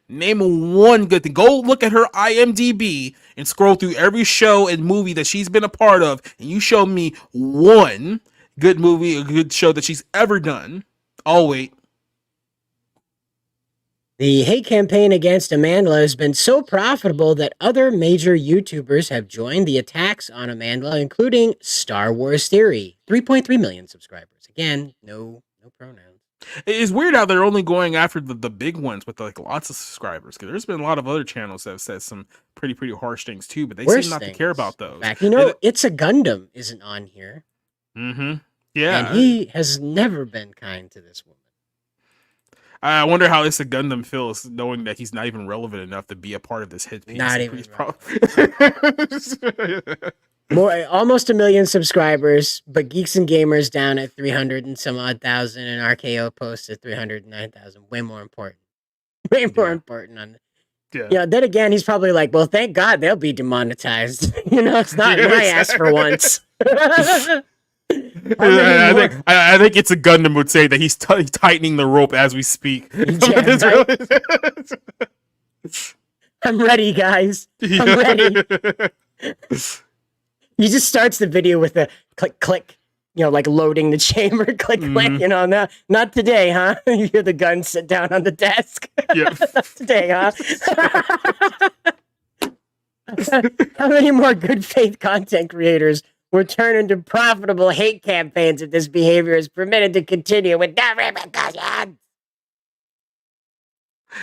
Name one good thing. Go look at her IMDb and scroll through every show and movie that she's been a part of, and you show me one good movie, a good show that she's ever done. I'll wait. The hate campaign against Amandla has been so profitable that other major YouTubers have joined the attacks on Amandla, including Star Wars Theory, 3.3 million subscribers. Again, no pronouns. It's weird how they're only going after the big ones with like lots of subscribers, because there's been a lot of other channels that have said some pretty harsh things too, but they seem not to care about those. In fact, you know, It's a Gundam isn't on here. Yeah. And he has never been kind to this woman. I wonder how It's a Gundam feels knowing that he's not even relevant enough to be a part of this hit piece. Not even more, almost 1 million subscribers, but Geeks and Gamers down at 300 and some odd thousand, and RKO posts at 309,000. Way more important. Way more important on. Yeah. Then again, he's probably like, well, thank God they'll be demonetized. You know, it's not my ass for once. I think It's a Gundam would say that he's tightening the rope as we speak. Yeah, right? I'm ready, guys. I'm ready. He just starts the video with a click, click, you know, like loading the chamber, click, click, you know, not today, huh? You hear the gun sit down on the desk. Yep. Not today, huh? How many more good faith content creators will turn into profitable hate campaigns if this behavior is permitted to continue with no repercussions?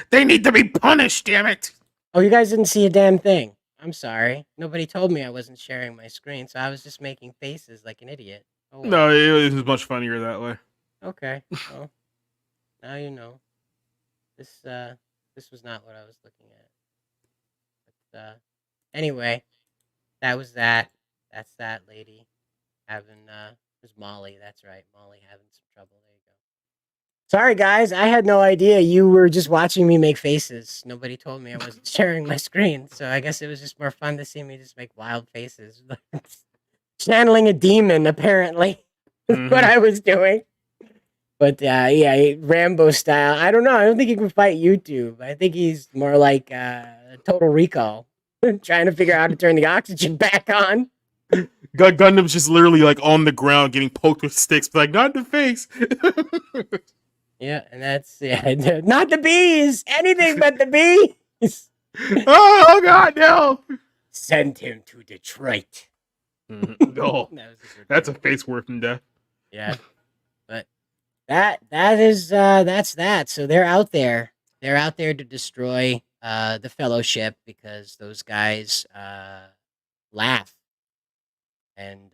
They need to be punished, damn it. Oh, you guys didn't see a damn thing. I'm sorry. Nobody told me I wasn't sharing my screen, so I was just making faces like an idiot. Oh, well. No, it was much funnier that way. Okay. Well, now you know. This was not what I was looking at. But anyway, that was that. That's that lady having it was Molly, that's right. Molly having some trouble. There you go. Sorry guys, I had no idea you were just watching me make faces. Nobody told me I wasn't sharing my screen, so I guess it was just more fun to see me just make wild faces. Channeling a demon, apparently. Is what I was doing. But yeah, Rambo style. I don't know. I don't think he can fight YouTube. I think he's more like Total Recall. Trying to figure out how to turn the oxygen back on. Gundam's just literally like on the ground getting poked with sticks, but like not in the face. Yeah, and that's not the bees. Anything but the bees. Oh God, no! Send him to Detroit. No, that's a face worth in death. Yeah, but that's that. So they're out there. They're out there to destroy the Fellowship because those guys laugh. And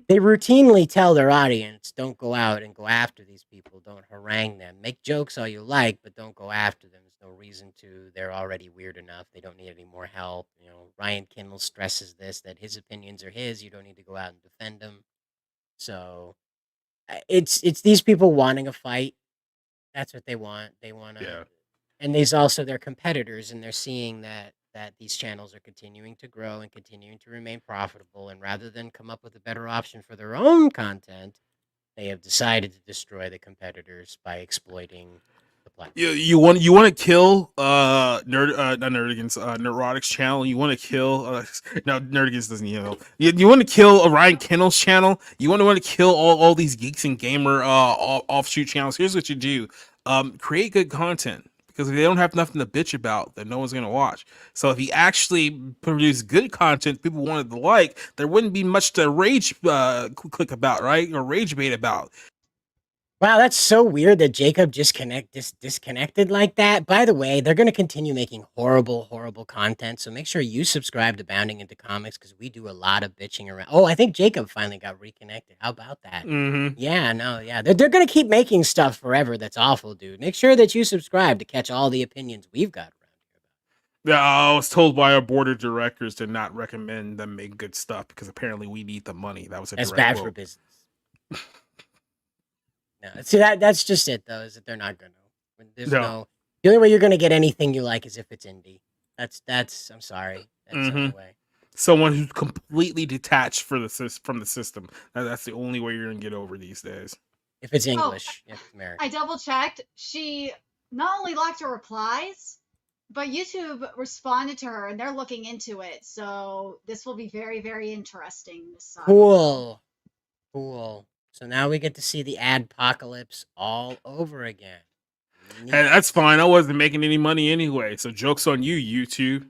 they routinely tell their audience, don't go out and go after these people. Don't harangue them. Make jokes all you like, but don't go after them. There's no reason to. They're already weird enough. They don't need any more help. You know, Ryan Kindle stresses this, that his opinions are his. You don't need to go out and defend them. So it's these people wanting a fight. That's what they want. They want to. Yeah. And there's also their competitors, and they're seeing that these channels are continuing to grow and continuing to remain profitable. And rather than come up with a better option for their own content, they have decided to destroy the competitors by exploiting the platform. You want to kill Neurotic's channel. You want to kill no, Nerdigans doesn't know. You want to kill Ryan Kendall's channel. You want to kill all these geeks and gamer offshoot channels. Here's what you do: create good content. Because if they don't have nothing to bitch about, then no one's going to watch. So if he actually produced good content people wanted to like, there wouldn't be much to rage click about, right? Or rage bait about. Wow, that's so weird that Jacob disconnected like that. By the way, they're going to continue making horrible content. So make sure you subscribe to Bounding into Comics because we do a lot of bitching around. Oh, I think Jacob finally got reconnected. How about that? Mm-hmm. Yeah, no, yeah. They're going to keep making stuff forever. That's awful, dude. Make sure that you subscribe to catch all the opinions we've got around here. Yeah, I was told by our board of directors to not recommend them make good stuff because apparently we need the money. That was a That's direct bad for quote. business. No, see that's just it though. Is that they're not going to. There's no. The only way you're going to get anything you like is if it's indie. That's. I'm sorry. That's the only way. Someone who's completely detached from the system. That's the only way you're gonna get over these days. If it's English, if it's American. I double checked. She not only locked her replies, but YouTube responded to her, and they're looking into it. So this will be very, very interesting. This Cool. So now we get to see the adpocalypse all over again. And that's fine. I wasn't making any money anyway, so joke's on you, YouTube.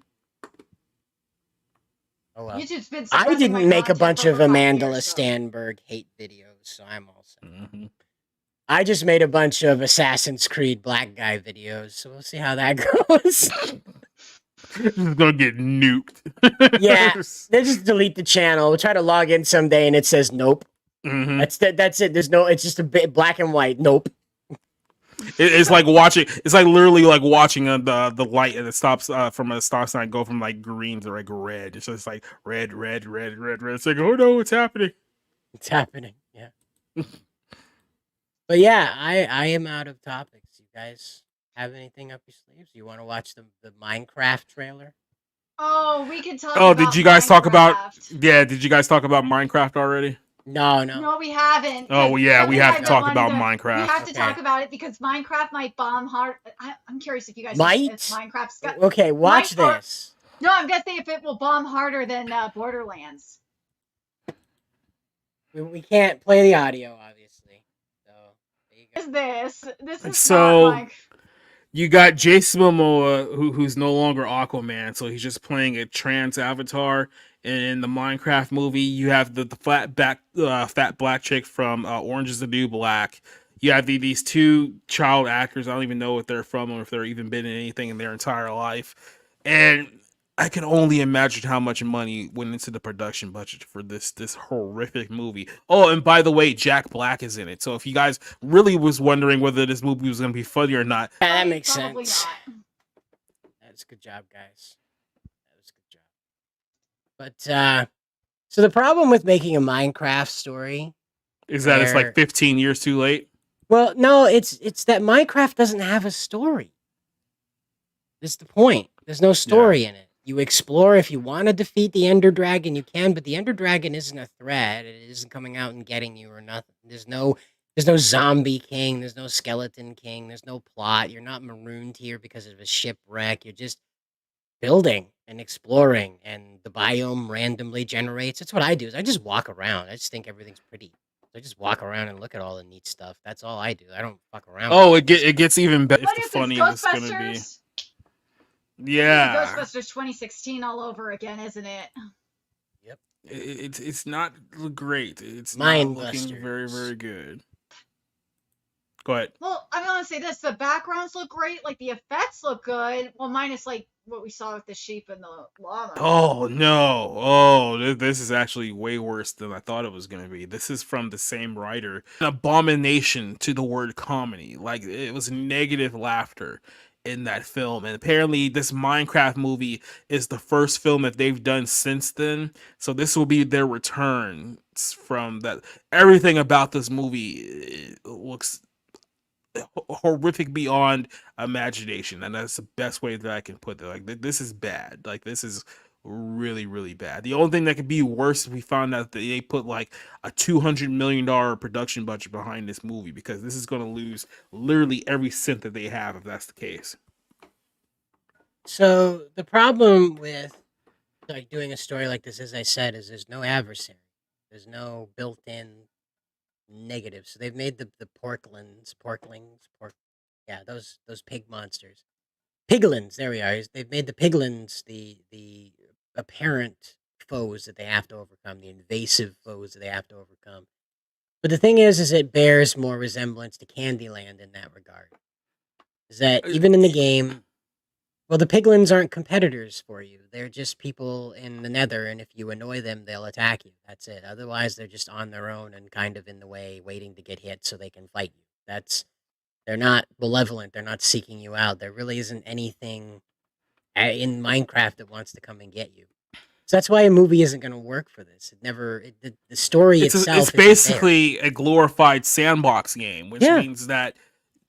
Oh well. YouTube's been I suppressing my didn't make a content bunch for of over 5 Amanda years, so- Stanberg hate videos, so I'm all set. I just made a bunch of Assassin's Creed black guy videos, so we'll see how that goes. This is gonna get nuked. Yeah, they just delete the channel. We'll try to log in someday, and it says nope. That's it. There's no. It's just a bit black and white. Nope. It's like watching. It's like literally like watching the light and it stops from a stop sign go from like green to like red. It's just like red. It's like, oh no, what's happening? It's happening. Yeah. But yeah, I am out of topics. You guys have anything up your sleeves? You want to watch the Minecraft trailer? Oh, we can talk. Oh, about did you guys talk about? Minecraft. Yeah, did you guys talk about Minecraft already? No. No, we haven't. Oh, well, yeah, we Something have I to don't talk want about to- Minecraft. We have to Okay. talk about it because Minecraft might bomb hard. I'm curious if you guys Might? if Minecraft's got. Okay, watch Might or- this. No, I'm guessing if it will bomb harder than Borderlands. We can't play the audio, obviously. So there you go. Is this? This is So- not like. You got Jason Momoa, who's no longer Aquaman, so he's just playing a trans avatar. And in the Minecraft movie, you have the fat black chick from Orange Is the New Black. You have these two child actors. I don't even know if they're from or if they're even been in anything in their entire life. And I can only imagine how much money went into the production budget for this horrific movie. Oh, and by the way, Jack Black is in it. So if you guys really was wondering whether this movie was going to be funny or not, Yeah, that makes Probably sense. not. That's a good job, guys. That was a good job. But so the problem with making a Minecraft story is that it's Where- like 15 years too late. Well, no, it's that Minecraft doesn't have a story. That's the point. There's no story in it. You explore if you want to defeat the Ender Dragon, you can, but the Ender Dragon isn't a threat. It isn't coming out and getting you or nothing. There's no zombie king, there's no skeleton king, there's no plot. You're not marooned here because of a shipwreck. You're just building and exploring, and the biome randomly generates. That's what I do. Is I just walk around. I just think everything's pretty. I just walk around and look at all the neat stuff. That's all I do. I don't fuck around. Oh, it gets even better. What If if the it's funny is going to be. Ghostbusters? Yeah. Ghostbusters 2016 all over again, isn't it? It's not great. It's not Mind looking busters. very, very good. Go ahead. Well, I'm gonna say this: the backgrounds look great, like the effects look good. Well, minus like what we saw with the sheep and the llama. Oh no! Oh, this is actually way worse than I thought it was gonna be. This is from the same writer. An abomination to the word comedy. Like it was negative laughter in that film, and apparently this Minecraft movie is the first film that they've done since then. So this will be their return from that. Everything about this movie looks horrific beyond imagination, and that's the best way that I can put it. Like this is bad. Like this is really, really bad. The only thing that could be worse if we found out that they put like a $200 million production budget behind this movie, because this is going to lose literally every cent that they have if that's the case. So the problem with like doing a story like this, as I said, is there's no adversary. There's no built-in negative. So they've made the porklings, yeah, those pig monsters. Piglins, there we are. They've made the piglins the apparent foes that they have to overcome, the invasive foes that they have to overcome. But the thing is it bears more resemblance to Candyland in that regard. Is that even in the game, well, the piglins aren't competitors for you. They're just people in the nether, and if you annoy them, they'll attack you. That's it. Otherwise, they're just on their own and kind of in the way, waiting to get hit so they can fight you. They're not malevolent. They're not seeking you out. There really isn't anything in Minecraft that wants to come and get you. So that's why a movie isn't going to work for this. The story It's itself. basically a glorified sandbox game, which means that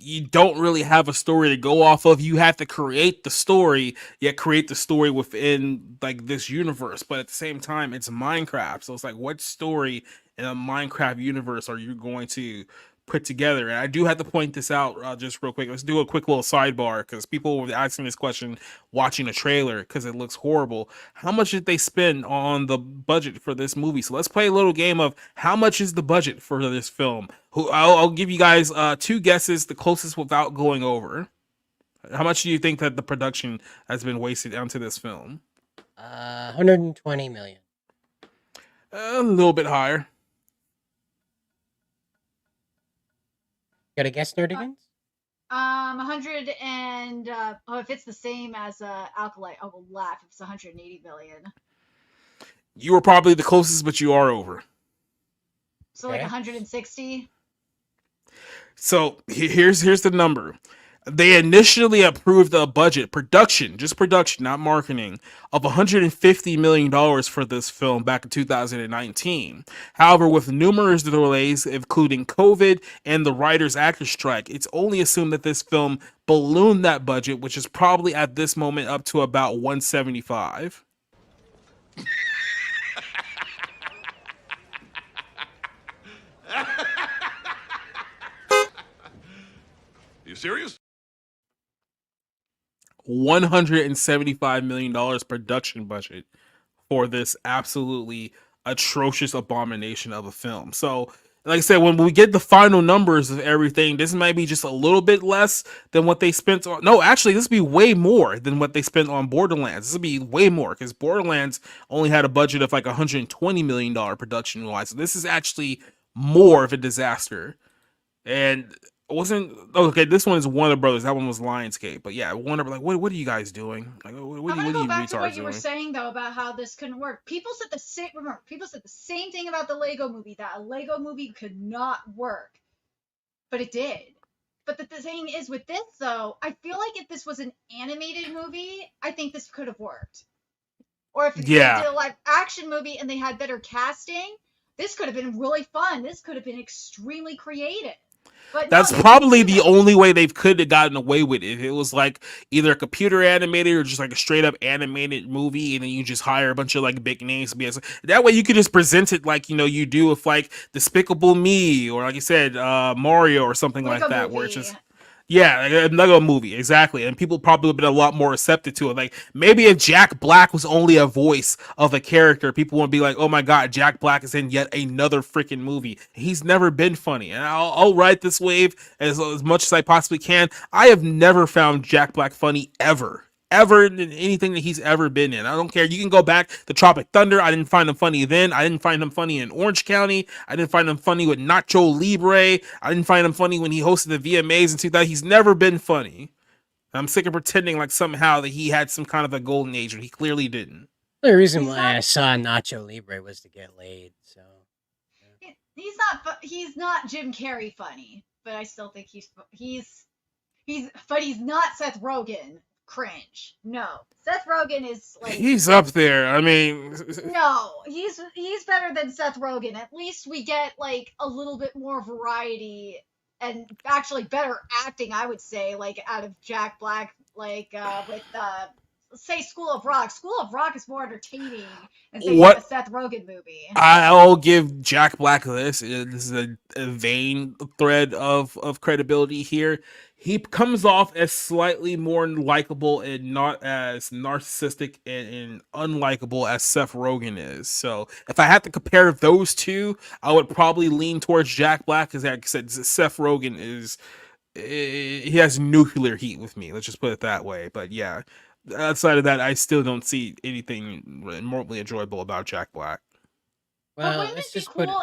you don't really have a story to go off of. You have to create the story, yet create the story within like this universe. But at the same time, it's Minecraft, so it's like, what story in a Minecraft universe are you going to put together? And I do have to point this out just real quick. Let's do a quick little sidebar because people were asking this question watching the trailer because it looks horrible. How much did they spend on the budget for this movie? So let's play a little game of how much is the budget for this film. I'll give you guys 2 guesses, the closest without going over. How much do you think that the production has been wasted onto this film? 120 million. A little bit higher. Got a guess, Nerdigans? 100 and if it's the same as Alkalite, I will laugh if it's 180 million. You were probably the closest, but you are over. So like 160. So here's the number. They initially approved a budget, just production, not marketing, of $150 million for this film back in 2019. However, with numerous delays, including COVID and the writers-actors strike, it's only assumed that this film ballooned that budget, which is probably at this moment up to about 175. You serious? $175 million production budget for this absolutely atrocious abomination of a film. So, like I said, when we get the final numbers of everything, this might be just a little bit less than what they spent on. No, actually, this would be way more than what they spent on Borderlands. This would be way more because Borderlands only had a budget of like $120 million production wise. So this is actually more of a disaster. And this one is Warner Brothers. That one was Lionsgate. But yeah, Warner, like, what are you guys doing? Like, what I'm gonna are go you back to what retards you were doing? saying though about how this couldn't work. People said the same thing about the Lego movie, that a Lego movie could not work, but it did. But the thing is with this though, I feel like if this was an animated movie, I think this could have worked. Or if they did a live action movie and they had better casting, this could have been really fun. This could have been extremely creative. But that's probably the only way they could have gotten away with it. If it was like either a computer animated or just like a straight up animated movie, and then you just hire a bunch of like big names to be that way you could just present it like, you know, you do with like Despicable Me or like you said, Mario or something like that, where it's just like another movie, exactly. And people probably would have been a lot more receptive to it. Like maybe if Jack Black was only a voice of a character, people would be like, "Oh my god, Jack Black is in yet another freaking movie. He's never been funny." And I'll ride this wave as much as I possibly can. I have never found Jack Black funny ever in anything that he's ever been in. I don't care. You can go back to Tropic Thunder. I didn't find him funny then. I didn't find him funny in Orange County. I didn't find him funny with Nacho Libre. I didn't find him funny when he hosted the VMAs in 2000. He's never been funny. I'm sick of pretending like somehow that he had some kind of a golden age when he clearly didn't. The reason why I saw Nacho Libre was to get laid. So he's not Jim Carrey funny, but I still think but he's not Seth Rogen cringe. No, Seth Rogen is like, he's up there. I mean, no, he's better than Seth Rogen. At least we get like a little bit more variety and actually better acting, I would say, like out of Jack Black, like with say School of Rock. School of Rock is more entertaining than say a Seth Rogen movie. I'll give Jack Black this. This is a vain thread of credibility here. He comes off as slightly more likable and not as narcissistic and unlikable as Seth Rogen is. So if I had to compare those two, I would probably lean towards Jack Black, because like I said, Seth Rogen he has nuclear heat with me. Let's just put it that way. But yeah, outside of that, I still don't see anything remotely enjoyable about Jack Black. But Well, wouldn't let's it be just put it. cool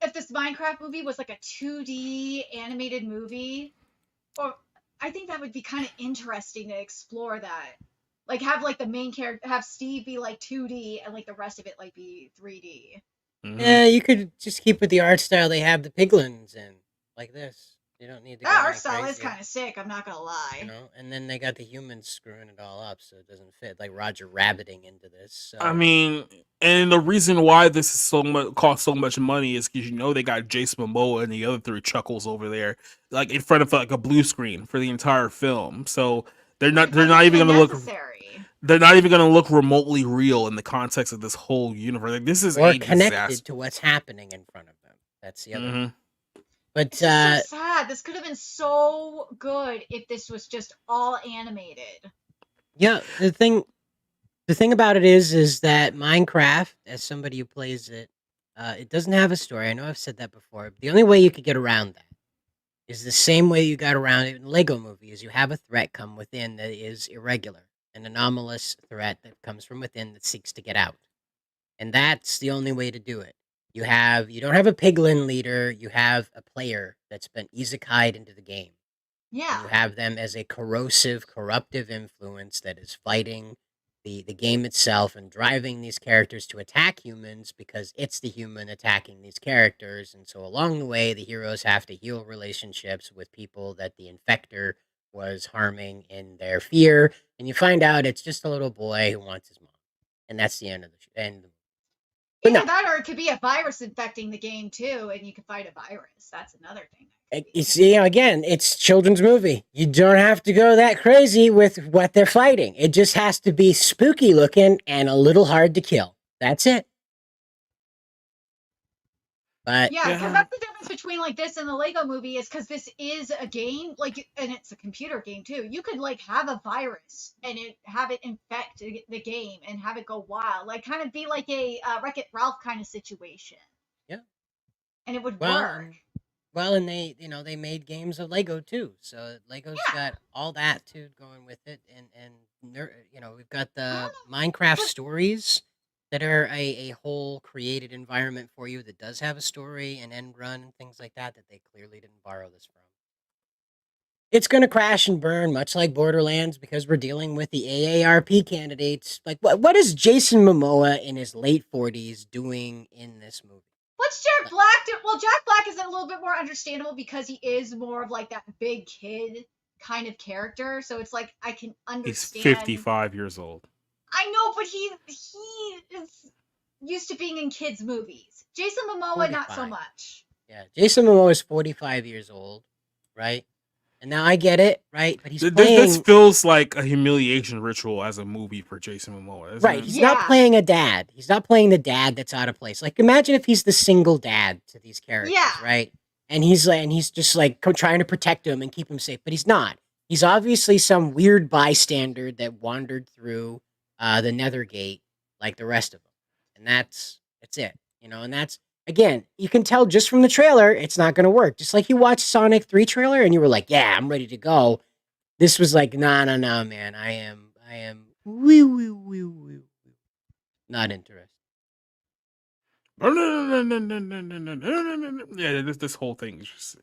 if this Minecraft movie was like a 2D animated movie? Or I think that would be kind of interesting to explore that. Like have like the main character, have Steve be like 2D and like the rest of it like be 3D. Yeah, you could just keep with the art style they have the piglins in, like this. You don't need to go That art any style is crazier, kind of sick. I'm not gonna you lie. know. And then they got the humans screwing it all up, so it doesn't fit. Like Roger rabbiting into this. I So mean, and the reason why this is so much cost so much money is because they got Jason Momoa and the other three chuckles over there, like in front of like a blue screen for the entire film. So they're not even gonna look. Necessary. They're not even gonna look remotely real in the context of this whole universe. Like this is or a connected disaster. to what's happening in front of them. That's the other. Mhm. But It's just so sad. This could have been so good if this was just all animated. yeah, the thing about it is that Minecraft, as somebody who plays it, it doesn't have a story. I know I've said that before. But the only way you could get around that is the same way you got around it in the Lego movie, is you have a threat come within that is irregular, an anomalous threat that comes from within that seeks to get out. And that's the only way to do it. You don't have a piglin leader, you have a player that's been isekai'd into the game. Yeah. You have them as a corrosive, corruptive influence that is fighting the game itself and driving these characters to attack humans because it's the human attacking these characters. And so along the way, the heroes have to heal relationships with people that the infector was harming in their fear. And you find out it's just a little boy who wants his mom. And that's the end of the end. But Either no, that or it could be a virus infecting the game too, and you can fight a virus. That's another thing. it's, again, it's children's movie. You don't have to go that crazy with what they're fighting. It just has to be spooky looking and a little hard to kill. That's it. But Yeah, because that's the difference between like this and the Lego movie is because this is a game, like, and it's a computer game too. You could like have a virus and have it infect the game and have it go wild, like kind of be like a Wreck-It Ralph kind of situation. Yeah, and it would well, work. Well, and they made games of Lego too, so Lego's got all that too going with it, and we've got the Minecraft stories that are a whole created environment for you that does have a story and end run and things like that they clearly didn't borrow this from. It's going to crash and burn, much like Borderlands, because we're dealing with the AARP candidates. Like, what is Jason Momoa in his late 40s doing in this movie? What's Jack Black do? Well, Jack Black is a little bit more understandable because he is more of like that big kid kind of character. So it's like I can understand. He's 55 years old. I know, but he is used to being in kids' movies. Jason Momoa, 45. not so much. Yeah, Jason Momoa is 45 years old, right? And now I get it, right? But he's playing... This feels like a humiliation ritual as a movie for Jason Momoa. Right, he's not playing a dad. He's not playing the dad that's out of place. Like, imagine if he's the single dad to these characters, right? And he's just like trying to protect him and keep him safe, but he's not. He's obviously some weird bystander that wandered through the Nethergate like the rest of them. And that's it, and that's, again, you can tell just from the trailer, it's not going to work. Just like you watched Sonic 3 trailer and you were like, yeah, I'm ready to go. This was like, no, man. I am not interested. Yeah, this whole thing is just,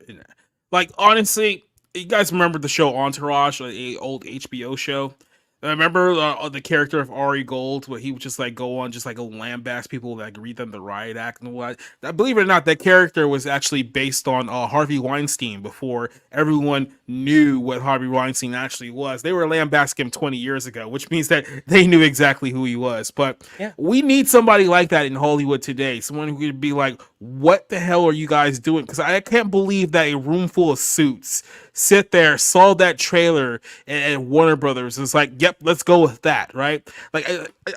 like, honestly, you guys remember the show Entourage, an old HBO show? I remember the character of Ari Gold, where he would just like go on, just like lambast people, like read them the riot act and what. Believe it or not, that character was actually based on Harvey Weinstein before everyone knew what Harvey Weinstein actually was. They were lambasting him 20 years ago, which means that they knew exactly who he was. But we need somebody like that in Hollywood today. Someone who could be like, what the hell are you guys doing? Because I can't believe that a room full of suits sit there, saw that trailer, and Warner Brothers is like, yep, let's go with that, right? Like,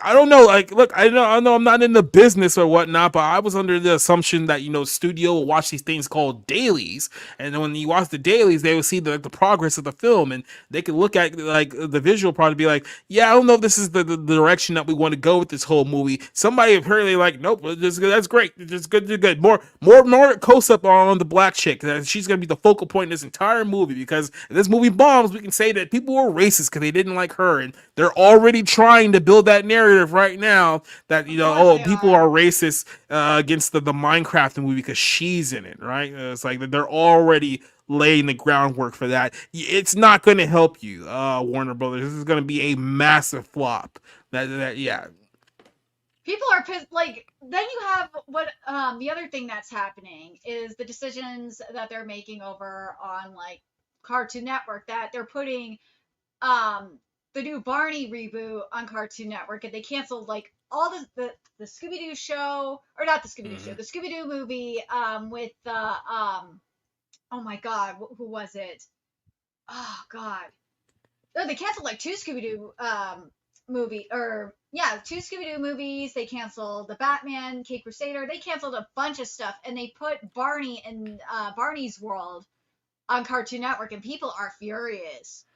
I don't know, like, look, I know I'm not in the business or whatnot, but I was under the assumption that, studio will watch these things called dailies, and when you watch the dailies, they will see the progress of the film, and they could look at, like, the visual part and be like, yeah, I don't know if this is the direction that we want to go with this whole movie. Somebody apparently like, nope, that's great, it's good, good. More close up on the black chick. She's gonna be the focal point in this entire movie, because if this movie bombs, we can say that people were racist because they didn't like her, and they're already trying to build that narrative right now that people are racist against the Minecraft movie because she's in it, right? It's like they're already laying the groundwork for that. It's not going to help you, Warner Brothers. This is going to be a massive flop. Yeah. People are pissed. Like, then you have what the other thing that's happening is the decisions that they're making over on like Cartoon Network, that they're putting the new Barney reboot on Cartoon Network, and they canceled like all the Scooby-Doo show, or not the Scooby-Doo show, the Scooby-Doo movie with the oh my god, who was it? Oh god. No, they canceled like two Scooby-Doo two Scooby-Doo movies. They canceled the Batman, Cape Crusader. They canceled a bunch of stuff, and they put Barney and Barney's World on Cartoon Network, and people are furious.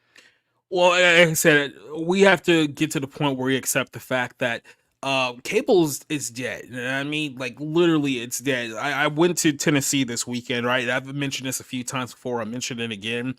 Well, like I said, we have to get to the point where we accept the fact that cable is dead. I mean, like, literally, it's dead. I went to Tennessee this weekend, right? I've mentioned this a few times before. I mentioned it again.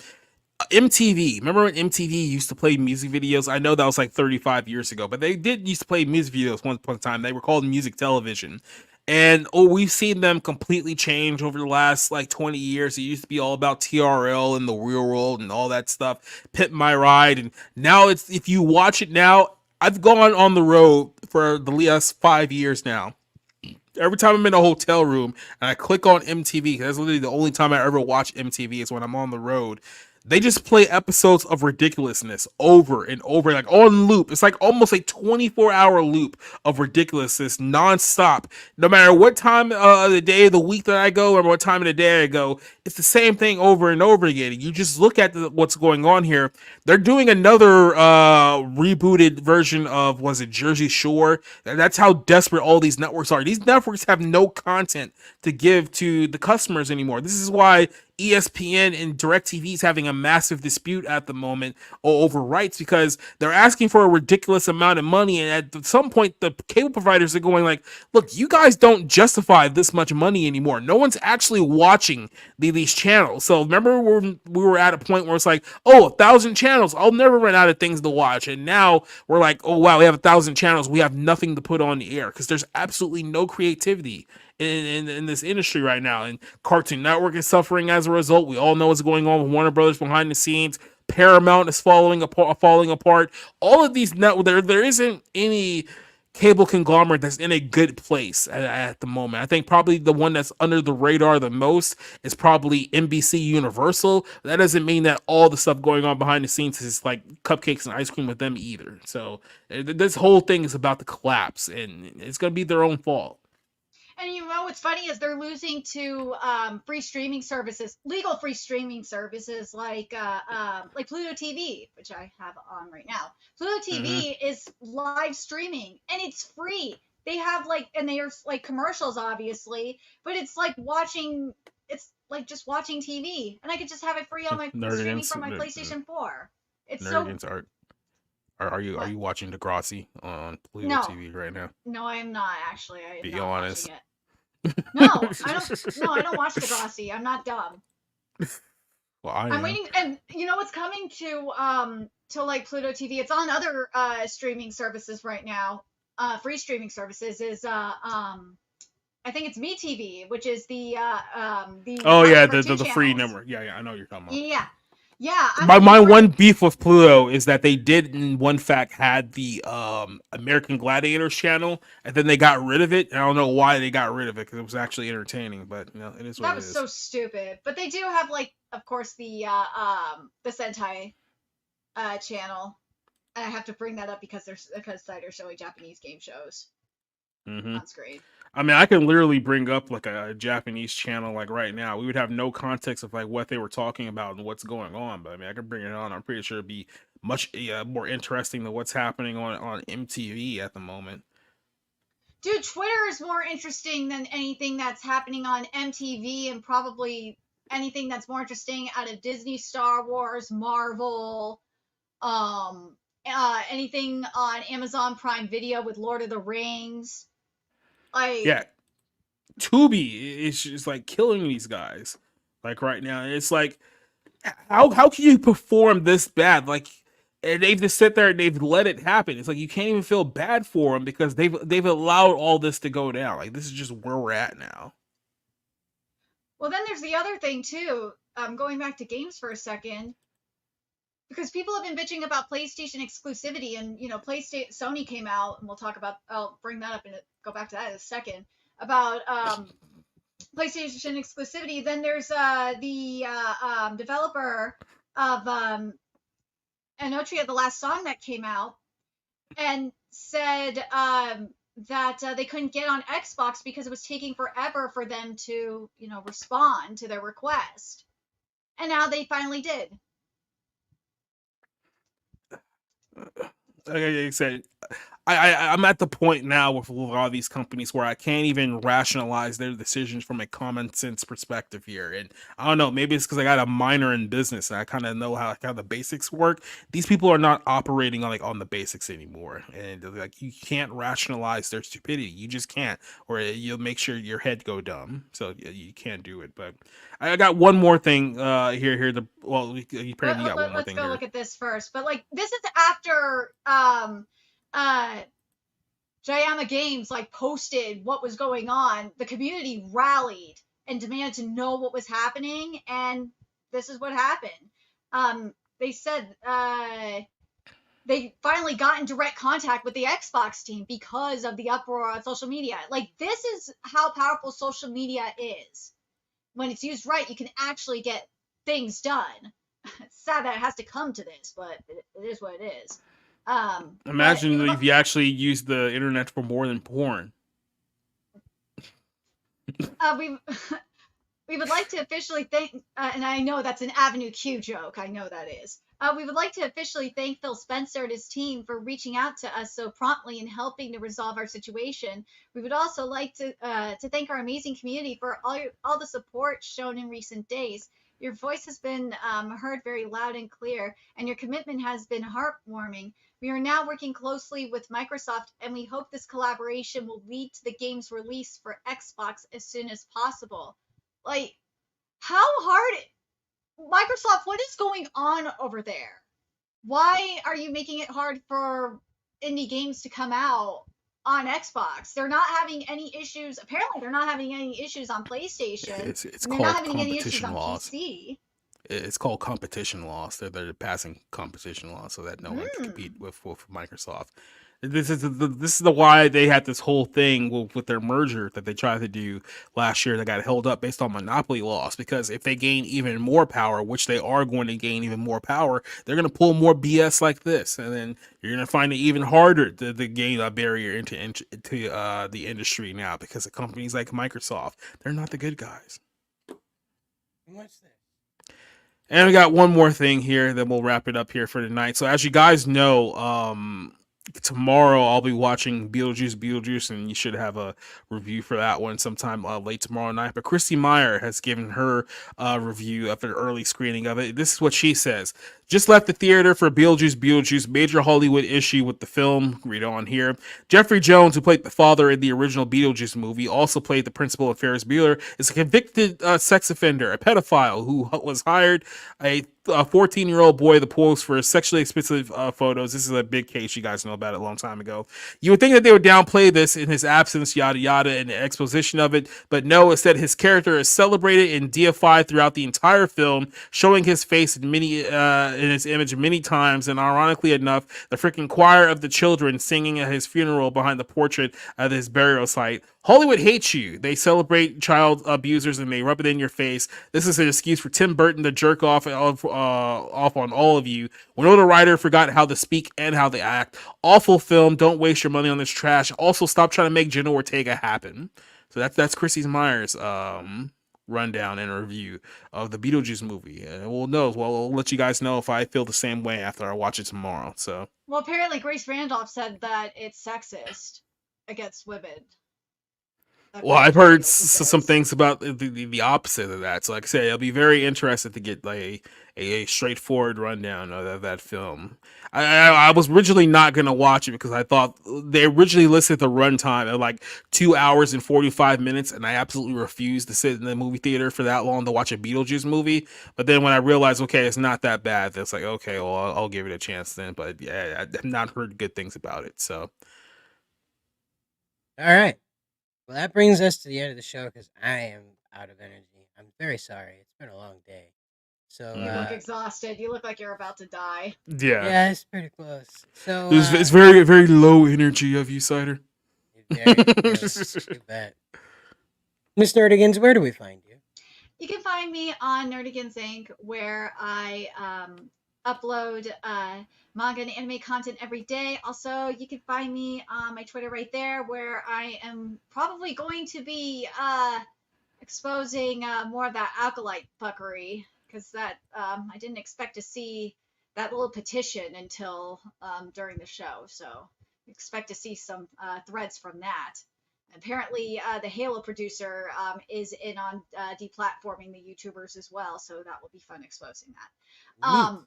MTV. Remember when MTV used to play music videos? I know that was like 35 years ago, but they did used to play music videos once upon a time. They were called music television. And we've seen them completely change over the last like 20 years. It used to be all about TRL and the real world and all that stuff, Pimp My Ride. And now it's, if you watch it now, I've gone on the road for the last 5 years now. Every time I'm in a hotel room and I click on MTV, that's literally the only time I ever watch MTV is when I'm on the road. They just play episodes of ridiculousness over and over, like on loop. It's like almost a 24-hour loop of ridiculousness nonstop. No matter what time of the day, the week that I go, or what time of the day I go, it's the same thing over and over again. You just look at what's going on here. They're doing another rebooted version of, was it Jersey Shore? That's how desperate all these networks are. These networks have no content to give to the customers anymore. This is why ESPN and DirecTV is having a massive dispute at the moment over rights, because they're asking for a ridiculous amount of money, and at some point the cable providers are going like, look, you guys don't justify this much money anymore. No one's actually watching these channels. So remember when we were at a point where it's like, oh, 1,000 channels, I'll never run out of things to watch. And now we're like, oh wow, we have 1,000 channels, we have nothing to put on the air, because there's absolutely no creativity in this industry right now. And Cartoon Network is suffering as a result. We all know what's going on with Warner Brothers behind the scenes. Paramount is falling apart. All of these there isn't any cable conglomerate that's in a good place at the moment. I think probably the one that's under the radar the most is probably NBC Universal. That doesn't mean that all the stuff going on behind the scenes is like cupcakes and ice cream with them either. So this whole thing is about to collapse, and it's going to be their own fault. And you know what's funny is they're losing to free streaming services, legal free streaming services like Pluto TV, which I have on right now. Pluto TV is live streaming, and it's free. They have and they are like commercials, obviously, but it's like watching. It's like just watching TV, and I could just have it free on my streaming from my PlayStation 4. It's so. Are you watching Degrassi on Pluto TV right now? No, I am not actually. I am Be not honest. watching it. No, I don't. No, I don't watch Degrassi. I'm not dumb. Well, I'm waiting, and you know what's coming to like Pluto TV? It's on other streaming services right now. Free streaming services is I think it's MeTV, which is the the free network. Yeah, I know what you're talking about. Yeah. My one beef with Pluto is that they did, in one fact, had the American Gladiators channel, and then they got rid of it. And I don't know why they got rid of it, because it was actually entertaining. But it is what it is. That was so stupid. But they do have of course, the Sentai channel, and I have to bring that up because they're showing Japanese game shows on screen. I mean, I can literally bring up like a Japanese channel like right now. We would have no context of like what they were talking about and what's going on. But I mean, I can bring it on. I'm pretty sure it'd be much more interesting than what's happening on MTV at the moment. Dude, Twitter is more interesting than anything that's happening on MTV, and probably anything that's more interesting out of Disney, Star Wars, Marvel, anything on Amazon Prime Video with Lord of the Rings. Yeah. Tubi is just like killing these guys. Like right now, it's like how can you perform this bad? Like, and they've just sit there and they've let it happen. It's like you can't even feel bad for them because they've allowed all this to go down. Like this is just where we're at now. Well, then there's the other thing too. Going back to games for a second, because people have been bitching about PlayStation exclusivity, and PlayStation Sony came out, and I'll bring that up and go back to that in a second about PlayStation exclusivity. Then there's the developer of Anotria, the last song that came out, and said that they couldn't get on Xbox because it was taking forever for them to, respond to their request. And now they finally did. Like I said, I'm at the point now with a lot of these companies where I can't even rationalize their decisions from a common sense perspective here. And I don't know, maybe it's because I got a minor in business and I kind of know how the basics work. These people are not operating on the basics anymore, and like you can't rationalize their stupidity. You just can't, or you'll make sure your head go dumb. So you can't do it. But I got one more thing here. You got one more thing here. Let's go look at this first. But like this is after Jayama Games posted what was going on. The community rallied and demanded to know what was happening, and this is what happened. They said they finally got in direct contact with the Xbox team because of the uproar on social media. Like, this is how powerful social media is. When it's used right, you can actually get things done. It's sad that it has to come to this, but it is what it is. Imagine if you actually use the internet for more than porn. We would like to officially thank, and I know that's an Avenue Q joke. I know that is. We would like to officially thank Phil Spencer and his team for reaching out to us so promptly and helping to resolve our situation. We would also like to thank our amazing community for all the support shown in recent days. Your voice has been heard very loud and clear, and your commitment has been heartwarming. We are now working closely with Microsoft, and we hope this collaboration will lead to the game's release for Xbox as soon as possible. Like, how hard... Microsoft, what is going on over there? Why are you making it hard for indie games to come out on Xbox? They're not having any issues. Apparently, they're not having any issues on PlayStation. It's called competition laws. PC. It's called competition laws. They're passing competition laws so that no one can compete with Microsoft. This is the why they had this whole thing with their merger that they tried to do last year that got held up based on monopoly laws, because if they gain even more power, which they are going to gain even more power, they're going to pull more BS like this, and then you're going to find it even harder to gain a barrier into the industry now, because of companies like Microsoft. They're not the good guys. What's that? And we got one more thing here, then we'll wrap it up here for tonight. So as you guys know, tomorrow I'll be watching Beetlejuice, and you should have a review for that one sometime late tomorrow night. But Christy Meyer has given her review of an early screening of it. This is what she says. Just left the theater for Beetlejuice, major Hollywood issue with the film. Read on here. Jeffrey Jones, who played the father in the original Beetlejuice movie, also played the principal of Ferris Bueller, is a convicted sex offender, a pedophile who was hired a 14-year-old boy to pose for sexually explicit photos. This is a big case. You guys know about it a long time ago. You would think that they would downplay this in his absence, yada yada, and the exposition of it, but no, instead his character is celebrated and deified throughout the entire film, showing his face in his image many times, and ironically enough, the freaking choir of the children singing at his funeral behind the portrait at his burial site. Hollywood hates you. They celebrate child abusers and they rub it in your face. This is an excuse for Tim Burton to jerk off on all of you. Winona Ryder forgot how to speak and how to act. Awful film. Don't waste your money on this trash. Also, stop trying to make Jenna Ortega happen. So that's Chrissy Meyer's rundown and review of the Beetlejuice movie. And I'll let you guys know if I feel the same way after I watch it tomorrow. So, well, apparently Grace Randolph said that it's sexist against women. Well, I've heard some things about the opposite of that. So, like I say, I'll be very interested to get like a straightforward rundown of that film. I was originally not going to watch it because I thought they originally listed the runtime at like 2 hours and 45 minutes, and I absolutely refused to sit in the movie theater for that long to watch a Beetlejuice movie. But then when I realized, okay, it's not that bad, it's like, okay, well, I'll give it a chance then. But yeah, I've not heard good things about it. So, All right. Well, that brings us to the end of the show because I am out of energy. I'm very sorry. It's been a long day. So You look exhausted. You look like you're about to die. yeah, it's pretty close. So it's very, very low energy of you, Cider. Very you bet. Miss Nerdigans, where do we find you? You can find me on Nerdigans Inc., where I upload manga and anime content every day. Also, you can find me on my Twitter right there, where I am probably going to be exposing more of that Alkalite fuckery, because that I didn't expect to see that little petition until during the show. So expect to see some threads from that. Apparently, the Halo producer is in on deplatforming the YouTubers as well, so that will be fun exposing that.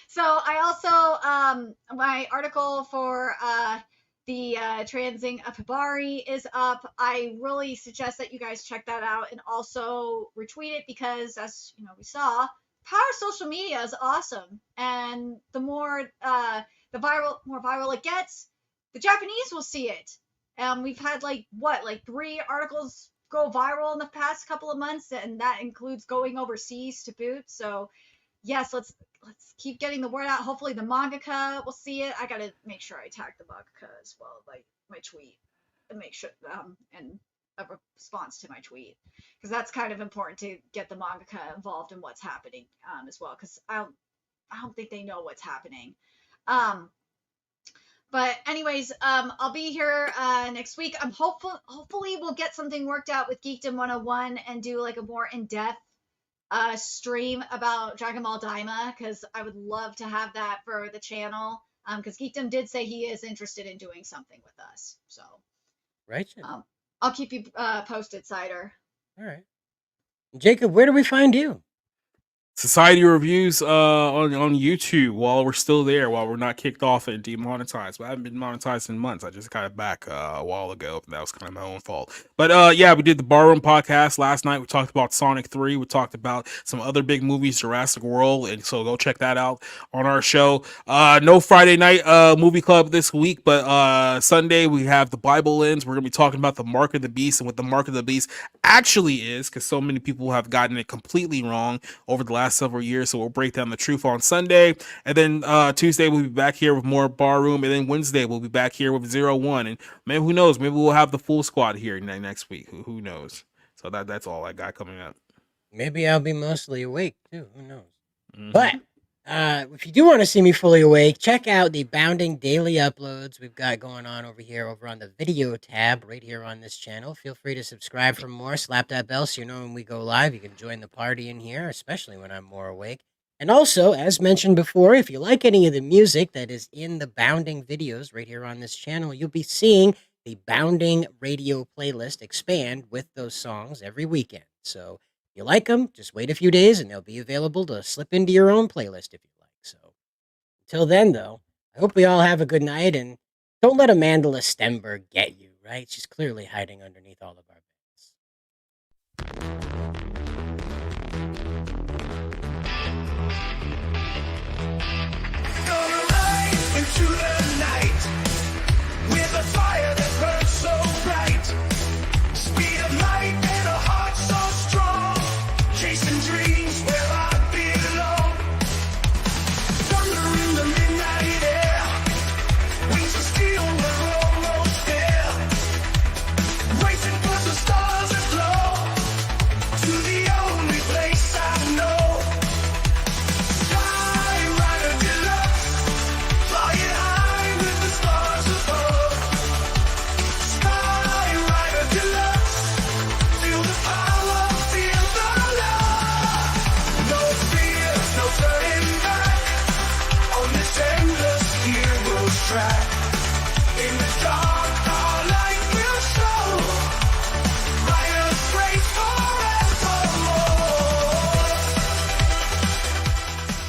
So I also my article for the transing of Hibari is up. I really suggest that you guys check that out and also retweet it, because as you know, we saw, power of social media is awesome, and the more viral it gets, the Japanese will see it. We've had like 3 articles go viral in the past couple of months, and that includes going overseas to boot. So yes, let's keep getting the word out. Hopefully the mangaka will see it. I gotta make sure I tag the mangaka as well, like my tweet, and make sure and a response to my tweet, because that's kind of important to get the mangaka involved in what's happening as well, because I don't think they know what's happening. But anyways, I'll be here next week. I'm hopefully we'll get something worked out with Geekdom 101 and do like a more in-depth stream about Dragon Ball Daima, because I would love to have that for the channel, because Geekdom did say he is interested in doing something with us. So right, I'll keep you posted, Cider. All right, Jacob, where do we find you? Society Reviews on YouTube while we're still there, while we're not kicked off and demonetized. But I haven't been monetized in months. I just got it back a while ago. That was kind of my own fault. But yeah, we did the Barroom podcast last night. We talked about Sonic 3. We talked about some other big movies, Jurassic World. And so go check that out on our show. No Friday night movie club this week, but Sunday we have the Bible Lens. We're going to be talking about the Mark of the Beast and what the Mark of the Beast actually is, because so many people have gotten it completely wrong over the last several years. So we'll break down the truth on Sunday, and then Tuesday we'll be back here with more Barroom, and then Wednesday we'll be back here with 01, and maybe who knows, maybe we'll have the full squad here next week. Who knows? So that's all I got coming up. Maybe I'll be mostly awake too. Who knows? But if you do want to see me fully awake, check out the Bounding daily uploads we've got going on over here over on the video tab right here on this channel. Feel free to subscribe for more. Slap that bell so you know when we go live. You can join the party in here, especially when I'm more awake. And also, as mentioned before, if you like any of the music that is in the Bounding videos right here on this channel, you'll be seeing the Bounding radio playlist expand with those songs every weekend. So you like them, just wait a few days and they'll be available to slip into your own playlist if you like. So until then, though, I hope we all have a good night, and don't let Amanda Stenberg get you, right? She's clearly hiding underneath all of our beds. Gonna ride into the night with a fire that